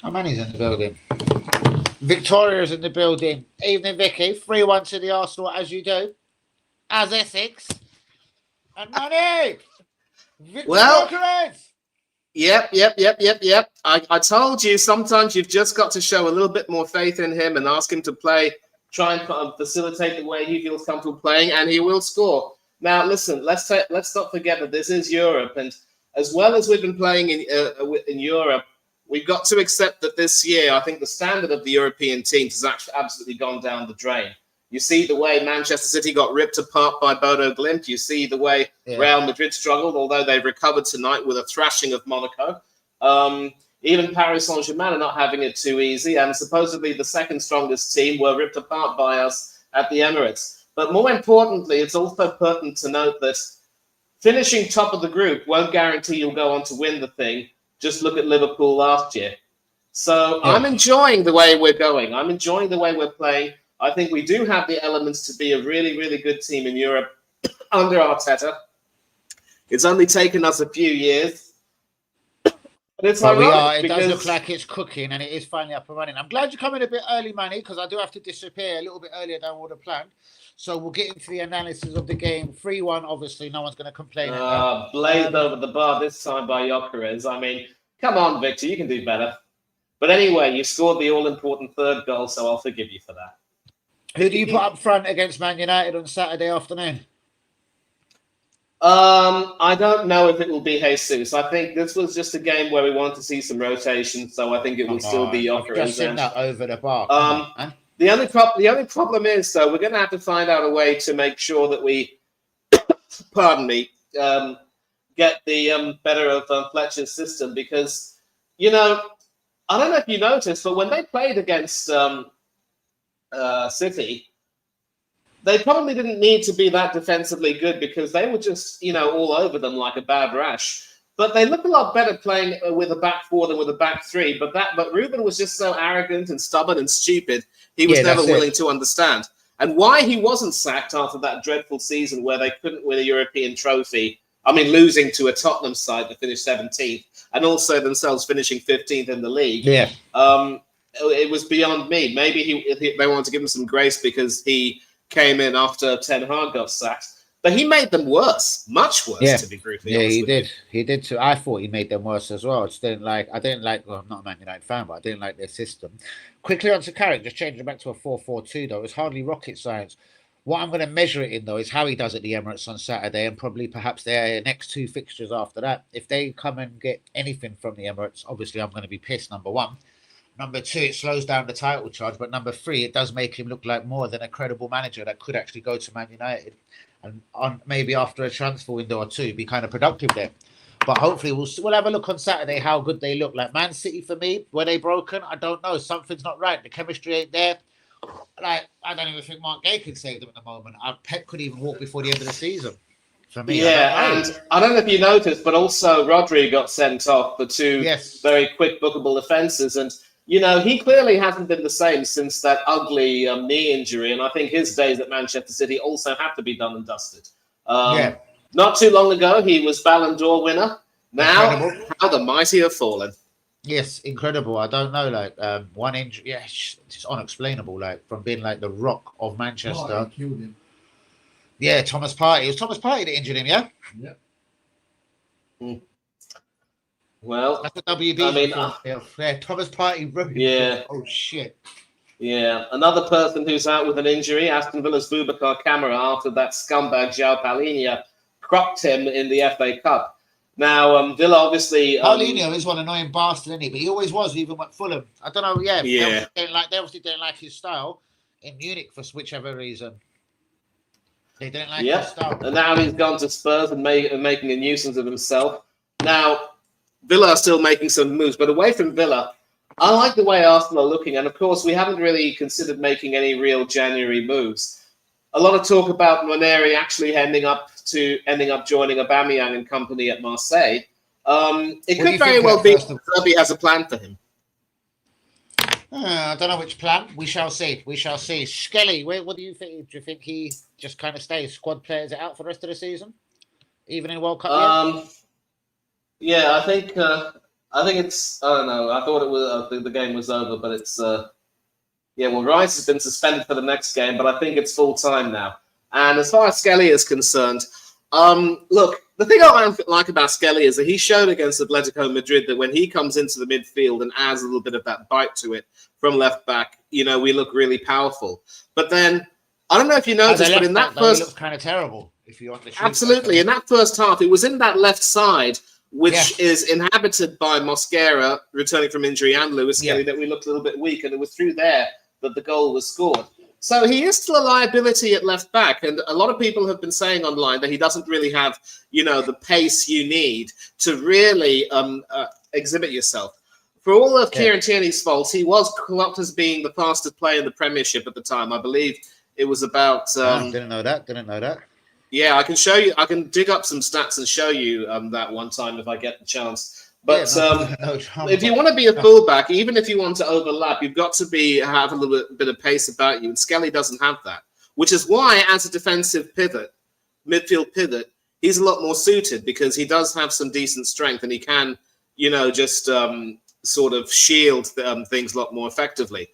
Oh, Manny's in the building. Victoria's in the building. Evening, Vicky. 3-1 to the Arsenal, as you do. As Essex. And Manny! Victor Gyökeres! Yep. I told you, sometimes you've just got to show a little bit more faith in him and ask him to play, try and facilitate the way he feels comfortable playing, and he will score. Now, listen, let's not forget that this is Europe, and as well as we've been playing in Europe, we've got to accept that this year, I think the standard of the European teams has actually absolutely gone down the drain. You see the way Manchester City got ripped apart by Bodo Glimt. You see the way Real Madrid struggled, although they've recovered tonight with a thrashing of Monaco. Even Paris Saint-Germain are not having it too easy, and supposedly the second strongest team were ripped apart by us at the Emirates. But more importantly, it's also pertinent to note that finishing top of the group won't guarantee you'll go on to win the thing. Just look at Liverpool last year. So I'm enjoying the way we're going. I'm enjoying the way we're playing. I think we do have the elements to be a really, really good team in Europe under Arteta. It's only taken us a few years. But it's But ironic it does look like it's cooking, and it is finally up and running. I'm glad you're coming a bit early, Manny, because I do have to disappear a little bit earlier than I would have planned. So we'll get into the analysis of the game. 3-1, obviously, no one's going to complain. Blazed over the bar this time by Gyökeres. I mean, come on, Victor, you can do better. But anyway, you scored the all-important third goal, so I'll forgive you for that. Who do you put up front against Man United on Saturday afternoon? I don't know if it will be Jesus. I think this was just a game where we want to see some rotation, so I think it will still be I've Yoker just seen and that over the bar. Um, the only problem is, though, we're going to have to find out a way to make sure that we, pardon me, get the better of Fletcher's system because, you know, I don't know if you noticed, but when they played against City, they probably didn't need to be that defensively good because they were just, all over them like a bad rash. But they look a lot better playing with a back four than with a back three. But Ruben was just so arrogant and stubborn and stupid. He was never willing to understand. And why he wasn't sacked after that dreadful season where they couldn't win a European trophy. I mean, losing to a Tottenham side that finished 17th and also themselves finishing 15th in the league. Yeah. It was beyond me. Maybe they wanted to give him some grace because he came in after Ten Hag got sacked. But he made them worse, much worse, to be brutally honest. He did. He did too. I thought he made them worse as well. I didn't like, well, I'm not a Man United fan, but I didn't like their system. Quickly on to Carrick, just changing back to a 4-4-2, though. It's hardly rocket science. What I'm going to measure it in, though, is how he does at the Emirates on Saturday and probably perhaps their next two fixtures after that. If they come and get anything from the Emirates, obviously I'm going to be pissed, number one. Number two, it slows down the title charge. But number three, it does make him look like more than a credible manager that could actually go to Man United and maybe after a transfer window or two, be kind of productive there. But hopefully we'll have a look on Saturday how good they look. Like Man City, for me, were they broken? I don't know. Something's not right. The chemistry ain't there. Like, I don't even think Mark Gay can save them at the moment. Pep could even walk before the end of the season. For me, I don't know if you noticed, but also Rodri got sent off for two very quick bookable offences. And he clearly hasn't been the same since that ugly knee injury, and I think his days at Manchester City also have to be done and dusted. Not too long ago, he was Ballon d'Or winner. Now, how the mighty have fallen. Yes, incredible. I don't know, like one injury, it's just unexplainable. Like from being like the rock of Manchester. Oh, killed him. Yeah, Thomas Partey. It was Thomas Partey that injured him. Yeah. Yep. Well, that's the WB. Thomas Partey ruined him. Oh shit. Yeah, another person who's out with an injury, Aston Villa's Boubacar Kamara, after that scumbag João Palhinha cropped him in the FA Cup. Now, Villa obviously... Paulinho is one annoying bastard, isn't he? But he always was, even at Fulham. I don't know, They obviously didn't like his style in Munich for whichever reason. They didn't like his style. And now he's gone to Spurs and making a nuisance of himself. Now, Villa are still making some moves, but away from Villa, I like the way Arsenal are looking. And, of course, we haven't really considered making any real January moves. A lot of talk about Moneri actually ending up joining Aubameyang and company at Marseille. It could very well be that Zerbi has a plan for him. I don't know which plan. We shall see. Skelly, what do you think? Do you think he just kind of stays squad players out for the rest of the season, even in World Cup? Yeah, I think it's. I don't know. I thought it was the game was over, but it's. Rice has been suspended for the next game, but I think it's full time now. And as far as Skelly is concerned, look, the thing I like about Skelly is that he showed against Atletico Madrid that when he comes into the midfield and adds a little bit of that bite to it from left back, we look really powerful. But then, I don't know if you noticed, but in that first... He looks kind of terrible, if you want to shoot. Absolutely. In that first half, it was in that left side, which is inhabited by Mosquera, returning from injury, and Lewis Skelly, that we looked a little bit weak, and it was through there that the goal was scored. So he is still a liability at left back, and a lot of people have been saying online that he doesn't really have, the pace you need to really exhibit yourself. For all of Kieran Tierney's faults, he was clocked as being the fastest player in the Premiership at the time. I believe it was about... Didn't know that. Yeah, I can show you. I can dig up some stats and show you that one time if I get the chance. But if you want to be a fullback, even if you want to overlap, you've got to have a little bit of pace about you. And Skelly doesn't have that, which is why, as a defensive midfield pivot, he's a lot more suited because he does have some decent strength and he can, just sort of shield things a lot more effectively.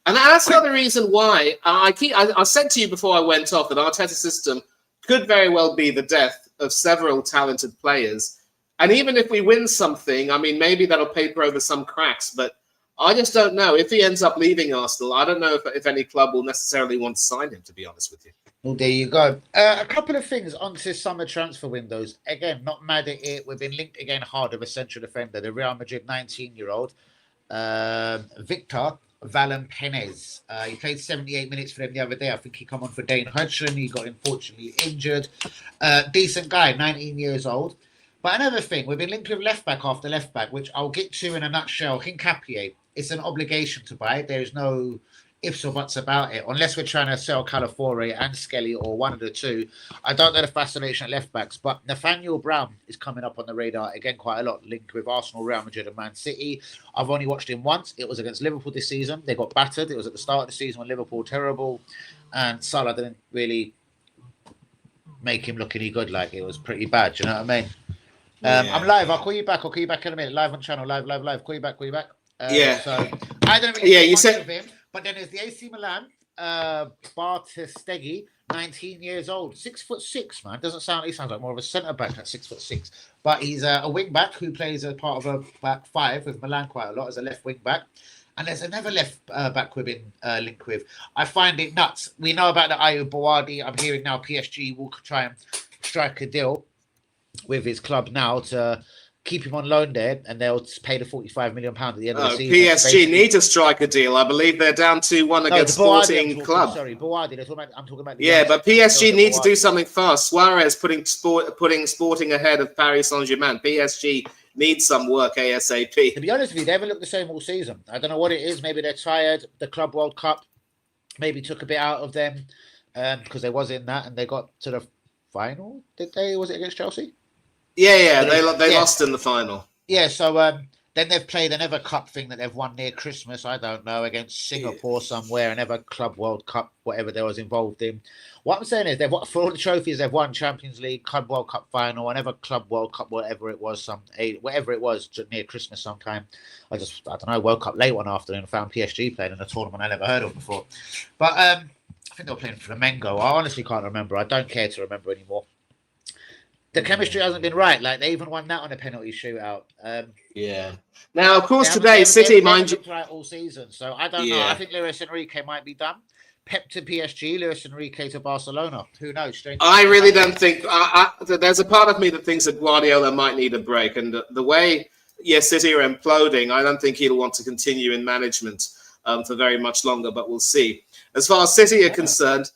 And that's another reason why I said to you before I went off that Arteta's system could very well be the death of several talented players. And even if we win something, I mean, maybe that'll paper over some cracks, but I just don't know if he ends up leaving Arsenal. I don't know if any club will necessarily want to sign him, to be honest with you. Well, there you go. A couple of things onto summer transfer windows. Again, not mad at it. We've been linked again hard with a central defender, the Real Madrid 19-year-old Victor Valentines. He played 78 minutes for them the other day. I think he come on for Dane Hudson. He got unfortunately injured. Decent guy, 19 years old. But another thing, we've been linked with left back after left back, which I'll get to in a nutshell. Hincapié, it's an obligation to buy. There is no ifs or buts about it, unless we're trying to sell Calafiore and Skelly or one of the two. I don't know the fascination at left backs, but Nathaniel Brown is coming up on the radar again quite a lot, linked with Arsenal, Real Madrid, and Man City. I've only watched him once. It was against Liverpool this season. They got battered. It was at the start of the season when Liverpool were terrible, and Salah didn't really make him look any good. Like, it was pretty bad. Do you know what I mean? I'm live. I'll call you back. In a minute. Live on channel. Live. Call you back. So I don't really you said of him. But then there's the AC Milan, Bartestegi, 19 years old, 6'6", man. Doesn't sound. He sounds like more of a centre back at 6'6", but he's a wing back who plays as part of a back five with Milan quite a lot as a left wing back. And there's another left back we've been linked with. I find it nuts. We know about the Ayoub Boadi. I'm hearing now PSG will try and strike a deal with his club now to keep him on loan there, and they'll pay the £45 million at the end of the season. PSG need to strike a deal. I believe they're down 2-1 against Sporting Club. Sorry, Boadi. I'm talking about. But PSG need to do something fast. Suarez putting Sporting ahead of Paris Saint-Germain. PSG needs some work ASAP. To be honest with you, they haven't looked the same all season. I don't know what it is. Maybe they're tired. The Club World Cup maybe took a bit out of them because they was in that and they got to the final. Did they? Was it against Chelsea? Yeah, they lost in the final. Yeah, so then they've played another cup thing that they've won near Christmas, I don't know, against Singapore somewhere, another Club World Cup, whatever they was involved in. What I'm saying is, for all the trophies, they've won Champions League, Club World Cup final, another Club World Cup, whatever it was near Christmas sometime. I don't know, woke up late one afternoon and found PSG playing in a tournament I never heard of before. But I think they were playing Flamengo. I honestly can't remember. I don't care to remember anymore. The chemistry hasn't been right. Like, they even won that on a penalty shootout. Now, of course, today City, mind you, right all season. So I don't know. I think Luis Enrique might be done. Pep to PSG, Luis Enrique to Barcelona. Who knows? I really don't think. There's a part of me that thinks that Guardiola might need a break, and the way City are imploding, I don't think he'll want to continue in management for very much longer. But we'll see. As far as City are concerned,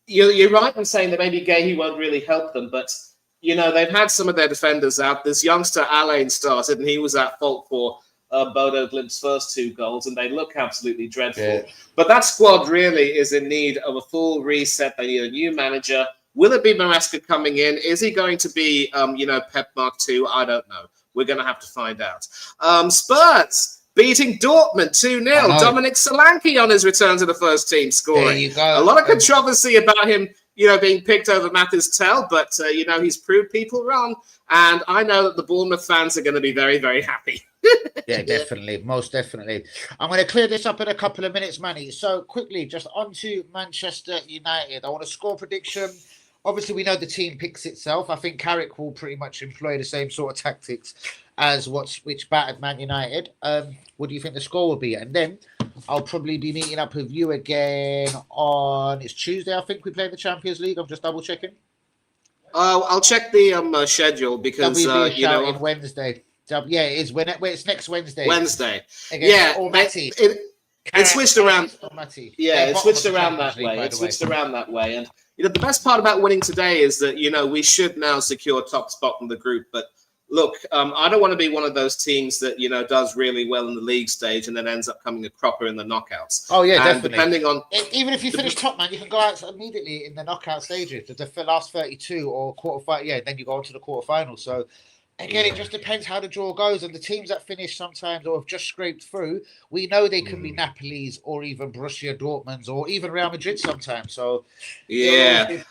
You're right in saying that maybe Gahey won't really help them, but they've had some of their defenders out. This youngster Alain started, and he was at fault for Bodo Glimt's first 2 goals, and they look absolutely dreadful. Yeah. But that squad really is in need of a full reset. They need a new manager. Will it be Maresca coming in? Is he going to be, Pep Mark II? I don't know. We're going to have to find out. Spurs beating Dortmund 2-0. Dominic Solanke on his return to the first team scoring. There you go. A lot of controversy about him, being picked over Mathis Tel, but, he's proved people wrong. And I know that the Bournemouth fans are going to be very, very happy. Yeah, definitely. Most definitely. I'm going to clear this up in a couple of minutes, Manny. So quickly, just on to Manchester United. I want a score prediction. Obviously, we know the team picks itself. I think Carrick will pretty much employ the same sort of tactics as which battered Man United. What do you think the score will be? And then I'll probably be meeting up with you again it's Tuesday, I think we play in the Champions League. I'm just double checking. I'll check the schedule because Wednesday. It's next Wednesday. Or Matty. It switched around. Yeah, it switched around that way. And the best part about winning today is that we should now secure top spot in the group. But look, I don't want to be one of those teams that does really well in the league stage and then ends up coming a cropper in the knockouts. Oh yeah, and definitely. Depending on even if you finish top, man, you can go out immediately in the knockout stages, the last 32 or quarterfinal. Yeah, then you go on to the quarterfinal. So. Again, it just depends how the draw goes. And the teams that finish sometimes or have just scraped through, we know they can be Napoli's or even Borussia Dortmund's or even Real Madrid sometimes. So, teams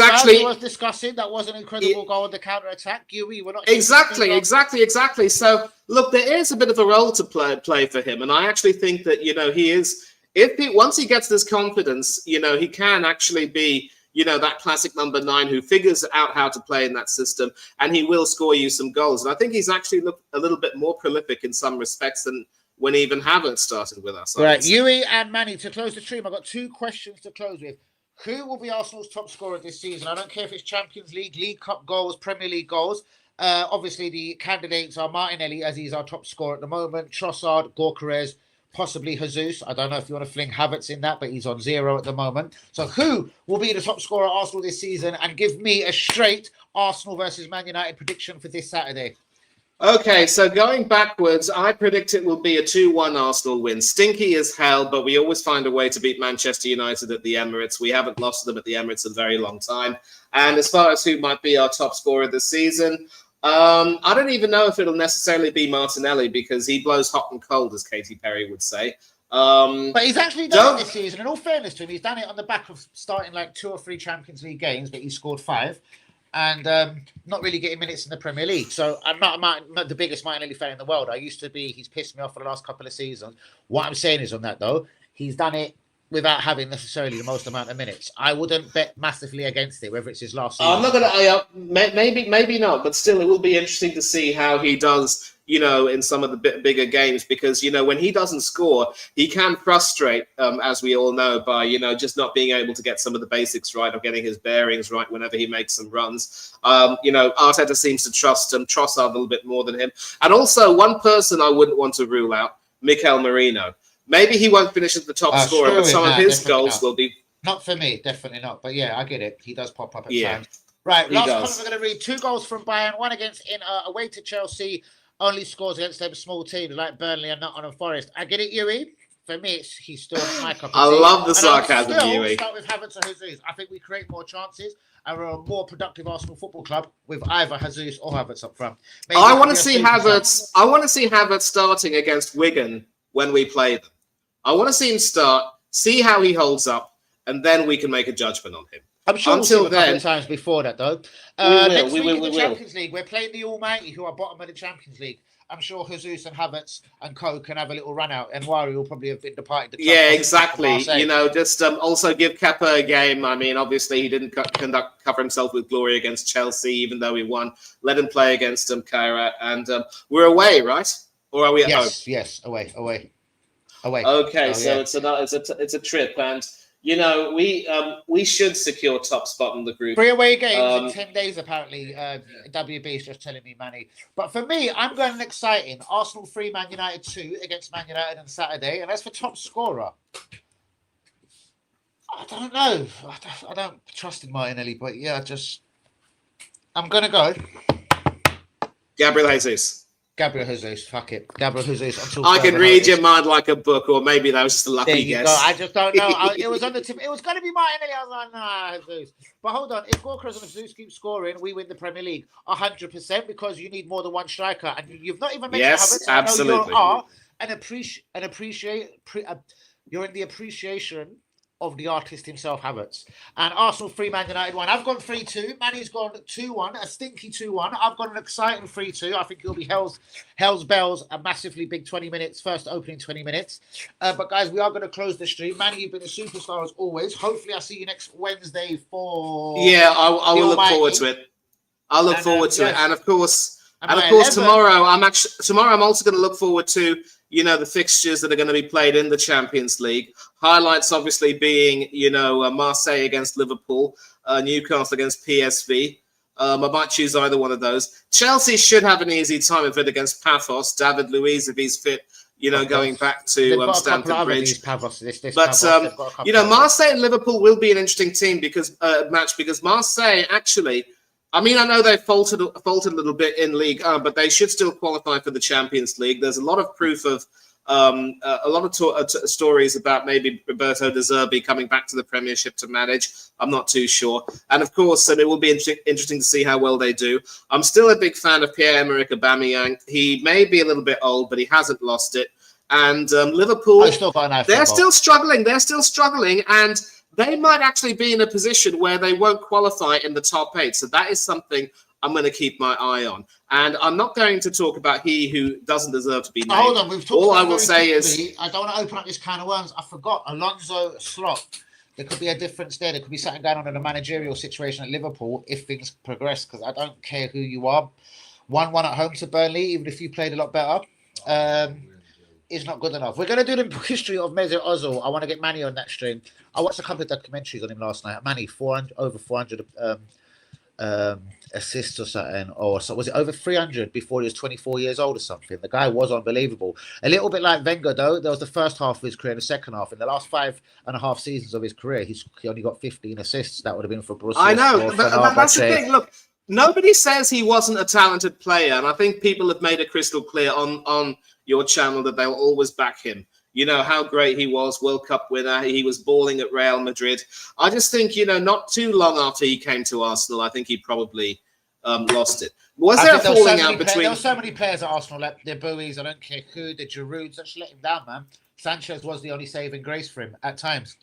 actually was discussing that was an incredible goal on the counter attack. We were not exactly. So, look, there is a bit of a role to play for him, and I actually think that he is. Once he gets this confidence, he can actually be. that classic number 9 who figures out how to play in that system, and he will score you some goals. And I think he's actually looked a little bit more prolific in some respects than when even Havertz started with us. Right, Yui and Manny, to close the stream, I've got 2 questions to close with. Who will be Arsenal's top scorer this season? I don't care if it's Champions League, League Cup goals, Premier League goals. Obviously, the candidates are Martinelli, as he's our top scorer at the moment, Trossard, Gyökeres, possibly Jesus. I don't know if you want to fling Havertz in that, but he's on 0 at the moment. So who will be the top scorer at Arsenal this season? And give me a straight Arsenal versus Man United prediction for this Saturday. Okay, so going backwards, I predict it will be a 2-1 Arsenal win. Stinky as hell, but we always find a way to beat Manchester United at the Emirates. We haven't lost to them at the Emirates in a very long time. And as far as who might be our top scorer this season, I don't even know if it'll necessarily be Martinelli, because he blows hot and cold, as Katy Perry would say. But he's actually done it this season. In all fairness to him, he's done it on the back of starting like 2 or 3 Champions League games, but he scored 5. And not really getting minutes in the Premier League. So I'm not the biggest Martinelli fan in the world. I used to be. He's pissed me off for the last couple of seasons. What I'm saying is on that, though, he's done it without having necessarily the most amount of minutes. I wouldn't bet massively against it, whether it's his last season. I'm not going to, maybe not, but still, it will be interesting to see how he does, in some of the bigger games, because, when he doesn't score, he can frustrate, as we all know, by, just not being able to get some of the basics right or getting his bearings right whenever he makes some runs. Arteta seems to trust Trossard a little bit more than him. And also, one person I wouldn't want to rule out, Mikel Merino. Maybe he won't finish as the top scorer, but some of his goals will be... Not for me, definitely not. But yeah, I get it. He does pop up at times. Right, last comment we're going to read. 2 goals from Bayern, 1 against away to Chelsea. Only scores against them small teams like Burnley and Nottingham Forest. I get it, Yui. For me, he's still my cup of tea. I love the sarcasm, Yui. Start with Havertz or Jesus. I think we create more chances and we're a more productive Arsenal Football Club with either Jesus or Havertz up front. Maybe I want to see Havertz. I want to see Havertz starting against Wigan when we play them. I want to see him start, see how he holds up, and then we can make a judgment on him. I'm sure Until we'll see a couple of times before that, though. Next week in the Champions League, we're playing the Almighty, who are bottom of the Champions League. I'm sure Jesus and Havertz and Coyg can have a little run out, and Wari will probably have been departed. Yeah, exactly. Just also give Kepa a game. I mean, obviously he didn't cover himself with glory against Chelsea, even though we won. Let him play against Kaira, and we're away, right? Or are we at home? Yes, away. Okay, it's a trip, and we should secure top spot in the group. 3 away games in 10 days, apparently. WB is just telling me, Manny. But for me, I'm going exciting. Arsenal 3, Man United 2 against Man United on Saturday. And as for top scorer, I don't know. I don't trust in Martinelli, but yeah, I'm going to go. Gabriel Jesus. Fuck it. Gabriel Jesus. I can read your mind like a book, or maybe that was just a lucky guess. I just don't know. It was on the tip. It was going to be Martinelli. I was like, nah, Jesus. But hold on. If Gyökeres and Jesus keep scoring, we win the Premier League 100%, because you need more than one striker. And you've not even mentioned Havertz. Absolutely. You're in the appreciation of the artist himself, Havertz. And Arsenal 3, Man United 1. I've gone 3-2. Manny's gone 2-1, a stinky 2-1. I've got an exciting 3-2. I think it'll be Hell's Bells, a massively big 20 minutes, first opening 20 minutes. But guys, we are going to close the stream. Manny, you've been a superstar as always. Hopefully I see you next Wednesday for... Yeah, I will look forward to it. I'll look forward to it. And of course, tomorrow I'm also going to look forward to the fixtures that are going to be played in the Champions League. Highlights obviously being, Marseille against Liverpool, Newcastle against PSV. I might choose either one of those. Chelsea should have an easy time of it against Paphos. David Luiz, if he's fit, going back to Stamford Bridge. Marseille and Liverpool will be an interesting team because Marseille actually... I mean, I know they've faltered a little bit in League, but they should still qualify for the Champions League. There's a lot of proof of stories about maybe Roberto De Zerbi coming back to the Premiership to manage. I'm not too sure. And of course, it will be interesting to see how well they do. I'm still a big fan of Pierre-Emerick Aubameyang. He may be a little bit old, but he hasn't lost it. And Liverpool, they're still struggling. And they might actually be in a position where they won't qualify in the top 8. So that is something I'm going to keep my eye on. And I'm not going to talk about he who doesn't deserve to be named. Hold on, all I will say is... I don't want to open up this can of worms. I forgot Alonso Slot. there could be a difference there. There could be something going on in the managerial situation at Liverpool if things progress. Because I don't care who you are, 1-1 at home to Burnley, even if you played a lot better, is not good enough. We're going to do the history of Mesut Ozil. I want to get Manny on that stream. I watched a couple of documentaries on him last night. Manny, over 400 assists or something, or so was it over 300 before he was 24 years old or something? The guy was unbelievable. A little bit like Wenger, though. There was the first half of his career and the second half. In the last 5.5 seasons of his career, he only got 15 assists. That would have been for Borussia. I know, but that's the thing. Look, nobody says he wasn't a talented player, and I think people have made it crystal clear on your channel that they'll always back him. You know how great he was, World Cup winner. He was balling at Real Madrid. I just think, not too long after he came to Arsenal, I think he probably lost it. Was there a falling out between... There were so many players at Arsenal, like the Bowies, I don't care who, the Girouds, just let him down, man. Sanchez was the only saving grace for him at times.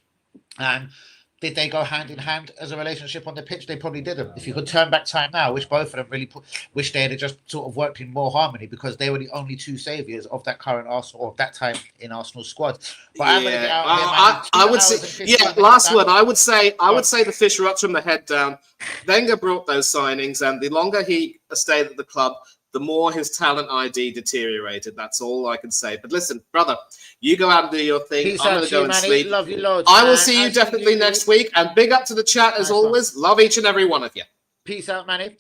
And did they go hand in hand as a relationship on the pitch? They probably didn't. If you could turn back time now, which both of them really wish they had just sort of worked in more harmony, because they were the only two saviours of that current Arsenal, or that time in Arsenal's squad. But I'm going to get out I would say, last word. I would say the fish rots from the head down. Wenger brought those signings, and the longer he stayed at the club, the more his talent ID deteriorated. That's all I can say. But listen, brother, you go out and do your thing. Peace I'm going to go and sleep. Love you loads, I will see you definitely next week. And big up to the chat as always. Love each and every one of you. Peace out, Manny.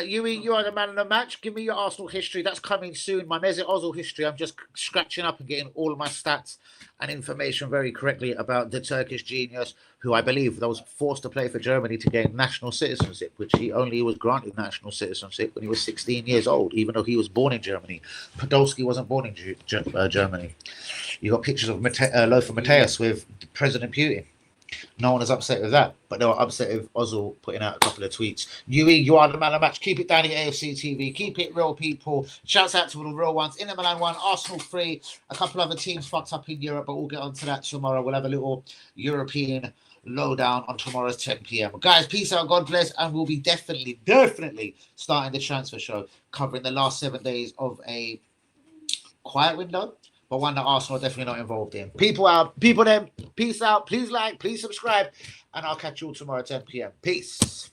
Yui, you are the man of the match. Give me your Arsenal history. That's coming soon. My Mesut Ozil history. I'm just scratching up and getting all of my stats and information very correctly about the Turkish genius, who I believe that was forced to play for Germany to gain national citizenship, which he only was granted national citizenship when he was 16 years old, even though he was born in Germany. Podolski wasn't born in Germany. You got pictures of Lothar Matthäus with President Putin. No one is upset with that, but they were upset with Ozil putting out a couple of tweets. Yui, you are the man of the match. Keep it down at AFC TV. Keep it real, people. Shouts out to all the real ones. Inter Milan 1, Arsenal 3. A couple other teams fucked up in Europe, but we'll get onto that tomorrow. We'll have a little European lowdown on tomorrow's 10 p.m. Guys, peace out, God bless, and we'll be definitely starting the transfer show, covering the last 7 days of a quiet window, but one that Arsenal are definitely not involved in. People then, peace out. Please like, please subscribe, and I'll catch you all tomorrow at 10 p.m. Peace.